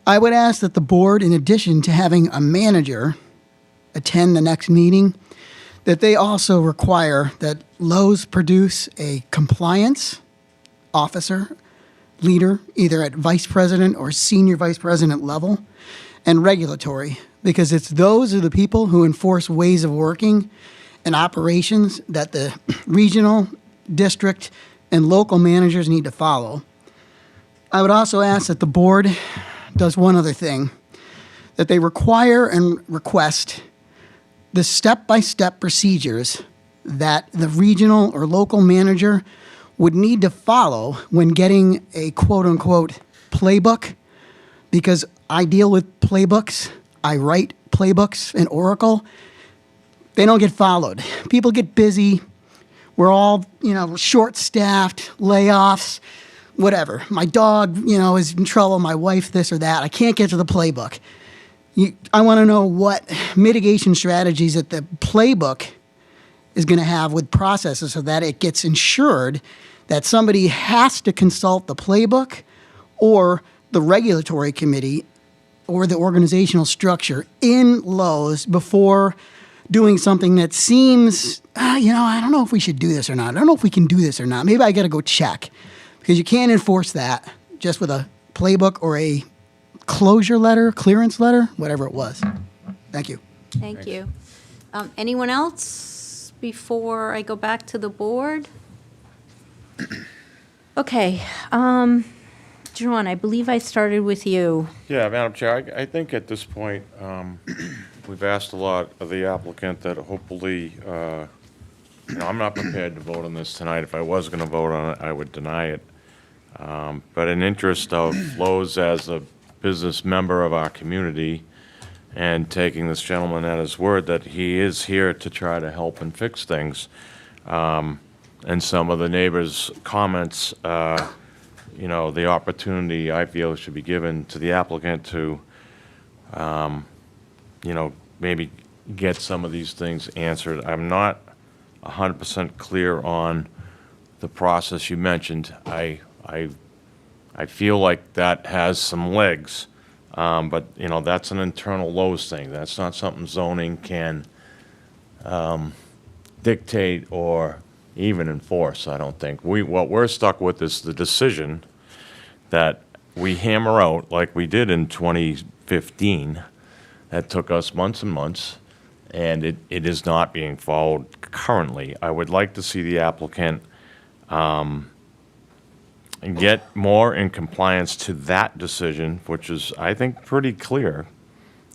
I would ask that the board, in addition to having a manager attend the next meeting, that they also require that Lowe's produce a compliance officer, leader, either at vice president or senior vice president level, and regulatory, because those are the people who enforce ways of working and operations that the regional, district, and local managers need to follow. I would also ask that the board does one other thing, that they require and request the step-by-step procedures that the regional or local manager would need to follow when getting a quote-unquote playbook, because I deal with playbooks, I write playbooks in Oracle. They don't get followed. People get busy. We're all, short-staffed, layoffs, whatever. My dog, is in trouble, my wife, this or that. I can't get to the playbook. I want to know what mitigation strategies that the playbook is going to have with processes so that it gets ensured that somebody has to consult the playbook or the regulatory committee or the organizational structure in Lowe's before doing something that seems, I don't know if we should do this or not. I don't know if we can do this or not. Maybe I got to go check, because you can't enforce that just with a playbook or a closure letter, clearance letter, whatever it was. Thank you. Thank you. Anyone else before I go back to the board? Okay, John, I believe I started with you. Yeah, Madam Chair, I think at this point, we've asked a lot of the applicant that hopefully, I'm not prepared to vote on this tonight. If I was going to vote on it, I would deny it. But in interest of Lowe's as a business member of our community, and taking this gentleman at his word that he is here to try to help and fix things, and some of the neighbors' comments, the opportunity I feel should be given to the applicant to, maybe get some of these things answered. I'm not 100% clear on the process you mentioned. I feel like that has some legs, but, that's an internal Lowe's thing. That's not something zoning can dictate or even enforce, I don't think. What we're stuck with is the decision that we hammer out, like we did in 2015, that took us months and months, and it is not being followed currently. I would like to see the applicant get more in compliance to that decision, which is, I think, pretty clear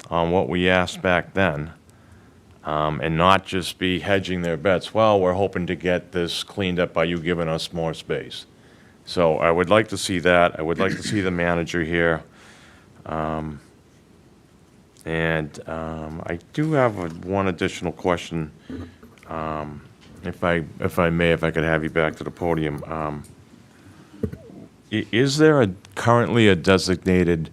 on what we asked back then, and not just be hedging their bets. Well, we're hoping to get this cleaned up by you giving us more space. So I would like to see that. I would like to see the manager here. I do have one additional question, if I could have you back to the podium. Is there currently a designated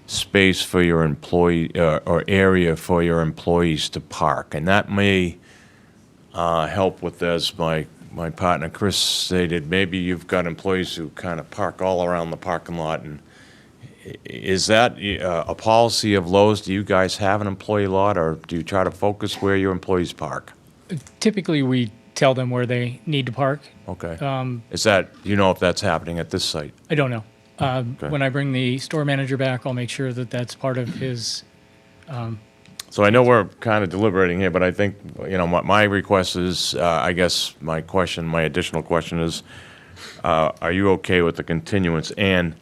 space for your employee, or area for your employees to park? And that may help with, as my partner Chris stated, maybe you've got employees who kind of park all around the parking lot. And is that a policy of Lowe's? Do you guys have an employee lot, or do you try to focus where your employees park? Typically, we tell them where they need to park. Okay. Is that, if that's happening at this site? I don't know. When I bring the store manager back, I'll make sure that that's part of his. So I know we're kind of deliberating here, but I think, my request is, I guess my additional question is, are you okay with the continuance? And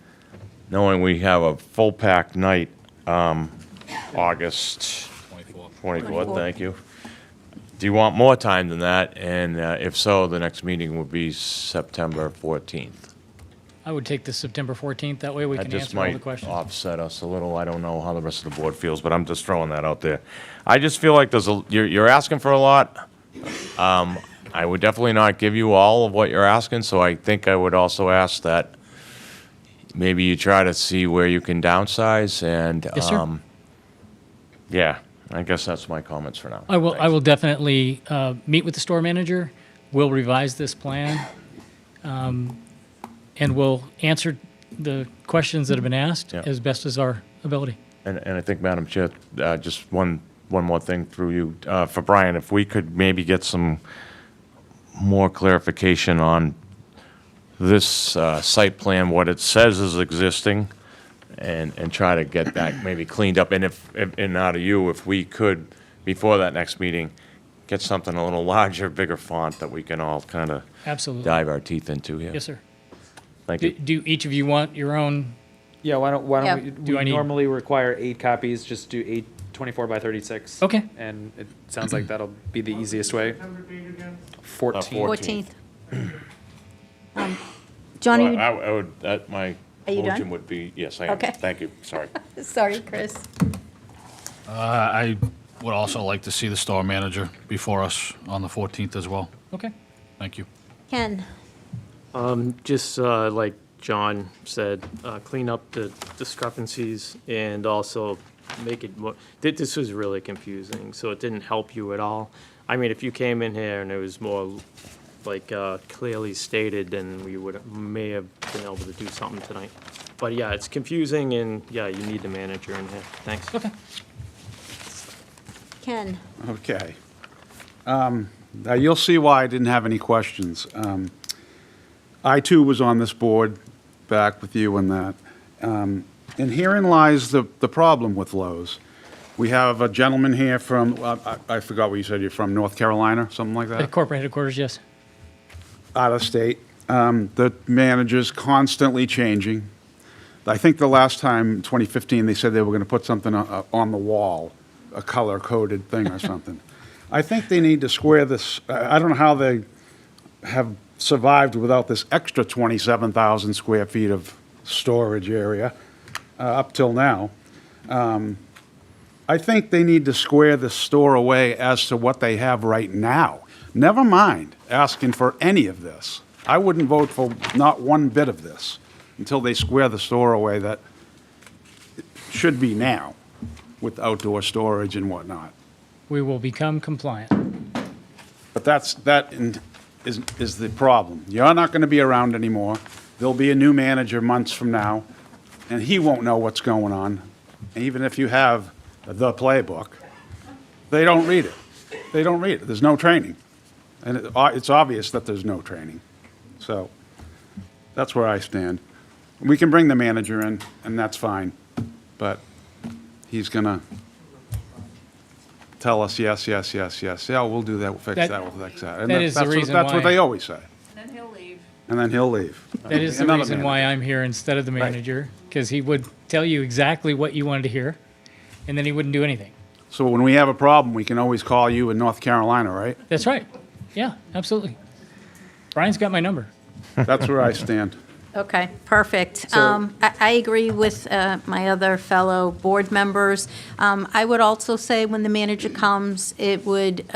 knowing we have a full packed night, August 24th, thank you. Do you want more time than that? And if so, the next meeting would be September 14th. I would take the September 14th. That way we can answer all the questions. That just might offset us a little. I don't know how the rest of the board feels, but I'm just throwing that out there. I just feel like you're asking for a lot. I would definitely not give you all of what you're asking, so I think I would also ask that maybe you try to see where you can downsize and, Yes, sir. Yeah, I guess that's my comments for now. I will definitely meet with the store manager. We'll revise this plan, and we'll answer the questions that have been asked as best as our ability. And I think, Madam Chair, just one more thing through you, for Brian, if we could maybe get some more clarification on this site plan, what it says is existing, and try to get that maybe cleaned up. And if out of you, if we could, before that next meeting, get something a little larger, bigger font that we can all kind of Absolutely. dive our teeth into here. Yes, sir. Thank Do, you. do each of you want your own? Yeah, why don't Yeah. we, Do I we need- normally require 8 copies, just do 8 24 by 36. Okay. And it sounds like that'll be the easiest way. 14. 14th. Johnny, Well, you- I would, my Are you done? motion would be, yes, I am. Okay. Thank you, sorry. sorry, Chris. I would also like to see the store manager before us on the 14th as well. Okay. Thank you. Ken, Just like John said, clean up the discrepancies and also make it more, this was really confusing, so it didn't help you at all. I mean, if you came in here and it was more like clearly stated, then we may have been able to do something tonight. But yeah, it's confusing and yeah, you need the manager in here. Thanks. Okay. Ken, Okay. Now, you'll see why I didn't have any questions. I, too, was on this board back with you and that. And herein lies the problem with Lowe's. We have a gentleman here from, I forgot what you said, you're from North Carolina, something like At that? corporate headquarters, yes. Out of state. The manager's constantly changing. I think the last time, in 2015, they said they were going to put something on the wall, a color-coded thing or something. I think they need to square this. I don't know how they have survived without this extra 27,000 square feet of storage area up till now. I think they need to square the store away as to what they have right now. Never mind asking for any of this. I wouldn't vote for not one bit of this until they square the store away that it should be now with outdoor storage and whatnot. We will become compliant. But that is the problem. You're not going to be around anymore. There'll be a new manager months from now, and he won't know what's going on. And even if you have the playbook, they don't read it. They don't read it. There's no training. And it's obvious that there's no training. So that's where I stand. We can bring the manager in, and that's fine. But he's going to tell us, yes, yes, yes, yes. Yeah, we'll do that, we'll fix that, we'll fix that. And that is the reason that's what why- they always say. Then he'll leave. And then he'll leave. That is the Another reason why I'm here instead of the Right. manager, because he would tell you exactly what you wanted to hear, and then he wouldn't do anything. So when we have a problem, we can always call you in North Carolina, right? That's right. Yeah, absolutely. Brian's got my number. That's where I stand. okay, perfect. So- I agree with my other fellow board members. I would also say when the manager comes, it would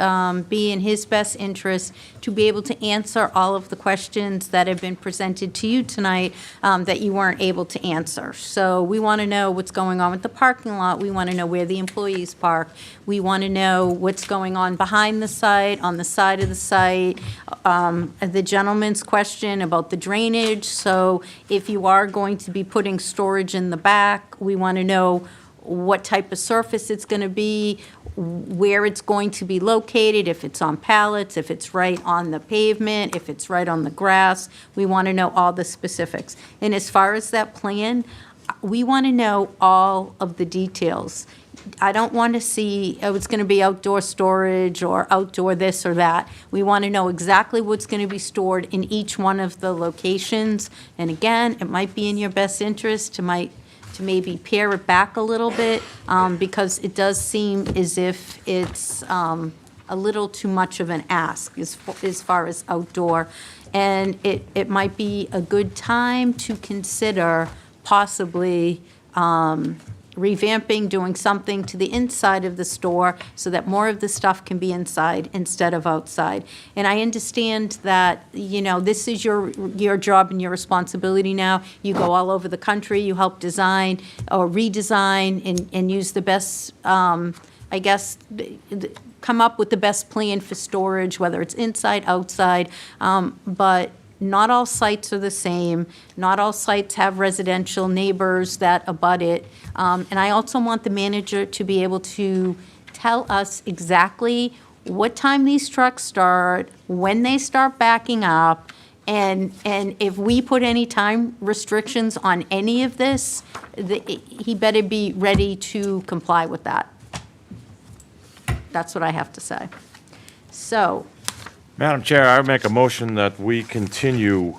be in his best interest to be able to answer all of the questions that have been presented to you tonight that you weren't able to answer. So we want to know what's going on with the parking lot. We want to know where the employees park. We want to know what's going on behind the site, on the side of the site. The gentleman's question about the drainage. So if you are going to be putting storage in the back, we want to know what type of surface it's going to be, where it's going to be located, if it's on pallets, if it's right on the pavement, if it's right on the grass. We want to know all the specifics. And as far as that plan, we want to know all of the details. I don't want to see, oh, it's going to be outdoor storage or outdoor this or that. We want to know exactly what's going to be stored in each one of the locations. And again, it might be in your best interest to maybe pare it back a little bit, because it does seem as if it's a little too much of an ask as far as outdoor. And it might be a good time to consider possibly revamping, doing something to the inside of the store so that more of the stuff can be inside instead of outside. And I understand that, this is your job and your responsibility now. You go all over the country, you help design or redesign and use the best, come up with the best plan for storage, whether it's inside, outside, but not all sites are the same. Not all sites have residential neighbors that abut it. And I also want the manager to be able to tell us exactly what time these trucks start, when they start backing up, and if we put any time restrictions on any of this, he better be ready to comply with that. That's what I have to say. So, Madam Chair, I make a motion that we continue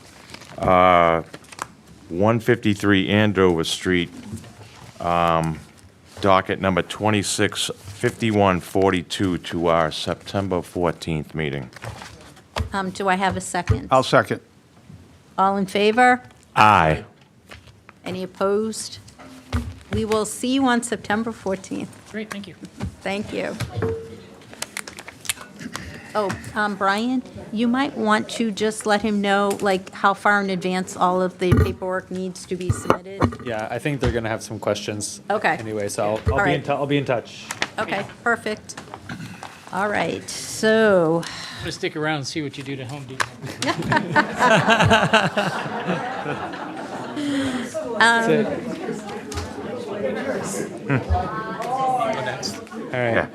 153 Andover Street, docket number 265142 to our September 14th meeting. do I have a second? I'll second. All in favor? Aye. Any opposed? We will see you on September 14th. Great, thank you. Thank you. Oh, Brian, you might want to just let him know, like, how far in advance all of the paperwork needs to be submitted. Yeah, I think they're gonna have some questions. Okay. Anyway, so All I'll be in right. I'll be in touch. Okay, perfect. All right, so, I'm gonna stick around and see what you do to Home Depot. All right.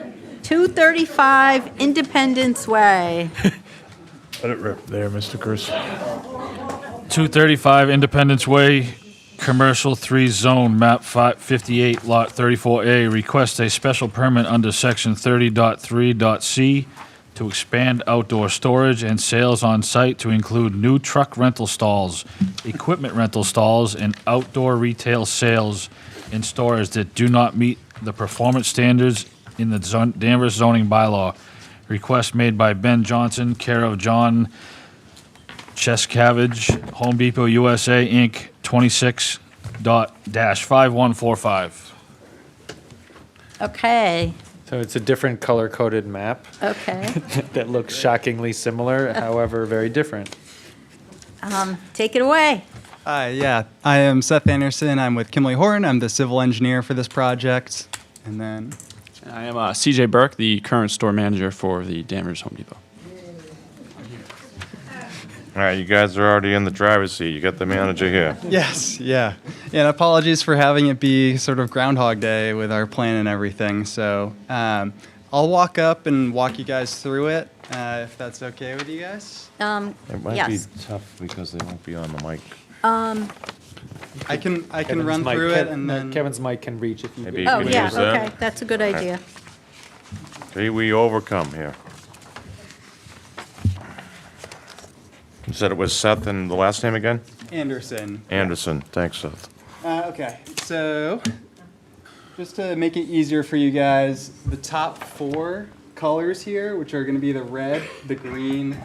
235 Independence Way. Let it rip there, Mr. Chris. 235 Independence Way, Commercial 3 Zone, Map 58, Lot 34A, request a special permit under Section 30.3.c to expand outdoor storage and sales on site to include new truck rental stalls, equipment rental stalls, and outdoor retail sales and storage that do not meet the performance standards in the Danvers zoning bylaw. Request made by Ben Johnson, care of John Cheskavage, Home Depot USA, Inc., 26.-5145. Okay, So it's a different color-coded map okay. that looks shockingly similar, however, very different. Take it away. Hi, yeah. I am Seth Anderson. I'm with Kimley Horn. I'm the civil engineer for this project. And then I am CJ Burke, the current store manager for the Danvers Home Depot. All right, you guys are already in the driver's seat. You got the manager here. yes, yeah. And apologies for having it be sort of Groundhog Day with our plan and everything. So I'll walk up and walk you guys through it, if that's okay with you guys. It might Yes. be tough because they won't be on the mic. I can Kevin's run mic- through Kev- it and no, then Kevin's mic can reach if you. Maybe Oh, you can yeah, use that. okay, that's a good idea. See, we overcome here. You said it was Seth and the last name again? Anderson. Anderson. Thanks, Seth. Okay, so just to make it easier for you guys, the top four colors here, which are going to be the red, the green,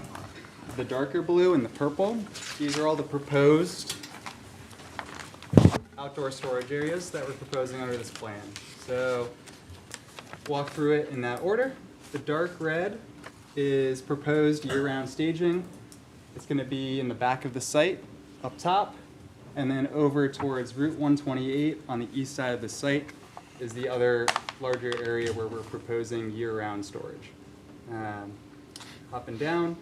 the darker blue, and the purple, these are all the proposed outdoor storage areas that we're proposing under this plan. So walk through it in that order. The dark red is proposed year-round staging. It's going to be in the back of the site, up top, and then over towards Route 128 on the east side of the site is the other larger area where we're proposing year-round storage. Up and down,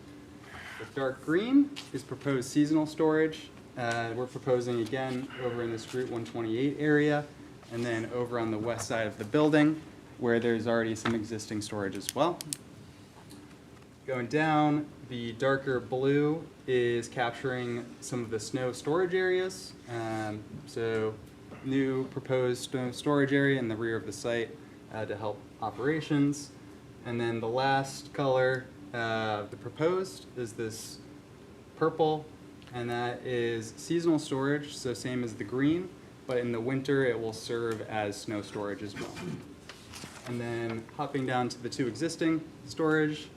the dark green is proposed seasonal storage. We're proposing again over in this Route 128 area, and then over on the west side of the building where there's already some existing storage as well. Going down, the darker blue is capturing some of the snow storage areas. So new proposed snow storage area in the rear of the site to help operations. And then the last color, the proposed, is this purple, and that is seasonal storage, so same as the green, but in the winter it will serve as snow storage as well. And then hopping down to the two existing storage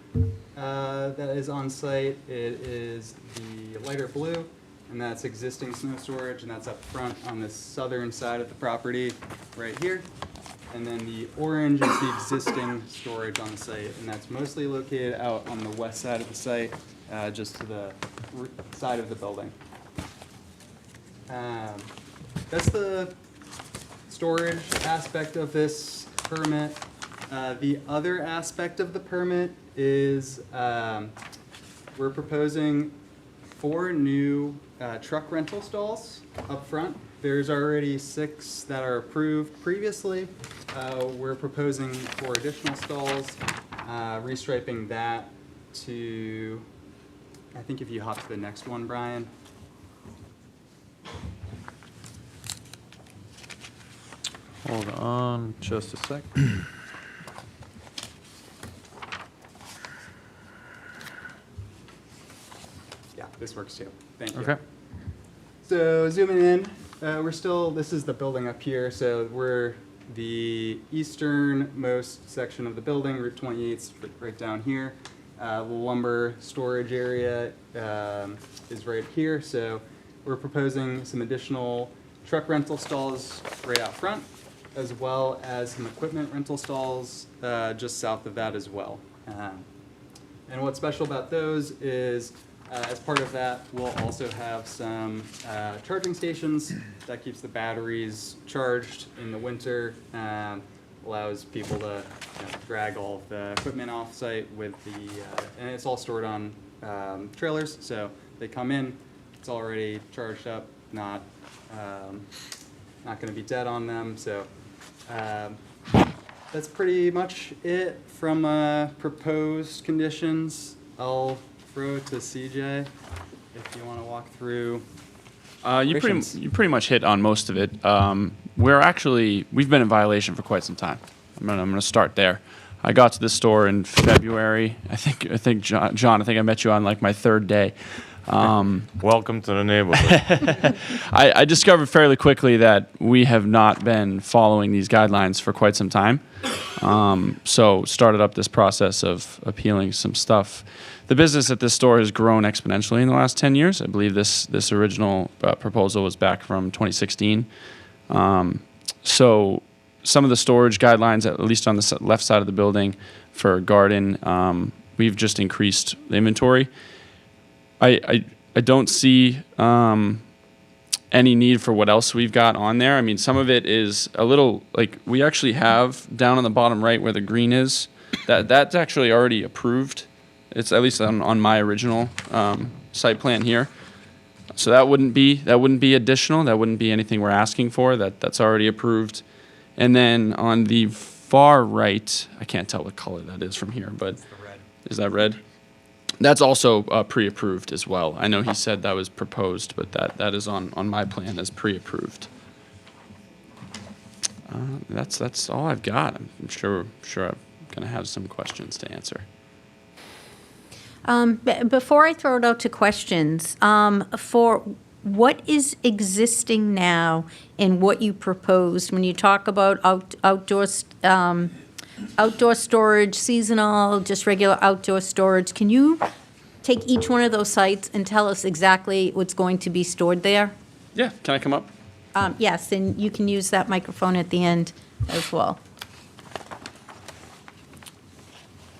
that is on site, it is the lighter blue, and that's existing snow storage, and that's up front on the southern side of the property right here. And then the orange is the existing storage on the site, and that's mostly located out on the west side of the site, just to the side of the building. That's the storage aspect of this permit. The other aspect of the permit is we're proposing 4 new truck rental stalls up front. There's already 6 that are approved previously. We're proposing 4 additional stalls, restriping that to, I think if you hop to the next one, Brian. Hold on just a sec. this works too. Thank you. Okay. So zooming in, this is the building up here. So we're the easternmost section of the building, Route 28's right down here. The lumber storage area is right here. So we're proposing some additional truck rental stalls right out front, as well as some equipment rental stalls just south of that as well. And what's special about those is, as part of that, we'll also have some charging stations that keeps the batteries charged in the winter, allows people to drag all of the equipment off site with and it's all stored on trailers, so they come in, it's already charged up, not going to be dead on them. So that's pretty much it from proposed conditions. I'll throw it to CJ if you want to walk through. You pretty much hit on most of it. We've been in violation for quite some time. I'm gonna start there. I got to this store in February. I think John, I think I met you on like my third day. Welcome to the neighborhood. I discovered fairly quickly that we have not been following these guidelines for quite some time. So started up this process of appealing some stuff. The business at this store has grown exponentially in the last 10 years. I believe this original proposal was back from 2016. So some of the storage guidelines, at least on the left side of the building for garden, we've just increased the inventory. I don't see any need for what else we've got on there. I mean, some of it is a little, like, we actually have down on the bottom right where the green is, that's actually already approved. It's at least on my original site plan here. So that wouldn't be additional. That wouldn't be anything we're asking for. That's already approved. And then on the far right, I can't tell what color that is from here, but is that red? That's also pre-approved as well. I know he said that was proposed, but that is on my plan as pre-approved. That's all I've got. I'm sure I'm gonna have some questions to answer. Before I throw it out to questions, for what is existing now and what you proposed, when you talk about outdoor storage, seasonal, just regular outdoor storage, can you take each one of those sites and tell us exactly what's going to be stored there? Yeah, can I come up? Yes, and you can use that microphone at the end as well.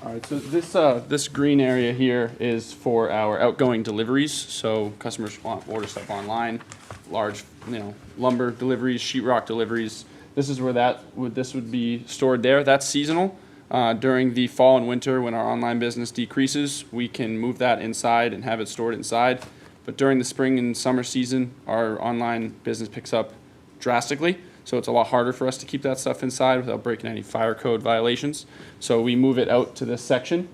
All right, so this green area here is for our outgoing deliveries. So customers want order stuff online, large, lumber deliveries, sheetrock deliveries. This is where this would be stored there. That's seasonal. During the fall and winter, when our online business decreases, we can move that inside and have it stored inside. But during the spring and summer season, our online business picks up drastically. So it's a lot harder for us to keep that stuff inside without breaking any fire code violations. So we move it out to this section.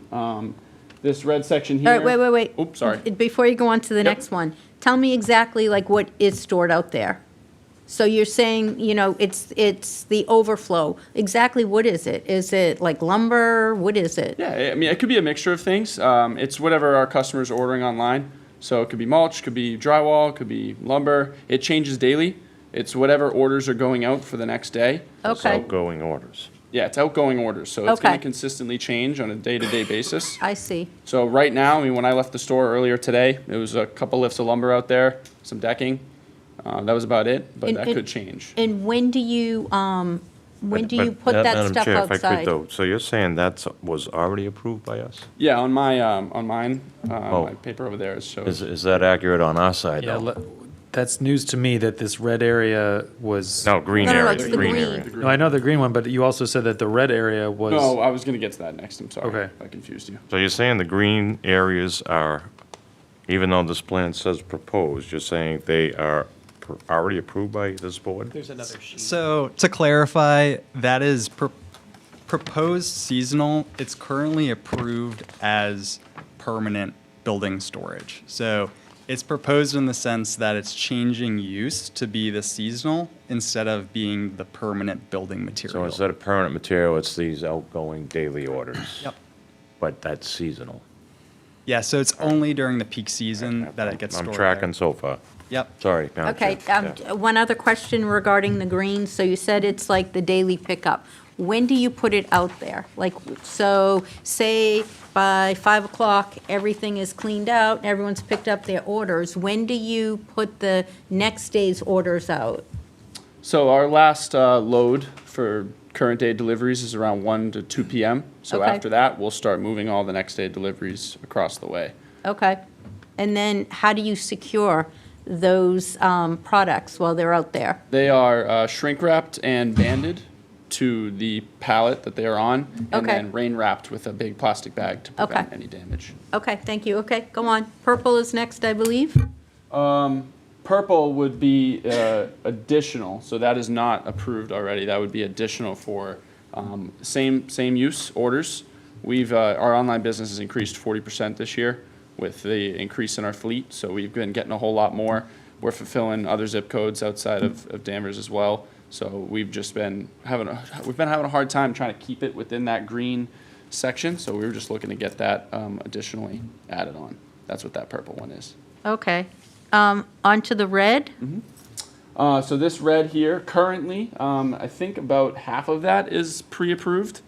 This red section here. All right, wait. Oops, sorry. Before you go on to the next one, tell me exactly like what is stored out there. So you're saying, it's the overflow. Exactly what is it? Is it like lumber? What is it? Yeah, I mean, it could be a mixture of things. It's whatever our customers are ordering online. So it could be mulch, could be drywall, could be lumber. It changes daily. It's whatever orders are going out for the next day. It's outgoing orders. Yeah, it's outgoing orders. So it's going to consistently change on a day-to-day basis. I see. So right now, I mean, when I left the store earlier today, it was a couple lifts of lumber out there, some decking. That was about it, but that could change. And when do you put that Madam stuff Chair, if I outside? could though, so you're saying that was already approved by us? Yeah, on mine, my paper over there shows. Is that accurate on our side though? That's news to me that this red area was. No, green area, the green area. No, I know the green one, but you also said that the red area was. No, I was going to get to that next. I'm sorry. Okay. I confused you. So you're saying the green areas are, even though this plan says proposed, you're saying they are already approved by this board? There's another sheet. So to clarify, that is proposed seasonal. It's currently approved as permanent building storage. So it's proposed in the sense that it's changing use to be the seasonal instead of being the permanent building material. So instead of permanent material, it's these outgoing daily orders? Yep. But that's seasonal? Yeah, so it's only during the peak season that it gets I'm stored tracking there. so far. Yep. Sorry, Madam Okay, Chair. Yeah. one other question regarding the greens. So you said it's like the daily pickup. When do you put it out there? Like, so say by 5 o'clock, everything is cleaned out, everyone's picked up their orders. When do you put the next day's orders out? So our last load for current day deliveries is around 1 to 2 p.m. So Okay. after that, we'll start moving all the next day deliveries across the way. Okay. And then how do you secure those products while they're out there? They are shrink wrapped and banded to the pallet that they are on, and Okay. then rain wrapped with a big plastic bag to prevent Okay. any damage. Okay, thank you. Okay, go on. Purple is next, I believe. Purple would be additional, so that is not approved already. That would be additional for same use orders. We've our online business has increased 40% this year with the increase in our fleet, so we've been getting a whole lot more. We're fulfilling other zip codes outside of Danvers as well. So we've just been having a hard time trying to keep it within that green section. So we were just looking to get that additionally added on. That's what that purple one is. Okay. On to the red. So this red here, currently, I think about half of that is pre-approved.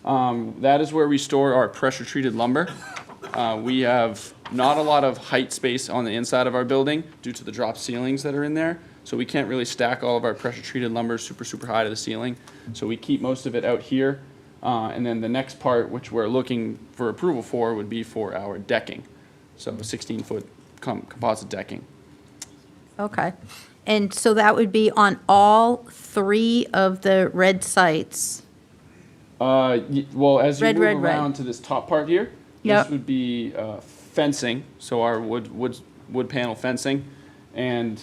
That is where we store our pressure-treated lumber. We have not a lot of height space on the inside of our building due to the drop ceilings that are in there. So we can't really stack all of our pressure-treated lumber super high to the ceiling. So we keep most of it out here. And then the next part, which we're looking for approval for, would be for our decking. So 16-foot composite decking. Okay. And so that would be on all 3 of the red sites. Well, as you Red, move red, red. around to this top part here, Yep. this would be fencing, so our wood panel fencing, and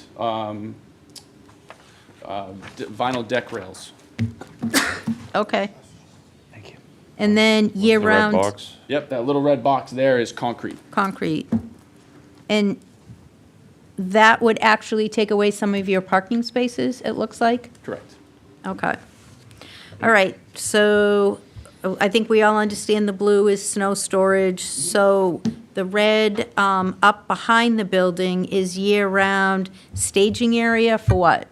vinyl deck rails. Okay. Thank you. And then year-round Yep, that little red box there is concrete. concrete. And that would actually take away some of your parking spaces, it looks like? Correct. Okay. All right, so I think we all understand the blue is snow storage. So the red up behind the building is year-round staging area for what?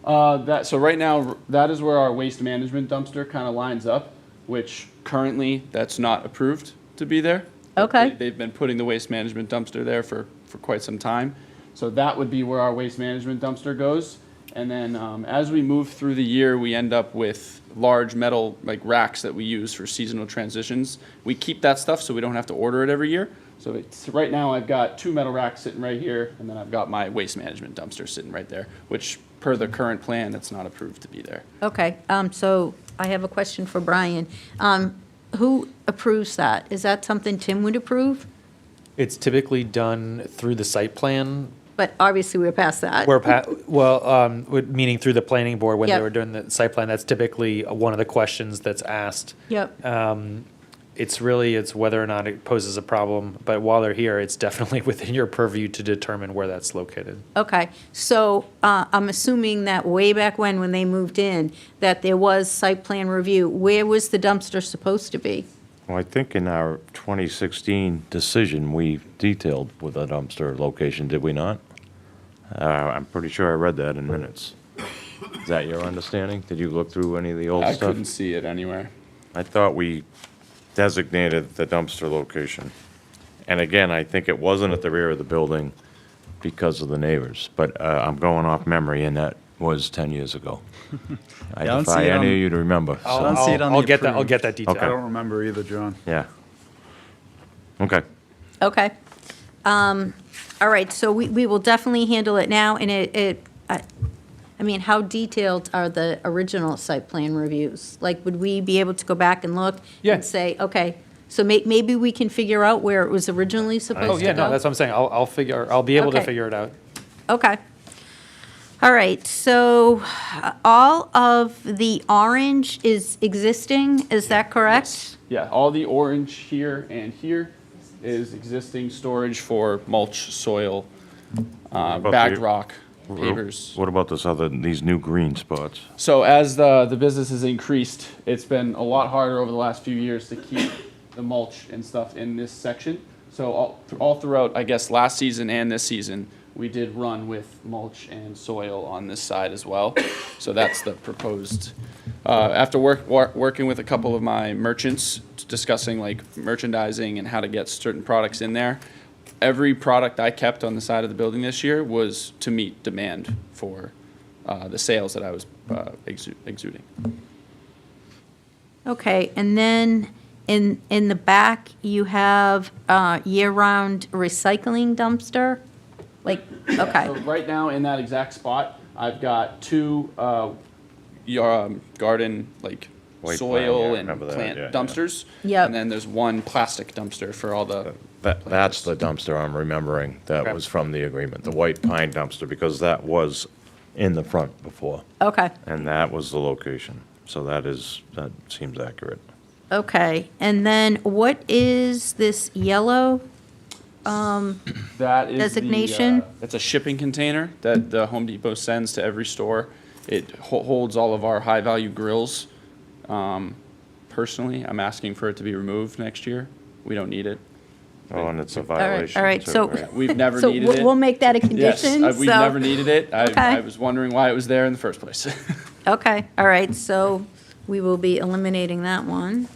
So right now, that is where our waste management dumpster kind of lines up, which currently that's not approved to be there. Okay. They've been putting the waste management dumpster there for quite some time. So that would be where our waste management dumpster goes. And then as we move through the year, we end up with large metal like racks that we use for seasonal transitions. We keep that stuff so we don't have to order it every year. So right now I've got 2 metal racks sitting right here, and then I've got my waste management dumpster sitting right there, which per the current plan, that's not approved to be there. Okay, so I have a question for Brian. Who approves that? Is that something Tim would approve? It's typically done through the site plan. But obviously, we're past that. Meaning through the planning board when Yep. they were doing the site plan. That's typically one of the questions that's asked. Yep. It's whether or not it poses a problem. But while they're here, it's definitely within your purview to determine where that's located. Okay, so I'm assuming that way back when they moved in, that there was site plan review. Where was the dumpster supposed to be? Well, I think in our 2016 decision, we detailed with a dumpster location, did we not? I'm pretty sure I read that in minutes. Is that your understanding? Did you look through any of the old I stuff? couldn't see it anywhere. I thought we designated the dumpster location. And again, I think it wasn't at the rear of the building because of the neighbors, but I'm going off memory, and that was 10 years ago. I Yeah, I don't defy see it any on- of you to remember. I don't see it on the I'll get that approved. detail. I don't remember either, John. Yeah. Okay. Okay. All right, so we will definitely handle it now, and I mean, how detailed are the original site plan reviews? Like, would we be able to go back and look? Yeah. And say, okay, so maybe we can figure out where it was originally supposed to go? Oh, yeah, no, that's what I'm saying. I'll be able to Okay. figure it out. Okay. All right, so all of the orange is existing, is that correct? Yeah, all the orange here and here is existing storage for mulch, soil, about bagged the- rock, pavers. What about these new green spots? So as the business has increased, it's been a lot harder over the last few years to keep the mulch and stuff in this section. So all throughout, I guess, last season and this season, we did run with mulch and soil on this side as well. So that's the proposed. After working with a couple of my merchants, discussing like merchandising and how to get certain products in there, every product I kept on the side of the building this year was to meet demand for the sales that I was exuding. Okay, and then in the back, you have year-round recycling dumpster? Like, okay. So right now, in that exact spot, I've got two garden, like, White soil plant, yeah, and remember that, plant yeah, yeah. dumpsters. Yep. And then there's one plastic dumpster for all the. That's the dumpster I'm remembering. That Okay. was from the agreement, the white pine dumpster, because that was in the front before. Okay, And that was the location. So that seems accurate. okay. And then what is this yellow? That is Designation? It's a shipping container that the Home Depot sends to every store. It holds all of our high-value grills. Personally, I'm asking for it to be removed next year. We don't need it. Oh, and it's a right, violation. all right, too, so- right? We've never So needed it. we'll make that a Yes, condition, we've so- never needed it. Okay. I was wondering why it was there in the first place. Okay, all right, so we will be eliminating that one.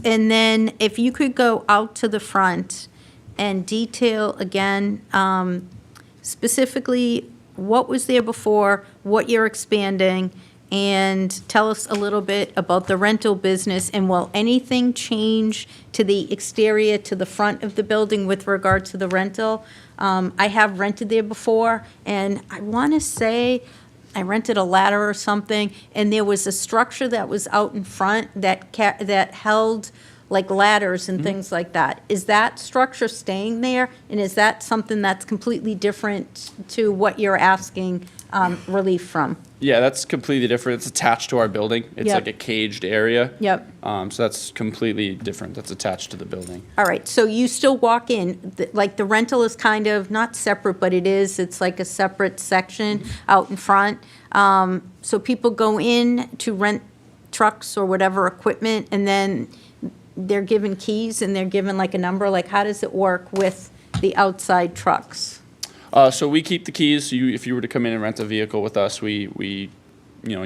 And then if you could go out to the front and detail again, specifically what was there before, what you're expanding, and tell us a little bit about the rental business, and will anything change to the exterior, to the front of the building with regard to the rental? I have rented there before, and I want to say I rented a ladder or something, and there was a structure that was out in front that that held like ladders and things like that. Is that structure staying there, and is that something that's completely different to what you're asking relief from? Yeah, that's completely different. It's attached to our building. It's Yep. like a caged area. Yep. So that's completely different. That's attached to the building. All right, so you still walk in, like the rental is kind of not separate, but it is, it's like a separate section out in front. So people go in to rent trucks or whatever equipment, and then they're given keys and they're given like a number, like how does it work with the outside trucks? So we keep the keys. If you were to come in and rent a vehicle with us, you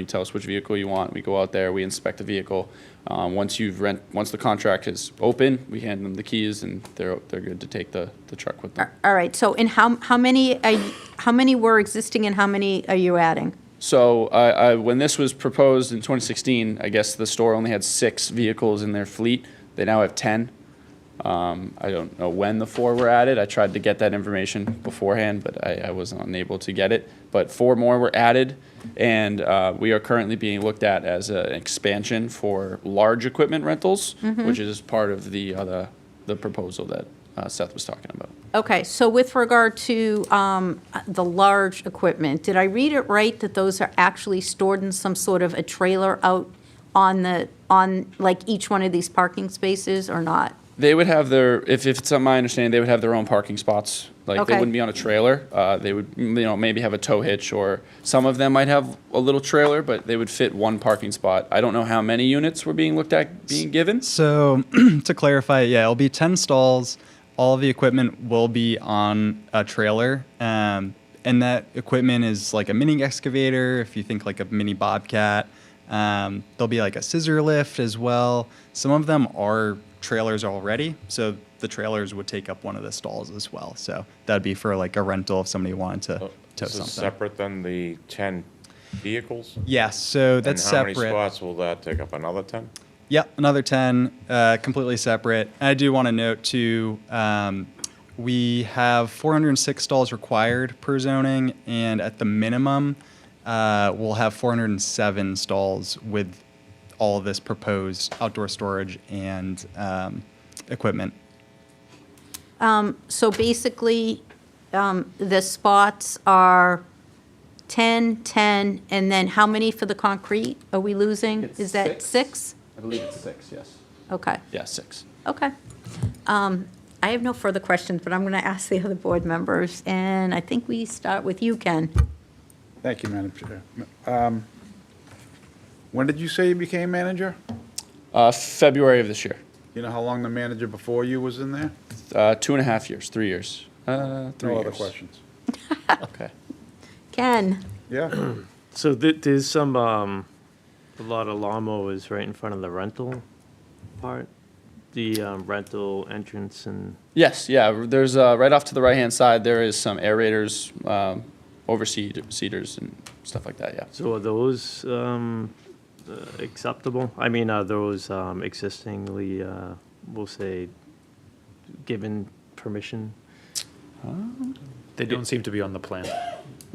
tell us which vehicle you want. We go out there, we inspect the vehicle. Once the contract is open, we hand them the keys, and they're good to take the truck with them. All right, so and how many were existing and how many are you adding? So when this was proposed in 2016, I guess the store only had 6 vehicles in their fleet. They now have 10. I don't know when the 4 were added. I tried to get that information beforehand, but I was unable to get it. But 4 more were added, and we are currently being looked at as an expansion for large equipment rentals, which is part of the proposal that Seth was talking about. Okay, so with regard to the large equipment, did I read it right that those are actually stored in some sort of a trailer out on like each one of these parking spaces or not? They would have if it's something I understand, they would have their own parking spots. Like Okay. they wouldn't be on a trailer. They would, maybe have a tow hitch, or some of them might have a little trailer, but they would fit one parking spot. I don't know how many units were being looked at being given. So to clarify, yeah, it'll be 10 stalls. All of the equipment will be on a trailer. And that equipment is like a mini excavator, if you think like a mini Bobcat. There'll be like a scissor lift as well. Some of them are trailers already, so the trailers would take up one of the stalls as well. So that'd be for like a rental if somebody wanted to tow This is something. separate than the 10 vehicles? Yes, so that's And how separate. many spots will that take up? Another 10? Yep, another 10, completely separate. I do want to note too, we have 406 stalls required per zoning, and at the minimum, we'll have 407 stalls with all of this proposed outdoor storage and equipment. So basically, the spots are 10, 10, and then how many for the concrete are we losing? Is that 6? I believe it's 6, yes. Okay. Yeah, 6. Okay. I have no further questions, but I'm going to ask the other board members, and I think we start with you, Ken. Thank you, Madam Chair. When did you say you became manager? February of this year. You know how long the manager before you was in there? 2.5 years, 3 years. 3 No years. other questions. Okay. Ken? Yeah. So there's some, a lot of lawnmowers right in front of the rental part, the rental entrance and, Yes, yeah. There's right off to the right hand side. There is some aerators, overseeders, and stuff like that. Yeah. so are those acceptable? I mean, are those existingly, we'll say, given permission? They don't seem to be on the plan.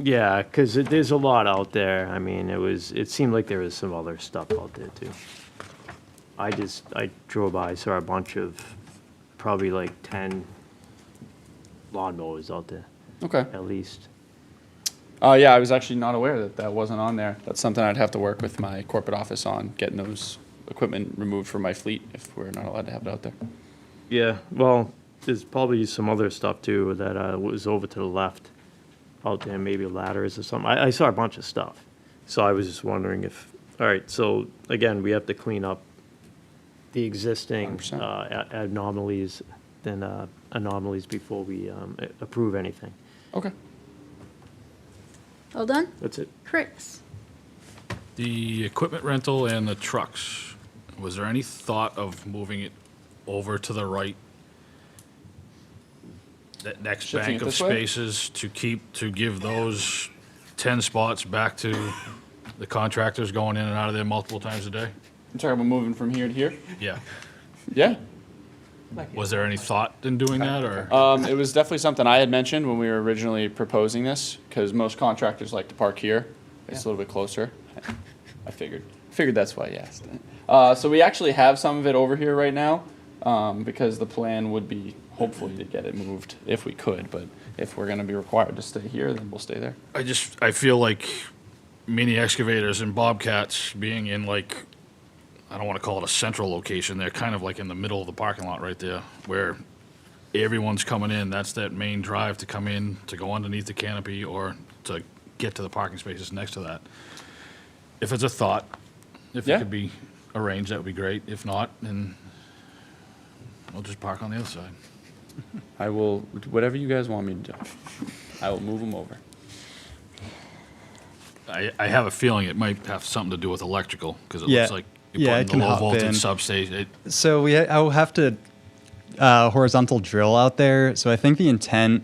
Yeah, because there's a lot out there. I mean, it seemed like there was some other stuff out there too. I drove by, saw a bunch of, probably like 10 lawnmowers out there, Okay. at least. Yeah, I was actually not aware that that wasn't on there. That's something I'd have to work with my corporate office on, getting those equipment removed from my fleet if we're not allowed to have it out there. Yeah, well, there's probably some other stuff too that was over to the left out there, maybe ladders or something. I saw a bunch of stuff. So I was just wondering if, all right, so again, we have to clean up the existing 100%. anomalies, anomalies before we approve anything. Okay. All done? That's it. Chris? The equipment rental and the trucks, was there any thought of moving it over to the right? That next Shifting bank it of this way? spaces to give those 10 spots back to the contractors going in and out of there multiple times a day? I'm talking about moving from here to here? Yeah. Yeah. Was there any thought in doing that, or? It was definitely something I had mentioned when we were originally proposing this, because most contractors like to park here. It's a little bit closer. I figured that's why I asked. So we actually have some of it over here right now, because the plan would be hopefully to get it moved if we could, but if we're gonna be required to stay here, then we'll stay there. I feel like mini excavators and bobcats being in like, I don't want to call it a central location, they're kind of like in the middle of the parking lot right there, where everyone's coming in, that's that main drive to come in, to go underneath the canopy, or to get to the parking spaces next to that. If it's a thought, if it Yeah. could be arranged, that would be great. If not, then we'll just park on the other side. I will, whatever you guys want me to do, I will move them over. I have a feeling it might have something to do with electrical, because it Yeah. looks like Yeah, you're it putting can the low hop in. voltage substation. So I'll have to horizontal drill out there. So I think the intent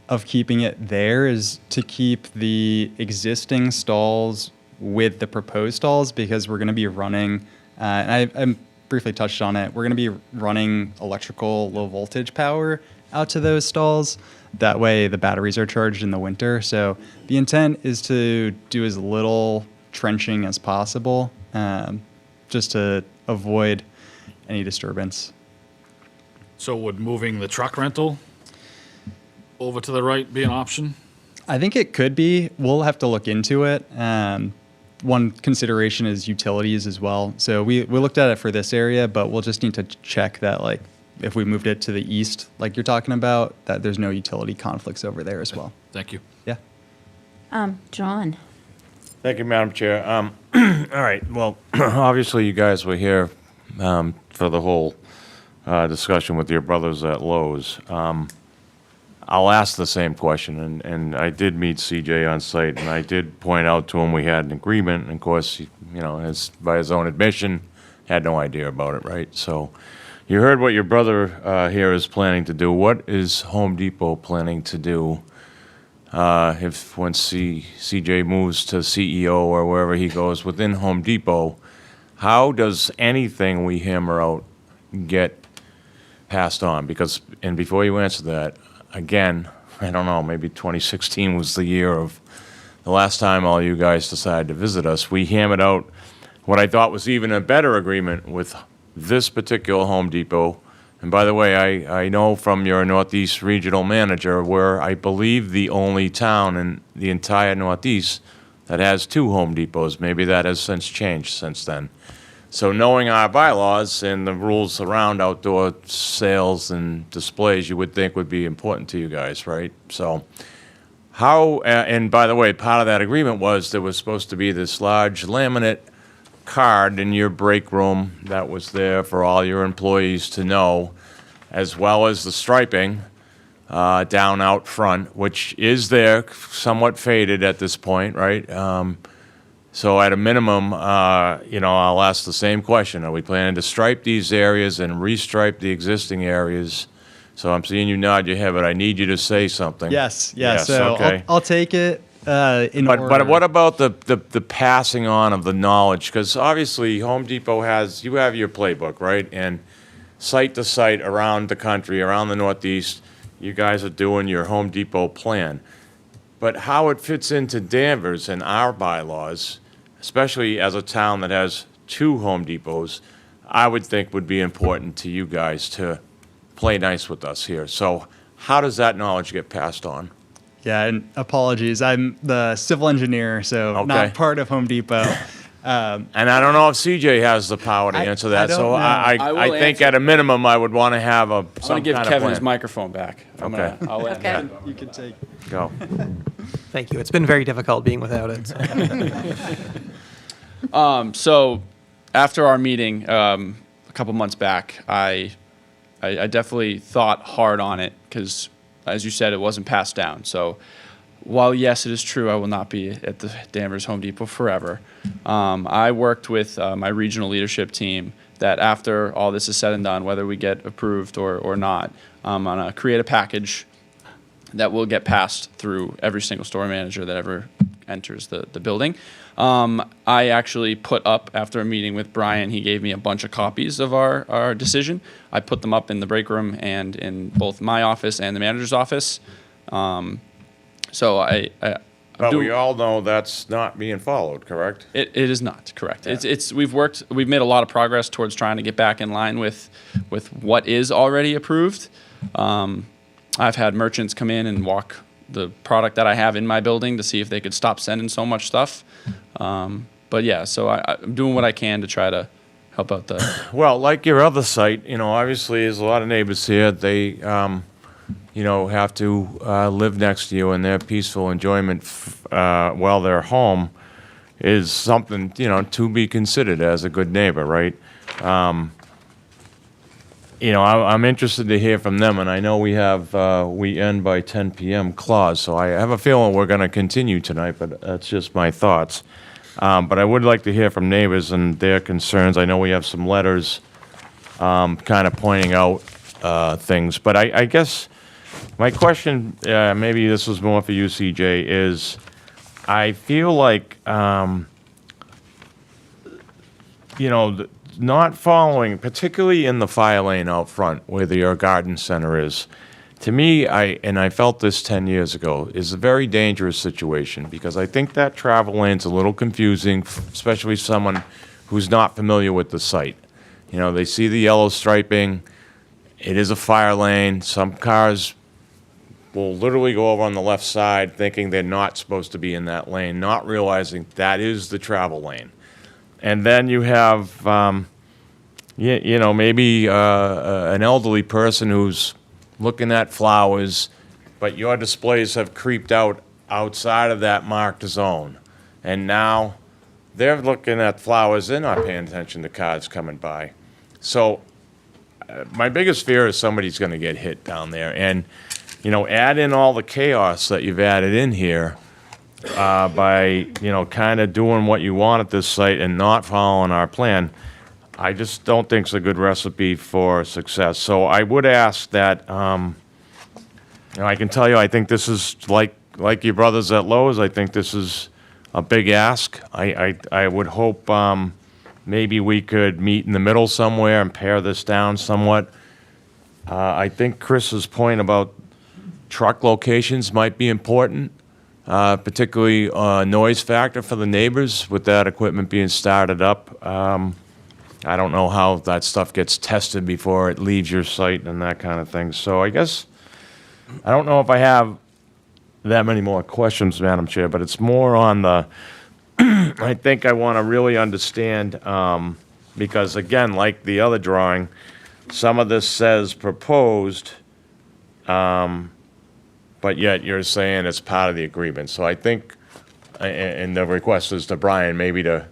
of keeping it there is to keep the existing stalls with the proposed stalls, because we're going to be running, and I briefly touched on it, we're going to be running electrical low voltage power out to those stalls. That way the batteries are charged in the winter. So the intent is to do as little trenching as possible, just to avoid any disturbance. So would moving the truck rental over to the right be an option? I think it could be. We'll have to look into it. One consideration is utilities as well. So we looked at it for this area, but we'll just need to check that, like, if we moved it to the east, like you're talking about, that there's no utility conflicts over there as well. Thank you. Yeah. John? Thank you, Madam Chair. All right, well, obviously, you guys were here for the whole discussion with your brothers at Lowe's. I'll ask the same question, and I did meet CJ on site, and I did point out to him we had an agreement, and of course, as by his own admission, had no idea about it, right? So you heard what your brother here is planning to do. What is Home Depot planning to do if once CJ moves to CEO or wherever he goes within Home Depot? How does anything we hammer out get passed on? Because, and before you answer that, again, I don't know, maybe 2016 was the year of the last time all you guys decided to visit us. We hammered out what I thought was even a better agreement with this particular Home Depot. And by the way, I know from your Northeast Regional Manager, we're, I believe, the only town in the entire Northeast that has 2 Home Depots. Maybe that has since changed since then. So knowing our bylaws and the rules around outdoor sales and displays, you would think would be important to you guys, right? So how, and by the way, part of that agreement was there was supposed to be this large laminate card in your break room that was there for all your employees to know as well as the striping down out front, which is there, somewhat faded at this point, right? So at a minimum, I'll ask the same question. Are we planning to stripe these areas and restripe the existing areas? So I'm seeing you nod your head, but I need you to say something. Yes, so okay. I'll take it in order. But what about the passing on of the knowledge? Because obviously Home Depot you have your playbook, right? And site to site around the country, around the Northeast, you guys are doing your Home Depot plan. But how it fits into Danvers and our bylaws, especially as a town that has 2 Home Depots, I would think would be important to you guys to play nice with us here. So how does that knowledge get passed on? Yeah, and apologies. I'm the civil engineer, so Okay. not part of Home Depot. And I don't know if CJ has the power to answer that, don't so know. I think at a minimum, I would want to have I'm some going to give kind of Kevin his plan. microphone back. Okay. I'll let Okay. You can take. Go. Thank you. It's been very difficult being without it. So after our meeting a couple months back, I definitely thought hard on it because, as you said, it wasn't passed down. So while, yes, it is true, I will not be at the Danvers Home Depot forever. I worked with my regional leadership team that after all this is said and done, whether we get approved or not, I'm going to create a package that will get passed through every single store manager that ever enters the building. I actually put up, after a meeting with Brian, he gave me a bunch of copies of our decision. I put them up in the break room and in both my office and the manager's office. So But we all know that's not being followed, correct? It is not correct. Yeah. We've made a lot of progress towards trying to get back in line with what is already approved. I've had merchants come in and walk the product that I have in my building to see if they could stop sending so much stuff. But yeah, so I'm doing what I can to try to help out the. Well, like your other site, obviously there's a lot of neighbors here. They, have to live next to you, and their peaceful enjoyment while they're home is something, to be considered as a good neighbor, right? I'm interested to hear from them, and I know we end by 10 p.m. clause, so I have a feeling we're going to continue tonight, but that's just my thoughts. But I would like to hear from neighbors and their concerns. I know we have some letters kind of pointing out things, but I guess my question, maybe this was more for you, CJ, is I feel like, not following, particularly in the fire lane out front where your garden center is, to me, I felt this 10 years ago, is a very dangerous situation because I think that travel lane's a little confusing, especially someone who's not familiar with the site. They see the yellow striping, it is a fire lane, some cars will literally go over on the left side thinking they're not supposed to be in that lane, not realizing that is the travel lane. And then you have, maybe an elderly person who's looking at flowers, but your displays have creeped out outside of that marked zone. And now they're looking at flowers, they're not paying attention to cars coming by. So my biggest fear is somebody's going to get hit down there. And, add in all the chaos that you've added in here, by, kind of doing what you want at this site and not following our plan, I just don't think it's a good recipe for success. So I would ask that, I can tell you, I think this is like your brothers at Lowe's, I think this is a big ask. I would hope maybe we could meet in the middle somewhere and pare this down somewhat. I think Chris's point about truck locations might be important. Particularly noise factor for the neighbors with that equipment being started up. I don't know how that stuff gets tested before it leaves your site and that kind of thing. So I guess, I don't know if I have that many more questions, Madam Chair, but it's more on the, I think I want to really understand, because again, like the other drawing, some of this says proposed, but yet you're saying it's part of the agreement. So I think, and the request is to Brian, maybe to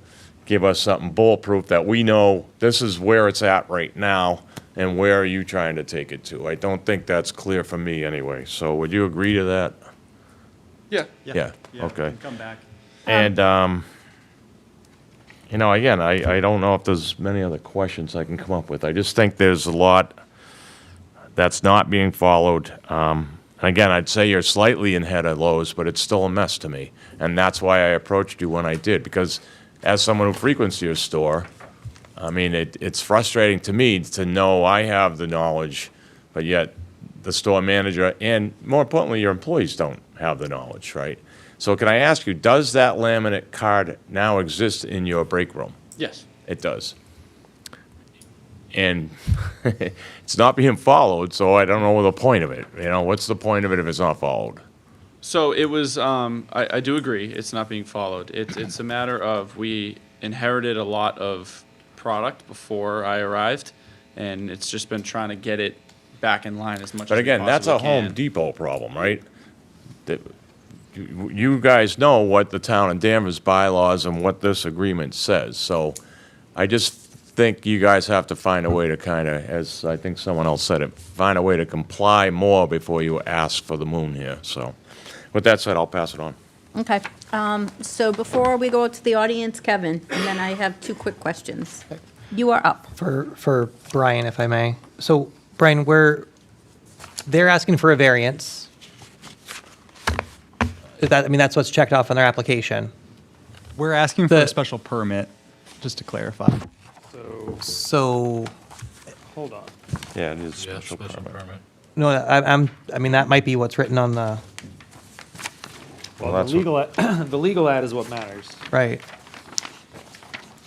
give us something bulletproof that we know this is where it's at right now, and where are you trying to take it to? I don't think that's clear for me anyway. So would you agree to that? Yeah. Yeah, okay. Come back. And, you know, again, I don't know if there's many other questions I can come up with. I just think there's a lot that's not being followed. And again, I'd say you're slightly ahead of Lowe's, but it's still a mess to me. And that's why I approached you when I did, because as someone who frequents your store, I mean, it's frustrating to me to know I have the knowledge, but yet the store manager and, more importantly, your employees don't have the knowledge, right? So can I ask you, does that laminate card now exist in your break room? Yes. It does. And it's not being followed, so I don't know the point of it. You know, what's the point of it if it's not followed? So it was, I do agree, it's not being followed. It's a matter of, we inherited a lot of product before I arrived, and it's just been trying to get it back in line as much But as we again, that's a possibly Home can. Depot problem, right? You guys know what the town of Danvers bylaws and what this agreement says, so I just think you guys have to find a way to kind of, as I think someone else said it, find a way to comply more before you ask for the moon here, so. With that said, I'll pass it on. Okay, so before we go to the audience, Kevin, and then I have two quick questions. You are up. For Brian, if I may. So, Brian, they're asking for a variance. That's what's checked off on their application. We're asking for a special permit, just to clarify. So, Hold on. Yeah, it is special permit. no, that might be what's written on the, Well, that's the legal, the legal ad is what matters. right.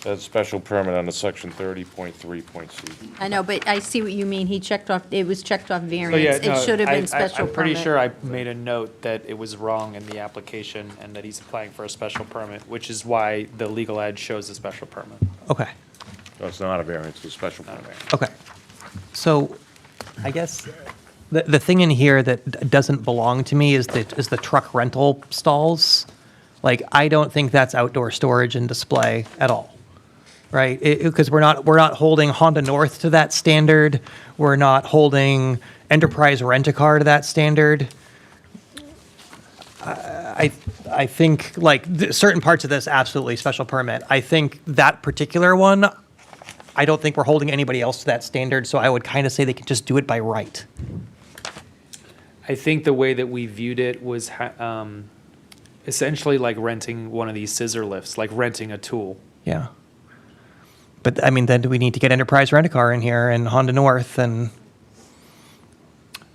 That's special permit under section 30.3.c. I know, but I see what you mean. He checked off, it was checked off So, variance. yeah, no, It should have been I'm special pretty permit. sure I made a note that it was wrong in the application and that he's applying for a special permit, which is why the legal ad shows a special permit. Okay. No, it's not a variance, it's a special permit. Okay. So, I guess the thing in here that doesn't belong to me is the truck rental stalls. Like, I don't think that's outdoor storage and display at all, right? Because we're not holding Honda North to that standard. We're not holding Enterprise Rent-A-Car to that standard. I think certain parts of this absolutely special permit. I think that particular one, I don't think we're holding anybody else to that standard, so I would kind of say they can just do it by right. I think the way that we viewed it was essentially like renting one of these scissor lifts, like renting a tool. Yeah. But then do we need to get Enterprise Rent-A-Car in here and Honda North and?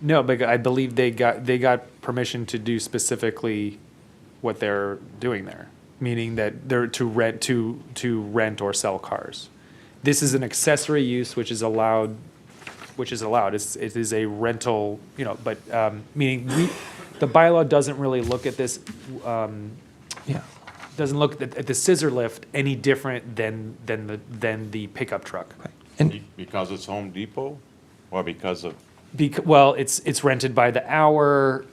No, but I believe they got permission to do specifically what they're doing there, meaning that they're to rent or sell cars. This is an accessory use which is allowed. It is a rental, but meaning the bylaw doesn't really look at this. Doesn't look at the scissor lift any different than the pickup truck. Because it's Home Depot, or because of? Well, it's rented by the hour.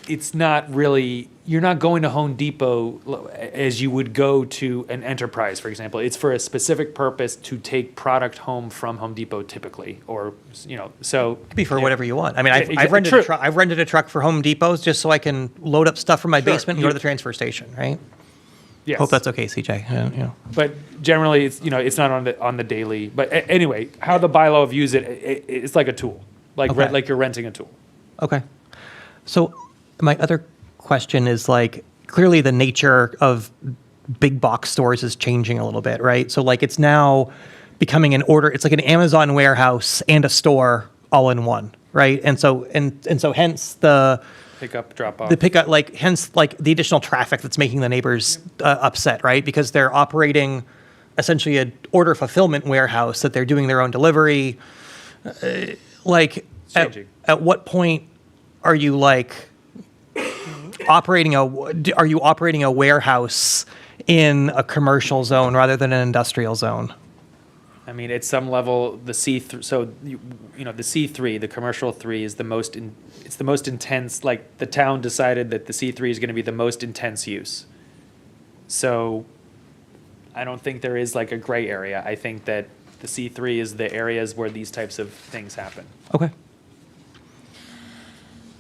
It's not really, you're not going to Home Depot as you would go to an Enterprise, for example. It's for a specific purpose to take product home from Home Depot typically, or, so. It could be for whatever you want. I've Yeah, rented true. I've rented a truck for Home Depot just so I can load up stuff from my Sure. basement and go to the transfer station, right? Yes. Hope that's okay, CJ. Yeah. But generally, it's not on the daily, but anyway, how the bylaw views it, it's like a tool, like Okay. like you're renting a tool. Okay. So my other question is clearly the nature of big box stores is changing a little bit, right? So it's now becoming it's like an Amazon warehouse and a store all in one, right? And so hence the Pick up, drop off. the pickup, hence the additional traffic that's making the neighbors upset, right? Because they're operating essentially an order fulfillment warehouse that they're doing their own delivery. Changing. At what point are you operating a warehouse in a commercial zone rather than an industrial zone? I mean, at some level, the C3, so the C3, the commercial 3 is the most intense. Like the town decided that the C3 is going to be the most intense use. So I don't think there is a gray area. I think that The C3 is the areas where these types of things happen. Okay.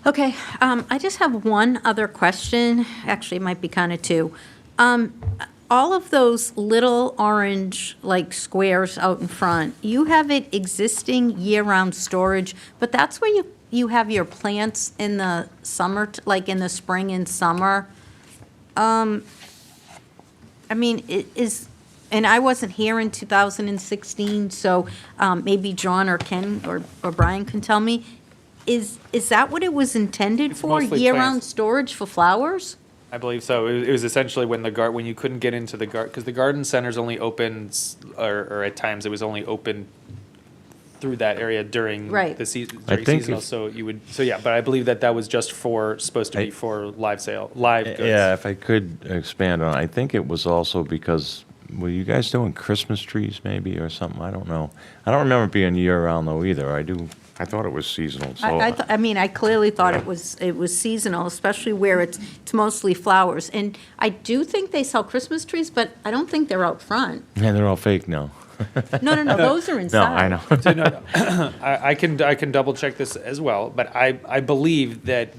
Okay, I just have one other question. Actually, it might be kind of two. All of those little orange, like, squares out in front, you have it existing year-round storage, but that's where you have your plants in the summer, like in the spring and summer. I mean, and I wasn't here in 2016, so maybe John or Ken or Brian can tell me, is that what it was intended for, mostly year-round plants. storage for flowers? I believe so. It was essentially when when you couldn't get into the garden, because the garden center's only open, or at times it was only open through that area during Right. the season, I during think seasonal. if- So yeah, but I believe that was just supposed to be for live goods. Yeah, if I could expand on, I think it was also because, were you guys doing Christmas trees maybe or something? I don't know. I don't remember it being year-round though either. I thought it was seasonal, so. I mean, I clearly thought it was seasonal, especially where it's mostly flowers. And I do think they sell Christmas trees, but I don't think they're out front. Yeah, they're all fake now. No, those are No, inside. I know. No. I can double check this as well, but I believe that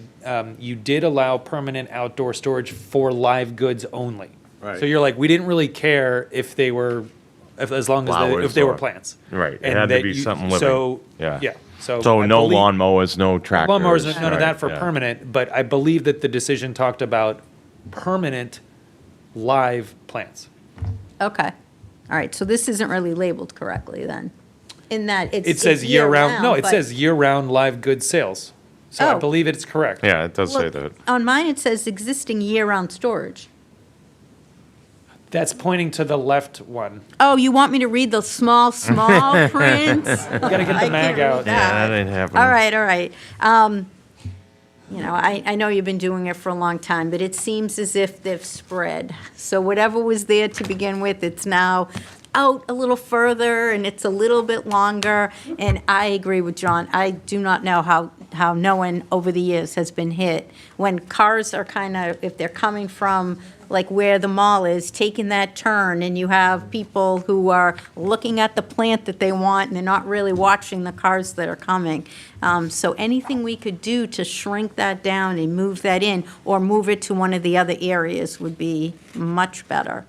you did allow permanent outdoor storage for live goods only. Right. So you're like, we didn't really care if they were, as long as Flowers if they were or- plants. Right, it And had to that be you- something living. So Yeah. yeah. So I no believe- lawnmowers, no tractors. Lawnmowers, none of right, that for yeah. permanent, but I believe that the decision talked about permanent live plants. Okay. All right, so this isn't really labeled correctly then, in that It says year-round, no, it but- says year-round live goods sales. So I Oh. believe it's correct. Yeah, it does say Look, that. On mine, it says existing year-round storage. That's pointing to the left one. Oh, you want me to read the small print? Gotta get the mag out. Yeah, that ain't happening. All right. You know, I know you've been doing it for a long time, but it seems as if they've spread. So whatever was there to begin with, it's now out a little further and it's a little bit longer. And I agree with John. I do not know how no one over the years has been hit. When cars are kind of, if they're coming from like where the mall is, taking that turn, and you have people who are looking at the plant that they want, and they're not really watching the cars that are coming. So anything we could do to shrink that down and move that in, or move it to one of the other areas would be much better.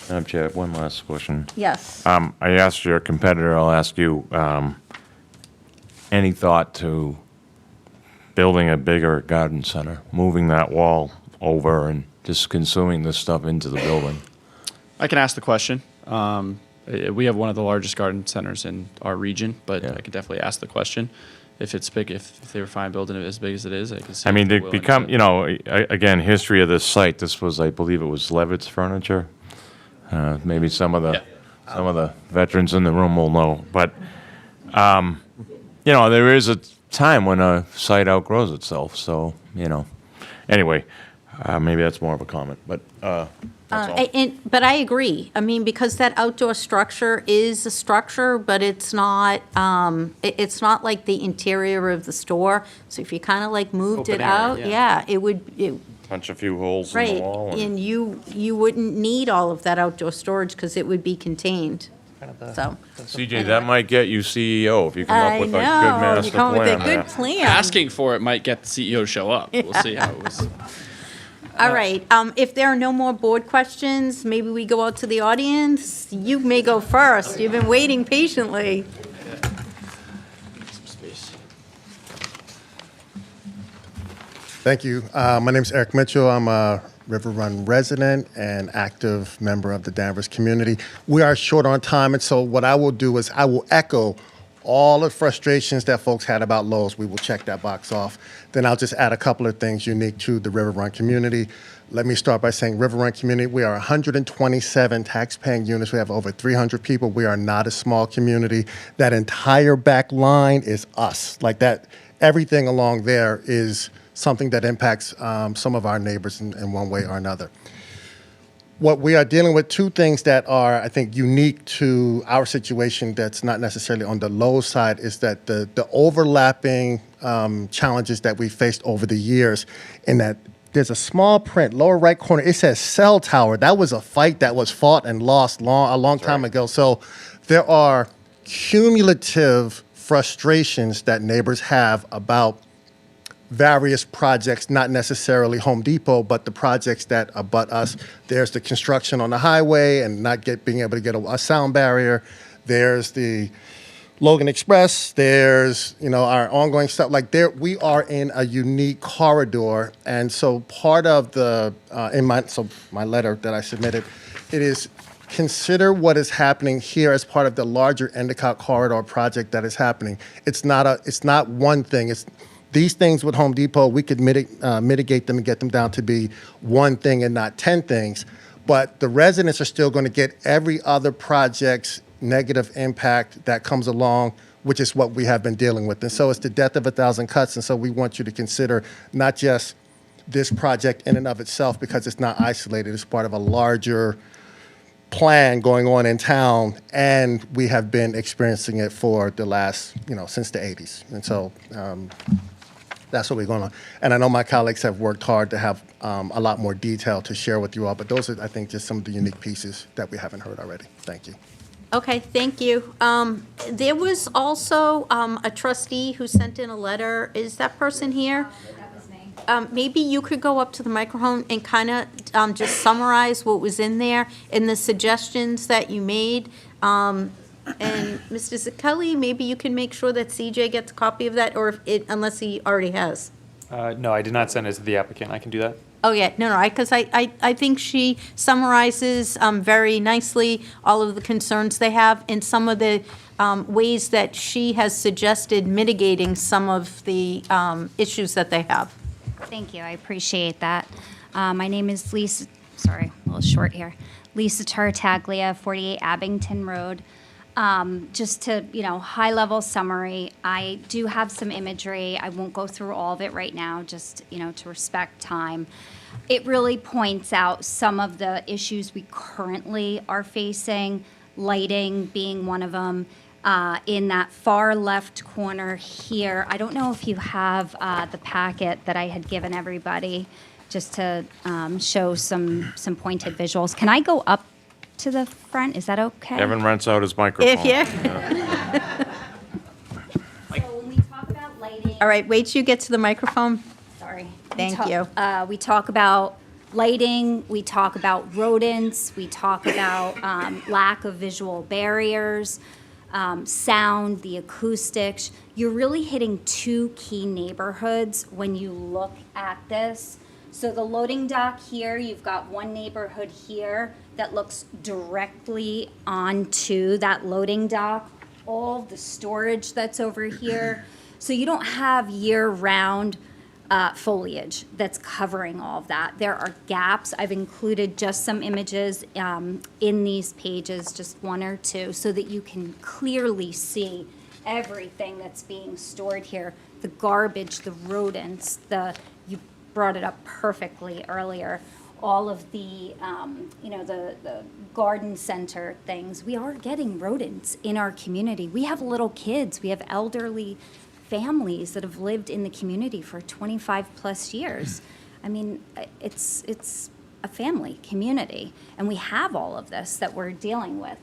Madam Chair, one last question. Yes. I asked your competitor, I'll ask you, any thought to building a bigger garden center, moving that wall over and just consuming this stuff into the building? I can ask the question. We have one of the largest garden centers in our region, but I could definitely ask the question. If it's big, if they were fine building it as big as it is, I could see. I mean, if they're to willing become, to- you know, again, history of this site, this was, I believe it was Levitt's Furniture. Maybe some of the veterans in the room will know, but, you know, there is a time when a site outgrows itself, so, you know. Anyway, maybe that's more of a comment, but, that's all. But I agree. I mean, because that outdoor structure is a structure, but it's not not like the interior of the store. So if you kind of like moved Open it area, out, yeah. yeah, it would, Punch a few holes in the right. wall. And you wouldn't need all of that outdoor storage because it would be contained. So, CJ, that might get you CEO if you come I up with a good know, master you come with a plan good there. plan. Asking for it might get the CEO to show up. We'll see how it was. All right, if there are no more board questions, maybe we go out to the audience. You may go first. You've been waiting patiently. Thank you. My name is Eric Mitchell. I'm a River Run resident and active member of the Danvers community. We are short on time, and so what I will do is I will echo all the frustrations that folks had about Lowe's. We will check that box off. Then I'll just add a couple of things unique to the River Run community. Let me start by saying River Run community, we are 127 tax-paying units. We have over 300 people. We are not a small community. That entire back line is us. Like that, everything along there is something that impacts some of our neighbors in one way or another. What we are dealing with, two things that are, I think, unique to our situation that's not necessarily on the Lowe's side, is that the overlapping challenges that we faced over the years, in that there's a small print, lower right corner, it says cell tower. That was a fight that was fought and lost a long time ago. So there are cumulative frustrations that neighbors have about various projects, not necessarily Home Depot, but the projects that abut us. There's the construction on the highway and not being able to get a sound barrier. There's the Logan Express. There's, our ongoing stuff. We are in a unique corridor. And so part of my letter that I submitted, it is consider what is happening here as part of the larger Endicott corridor project that is happening. It's not one thing. It's these things with Home Depot, we could mitigate them and get them down to be one thing and not 10 things. But the residents are still going to get every other project's negative impact that comes along, which is what we have been dealing with. And so it's the death of 1,000 cuts. And so we want you to consider not just this project in and of itself, because it's not isolated. It's part of a larger plan going on in town, and we have been experiencing it for the last, since the 80s. And so that's what we're going on. And I know my colleagues have worked hard to have a lot more detail to share with you all, but those are, I think, just some of the unique pieces that we haven't heard already. Thank you. Okay, thank you. There was also a trustee who sent in a letter. Is that person here? That was me. Maybe you could go up to the microphone and kind of just summarize what was in there and the suggestions that you made. And Mr. Zucchelli, maybe you can make sure that CJ gets a copy of that, or unless he already has. No, I did not send it to the applicant. I can do that. Oh, yeah, no, because I think she summarizes very nicely all of the concerns they have and some of the ways that she has suggested mitigating some of the issues that they have. Thank you, I appreciate that. My name is Lisa, sorry, a little short here. Lisa Tartaglia, 48 Abington Road. Just to, high-level summary, I do have some imagery. I won't go through all of it right now, just, to respect time. It really points out some of the issues we currently are facing, lighting being one of them. In that far left corner here, I don't know if you have the packet that I had given everybody, just to show some pointed visuals. Can I go up to the front? Is that okay? Kevin rents out his microphone. All right, wait till you get to the microphone. Sorry. Thank you. We talk about lighting, we talk about rodents, we talk about lack of visual barriers, sound, the acoustics. You're really hitting two key neighborhoods when you look at this. So the loading dock here, you've got one neighborhood here that looks directly onto that loading dock. All the storage that's over here. So you don't have year-round foliage that's covering all of that. There are gaps. I've included just some images in these pages, just one or two, so that you can clearly see everything that's being stored here. The garbage, the rodents, you brought it up perfectly earlier. All of the, the garden center things. We are getting rodents in our community. We have little kids. We have elderly families that have lived in the community for 25 plus years. I mean, it's a family community, and we have all of this that we're dealing with.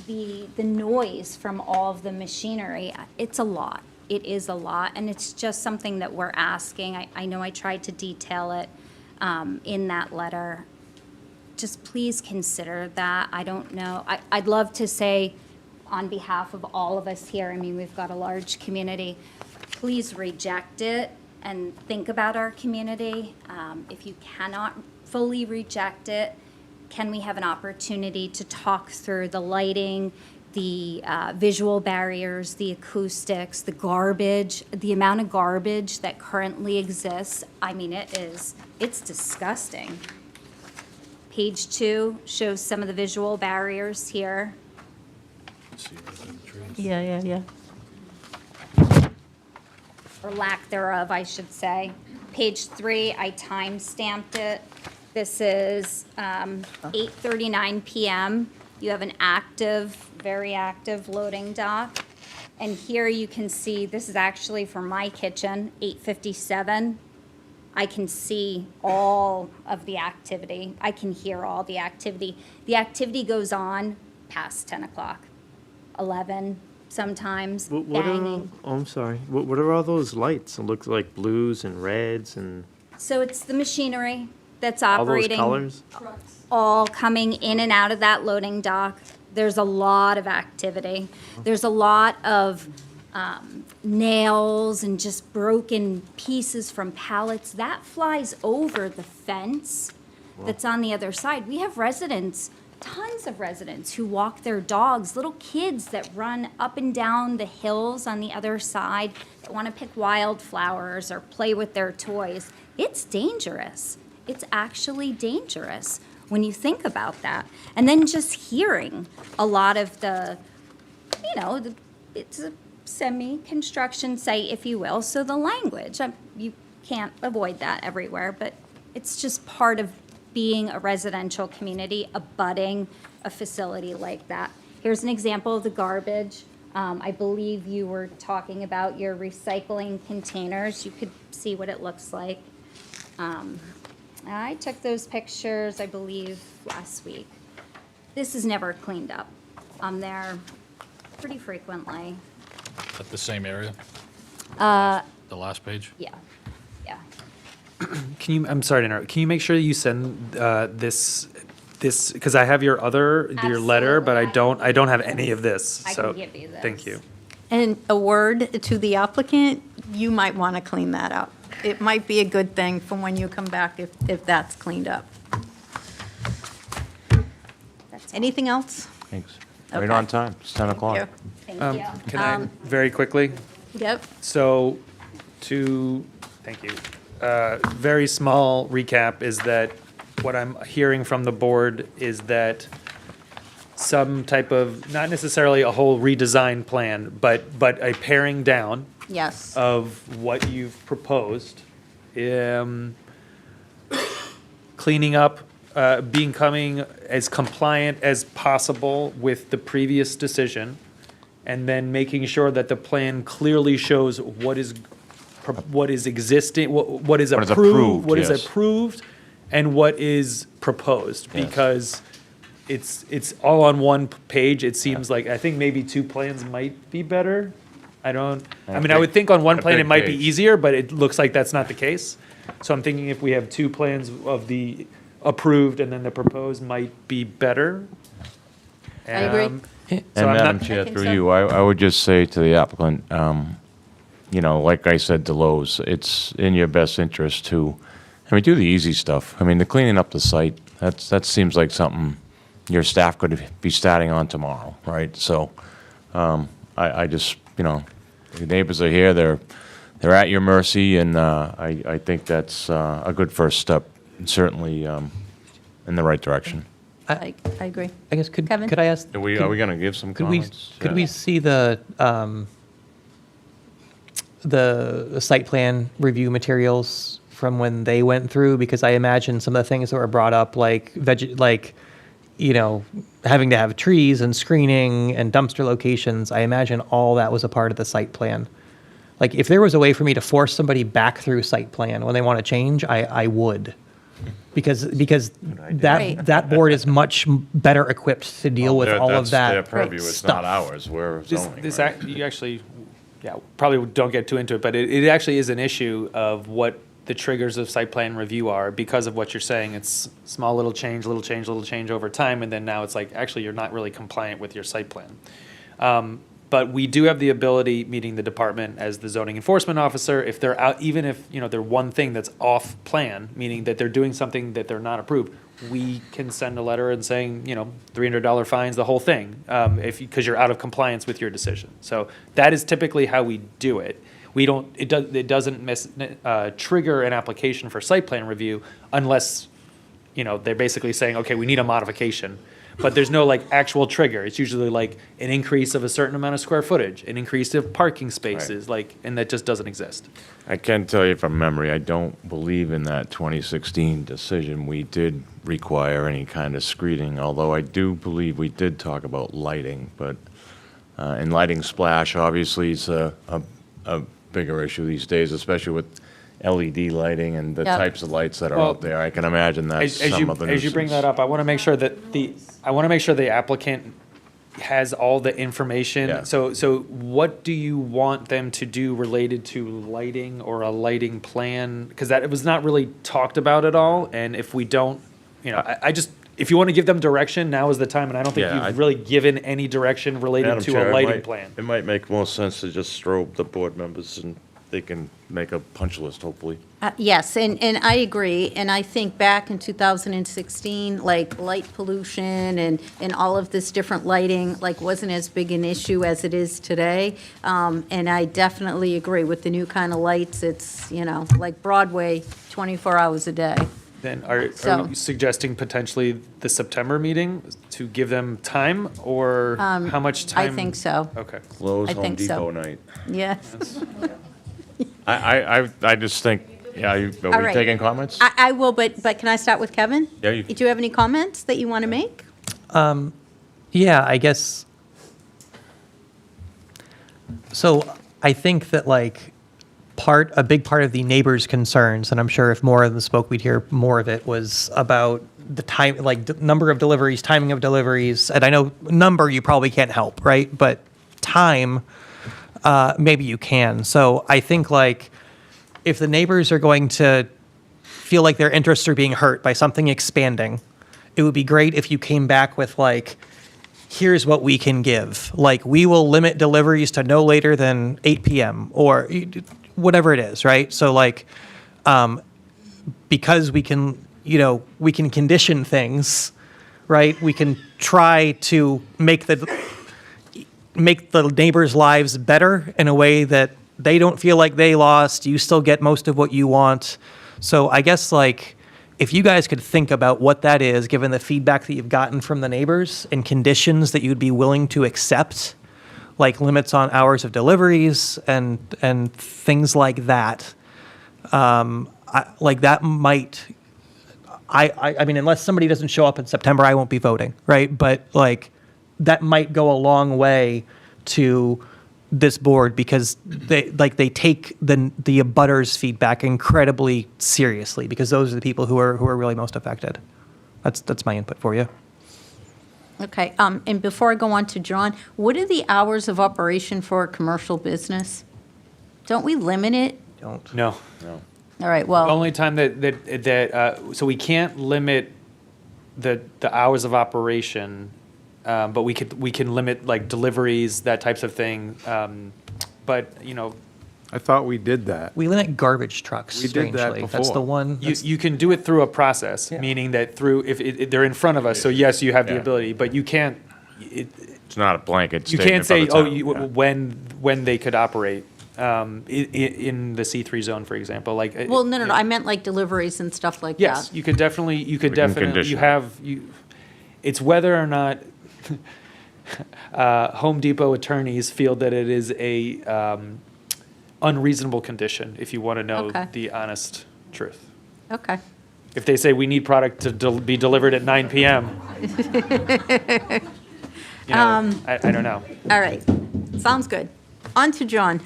The noise from all of the machinery, it's a lot. It is a lot, and it's just something that we're asking. I know I tried to detail it in that letter. Just please consider that. I don't know. I'd love to say, on behalf of all of us here, I mean, we've got a large community, please reject it and think about our community. If you cannot fully reject it, can we have an opportunity to talk through the lighting, the visual barriers, the acoustics, the garbage, the amount of garbage that currently exists? I mean, it's disgusting. Page 2 shows some of the visual barriers here. Yeah. Or lack thereof, I should say. Page 3, I time-stamped it. This is 8:39 p.m. You have an active, very active loading dock. And here you can see, this is actually for my kitchen, 8:57. I can see all of the activity. I can hear all the activity. The activity goes on past 10 o'clock. 11 sometimes, What banging. are, oh, I'm sorry. What are all those lights? It looks like blues and reds and So it's the machinery that's all those operating. colors. All coming in and out of that loading dock. There's a lot of activity. There's a lot of nails and just broken pieces from pallets. That flies over the fence that's on the other side. We have residents, tons of residents who walk their dogs, little kids that run up and down the hills on the other side that want to pick wildflowers or play with their toys. It's dangerous. It's actually dangerous when you think about that. And then just hearing a lot of the, it's a semi-construction site, if you will, so the language, you can't avoid that everywhere, but it's just part of being a residential community, abutting a facility like that. Here's an example of the garbage. I believe you were talking about your recycling containers. You could see what it looks like. I took those pictures, I believe, last week. This is never cleaned up. I'm there pretty frequently. At the same area? Uh, The last page? Yeah, yeah. Can you, I'm sorry to interrupt, can you make sure that you send this, because I have your letter, but I don't have any of this, I so. can give you this. Thank you. And a word to the applicant, you might want to clean that up. It might be a good thing for when you come back if that's cleaned up. Anything else? Thanks. Right Okay. on time. It's 10 o'clock. Thank you. Can I, very quickly? Yep. So, thank you. Very small recap is that what I'm hearing from the board is that some type of, not necessarily a whole redesign plan, but a paring down Yes. of what you've proposed, cleaning up, becoming as compliant as possible with the previous decision, and then making sure that the plan clearly shows what is existing, what is approved, what is yes. approved, and what is proposed, because it's all on one page. It seems like, I think maybe two plans might be better. I would think on one a plan it big might be page. easier, but it looks like that's not the case. So I'm thinking if we have two plans of the approved and then the proposed might be better. I agree. And So I'm Madam not- Chair, think through so. you, I would just say to the applicant, like I said to Lowe's, it's in your best interest to, do the easy stuff. The cleaning up the site, that seems like something your staff could be starting on tomorrow, right? So, I just, the neighbors are here, they're at your mercy, and I think that's a good first step, and certainly in the right direction. I agree. I guess could Kevin? I ask? Are we going to give some Could we comments? could we see the site plan review materials from when they went through? Because I imagine some of the things that were brought up, like having to have trees and screening and dumpster locations. I imagine all that was a part of the site plan. Like, if there was a way for me to force somebody back through site plan when they want to change, I would. Because Right. that board is much better equipped to deal with all of that That's their purview, it's stuff. not ours, we're zoning, right? You actually, probably don't get too into it, but it actually is an issue of what the triggers of site plan review are because of what you're saying. It's small little change over time, and then now it's like, actually, you're not really compliant with your site plan. But we do have the ability, meeting the department as the zoning enforcement officer, if they're out, even if, they're one thing that's off plan, meaning that they're doing something that they're not approved, we can send a letter and saying, $300 fines, the whole thing, because you're out of compliance with your decision. So that is typically how we do it. It doesn't trigger an application for site plan review unless, they're basically saying, okay, we need a modification. But there's no actual trigger. It's usually an increase of a certain amount of square footage, an increase of parking spaces, and that just doesn't exist. I can tell you from memory, I don't believe in that 2016 decision we did require any kind of screening, although I do believe we did talk about lighting, but, and lighting splash obviously is a bigger issue these days, especially with LED lighting and the Yep. types of lights that are Well, out there. I can imagine that's As some of the you bring nuisance. that up, I want to make sure the applicant has all the information. Yeah. So what do you want them to do related to lighting or a lighting plan? Because that was not really talked about at all. And if we don't, I just, if you want to give them direction, now is the time. And I don't think Yeah, you've really given any direction related Madam to Chair, a it lighting might- plan. It might make more sense to just strobe the board members and they can make a punch list, hopefully. Yes, and I agree, and I think back in 2016, like, light pollution and all of this different lighting, like, wasn't as big an issue as it is today. And I definitely agree with the new kind of lights, it's, like Broadway, 24 hours a day. Then are So- you suggesting potentially the September meeting to give them time, or how much time? I think so. Okay. Lowe's I Home think so. Depot night. Yes. I just think, are we All right. taking comments? I will, but can I start with Kevin? Yeah, you- Do you have any comments that you want to make? Yeah, I guess. So I think that like a big part of the neighbors' concerns, and I'm sure if more of them spoke, we'd hear more of it, was about the time, like number of deliveries, timing of deliveries. And I know number you probably can't help, right? But time, maybe you can. So I think like if the neighbors are going to feel like their interests are being hurt by something expanding, it would be great if you came back with like, here's what we can give. Like, we will limit deliveries to no later than 8 p.m. or whatever it is, right? So like, because we can, we can condition things, right? We can try to make the neighbors' lives better in a way that they don't feel like they lost. You still get most of what you want. So I guess like, if you guys could think about what that is, given the feedback that you've gotten from the neighbors and conditions that you'd be willing to accept, like limits on hours of deliveries and things like that, like that might, I mean, unless somebody doesn't show up in September, I won't be voting, right? But like, that might go a long way to this board because they take the abutters' feedback incredibly seriously because those are the people who are really most affected. That's my input for you. Okay, and before I go on to John, what are the hours of operation for a commercial business? Don't we limit it? Don't. No. All right, The well, only time that so we can't limit the hours of operation, but we can limit like deliveries, that types of thing. But I thought we did that. We limit garbage trucks, We did that strangely. That's the before. one. you can do it through a process, meaning that if they're in front of us. So yes, you have the Yeah. ability, but you can't. It's not a blanket You statement can't by say, the town. when they could operate in the C3 zone, for example. Like, well, no, I meant like deliveries and stuff like that. yes, you could definitely, We can condition it. It's whether or not Home Depot attorneys feel that it is a unreasonable condition, if you want to know Okay. the honest truth. Okay. If they say we need product to be delivered at 9 p.m., I don't know. All right, sounds good. On to John.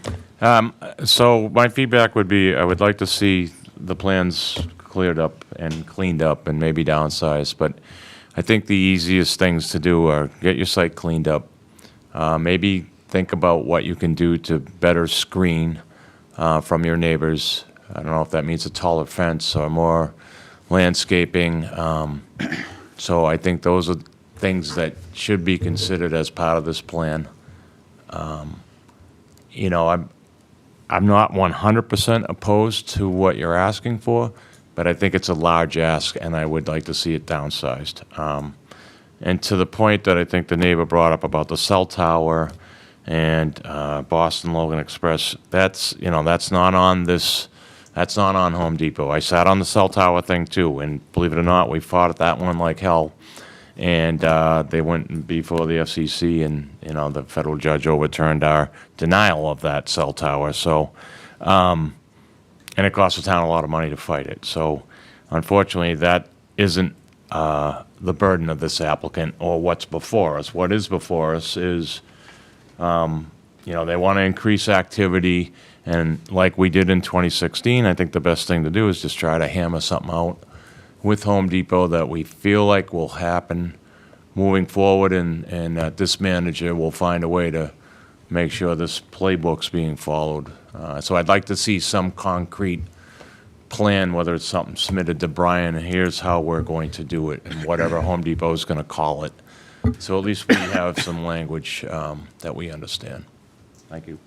So my feedback would be, I would like to see the plans cleared up and cleaned up and maybe downsized, but I think the easiest things to do are get your site cleaned up, maybe think about what you can do to better screen from your neighbors. I don't know if that means a taller fence or more landscaping. So I think those are things that should be considered as part of this plan. I'm not 100% opposed to what you're asking for, but I think it's a large ask, and I would like to see it downsized. And to the point that I think the neighbor brought up about the cell tower and Boston Logan Express, that's not on this. That's not on Home Depot. I sat on the cell tower thing too, and believe it or not, we fought at that one like hell. And they went before the FCC, and the federal judge overturned our denial of that cell tower. So, and it cost the town a lot of money to fight it. So, unfortunately, that isn't the burden of this applicant or what's before us. What is before us is, they want to increase activity, and like we did in 2016, I think the best thing to do is just try to hammer something out with Home Depot that we feel like will happen moving forward, and that this manager will find a way to make sure this playbook's being followed. So I'd like to see some concrete plan, whether it's something submitted to Brian, and here's how we're going to do it, and whatever Home Depot is going to call it. So at least we have some language that we understand. Thank you.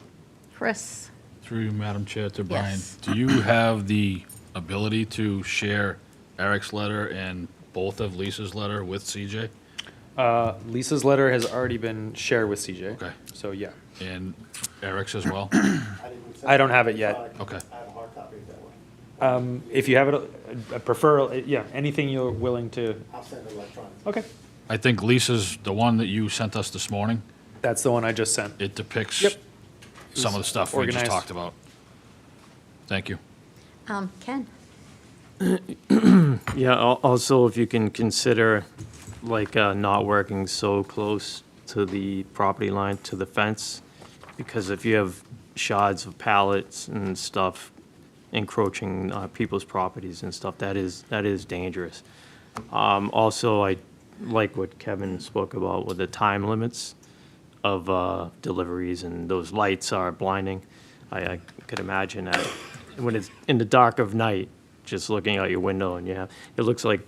Chris? Through you, Madam Chair, to Brian. Yes. Do you have the ability to share Eric's letter and both of Lisa's letter with CJ? Lisa's letter has already been shared with CJ. Okay. So, yeah. And Eric's as well? I don't have it yet. Okay. If you have it, I prefer, yeah, anything you're willing to. I'll send it electronically. Okay. I think Lisa's the one that you sent us this morning. That's the one I just sent. It depicts Yep. some of the stuff we just Organized. talked about. Thank you. Ken? Yeah, also if you can consider like not working so close to the property line, to the fence, because if you have shards of pallets and stuff encroaching people's properties and stuff, that is dangerous. Also, I like what Kevin spoke about with the time limits of deliveries, and those lights are blinding. I could imagine that when it's in the dark of night, just looking out your window, and it looks like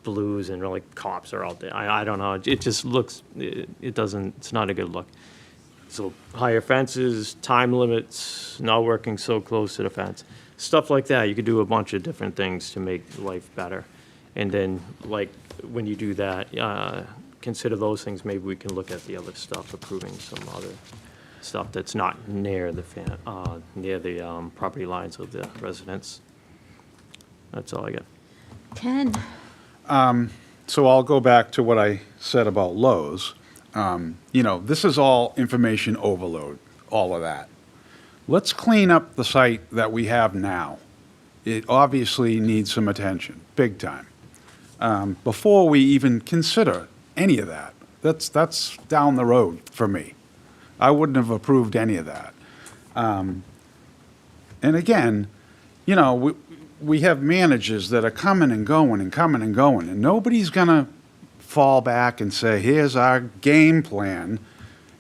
blues and like cops are out there. I don't know. It just looks. It doesn't. It's not a good look. So higher fences, time limits, not working so close to the fence, stuff like that. You could do a bunch of different things to make life better. And then, like, when you do that, consider those things. Maybe we can look at the other stuff, approving some other stuff that's not near the property lines of the residents. That's all I got. Ken? So I'll go back to what I said about Lowe's. This is all information overload, all of that. Let's clean up the site that we have now. It obviously needs some attention, big time, before we even consider any of that. That's down the road for me. I wouldn't have approved any of that. And again, we have managers that are coming and going and coming and going, and nobody's going to fall back and say, here's our game plan,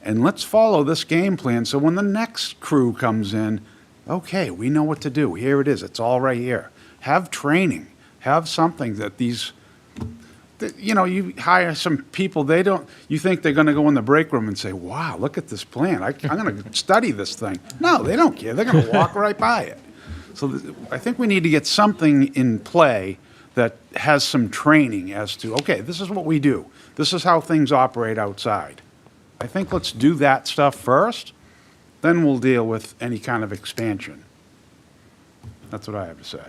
and let's follow this game plan. So when the next crew comes in, okay, we know what to do. Here it is. It's all right here. Have training. Have something that you hire some people, you think they're going to go in the break room and say, wow, look at this plan. I'm going to study this thing. No, they don't care. They're going to walk right by it. So I think we need to get something in play that has some training as to, okay, this is what we do. This is how things operate outside. I think let's do that stuff first, then we'll deal with any kind of expansion. That's what I have to say.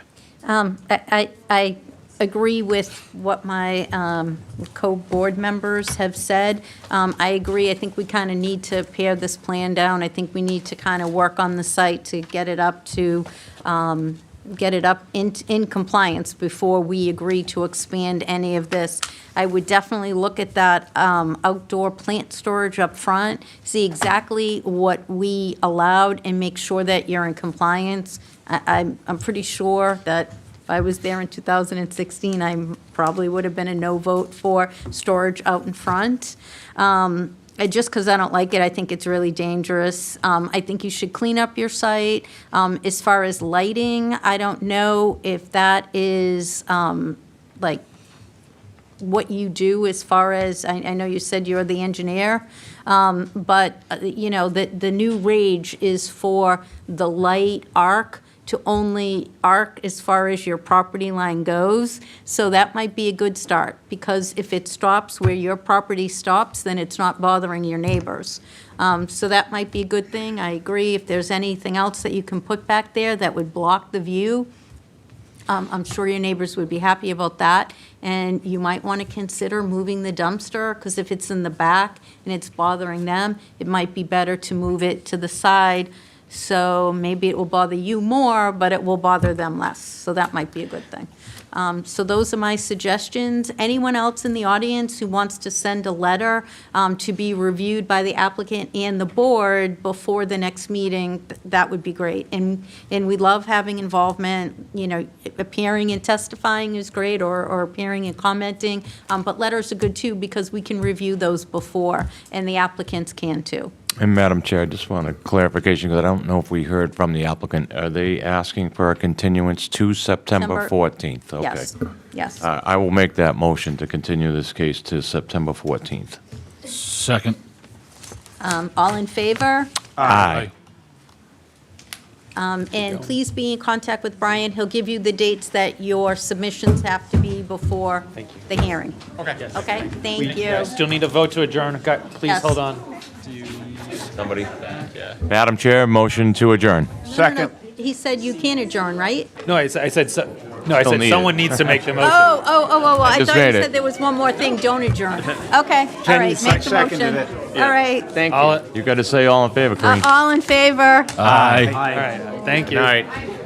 I agree with what my co-board members have said. I agree. I think we kind of need to pare this plan down. I think we need to kind of work on the site to get it up in compliance before we agree to expand any of this. I would definitely look at that outdoor plant storage up front, see exactly what we allowed, and make sure that you're in compliance. I'm pretty sure that if I was there in 2016, I probably would have been a no vote for storage out in front. Just because I don't like it, I think it's really dangerous. I think you should clean up your site. As far as lighting, I don't know if that is like what you do as far as, I know you said you're the engineer, but the new rage is for the light arc to only arc as far as your property line goes. So that might be a good start, because if it stops where your property stops, then it's not bothering your neighbors. So that might be a good thing. I agree. If there's anything else that you can put back there that would block the view, I'm sure your neighbors would be happy about that. And you might want to consider moving the dumpster, because if it's in the back and it's bothering them, it might be better to move it to the side. So maybe it will bother you more, but it will bother them less. So that might be a good thing. So those are my suggestions. Anyone else in the audience who wants to send a letter to be reviewed by the applicant and the board before the next meeting, that would be great. And we love having involvement, you know, appearing and testifying is great, or appearing and commenting. But letters are good too, because we can review those before, and the applicants can too. And Madam Chair, I just want a clarification, because I don't know if we heard from the applicant. Are they asking for a continuance to September 14th? Okay. Yes, yes. I will make that motion to continue this case to September 14th. Second. All in favor? Aye. And please be in contact with Brian. He'll give you the dates that your submissions have to be before the hearing. Okay. Okay, thank you. Still need a vote to adjourn. Please Yes. hold on. Somebody? Madam Chair, motion to adjourn. Second. He said you can adjourn, right? No, I said Don't need someone it. needs to make the motion. I just thought you made it. said there was one more thing, don't adjourn. Okay, all right, make the seconded motion. it. All right, Thank you. You got to say all in favor, Corinne. all in favor? Aye. All right, thank you. Good night.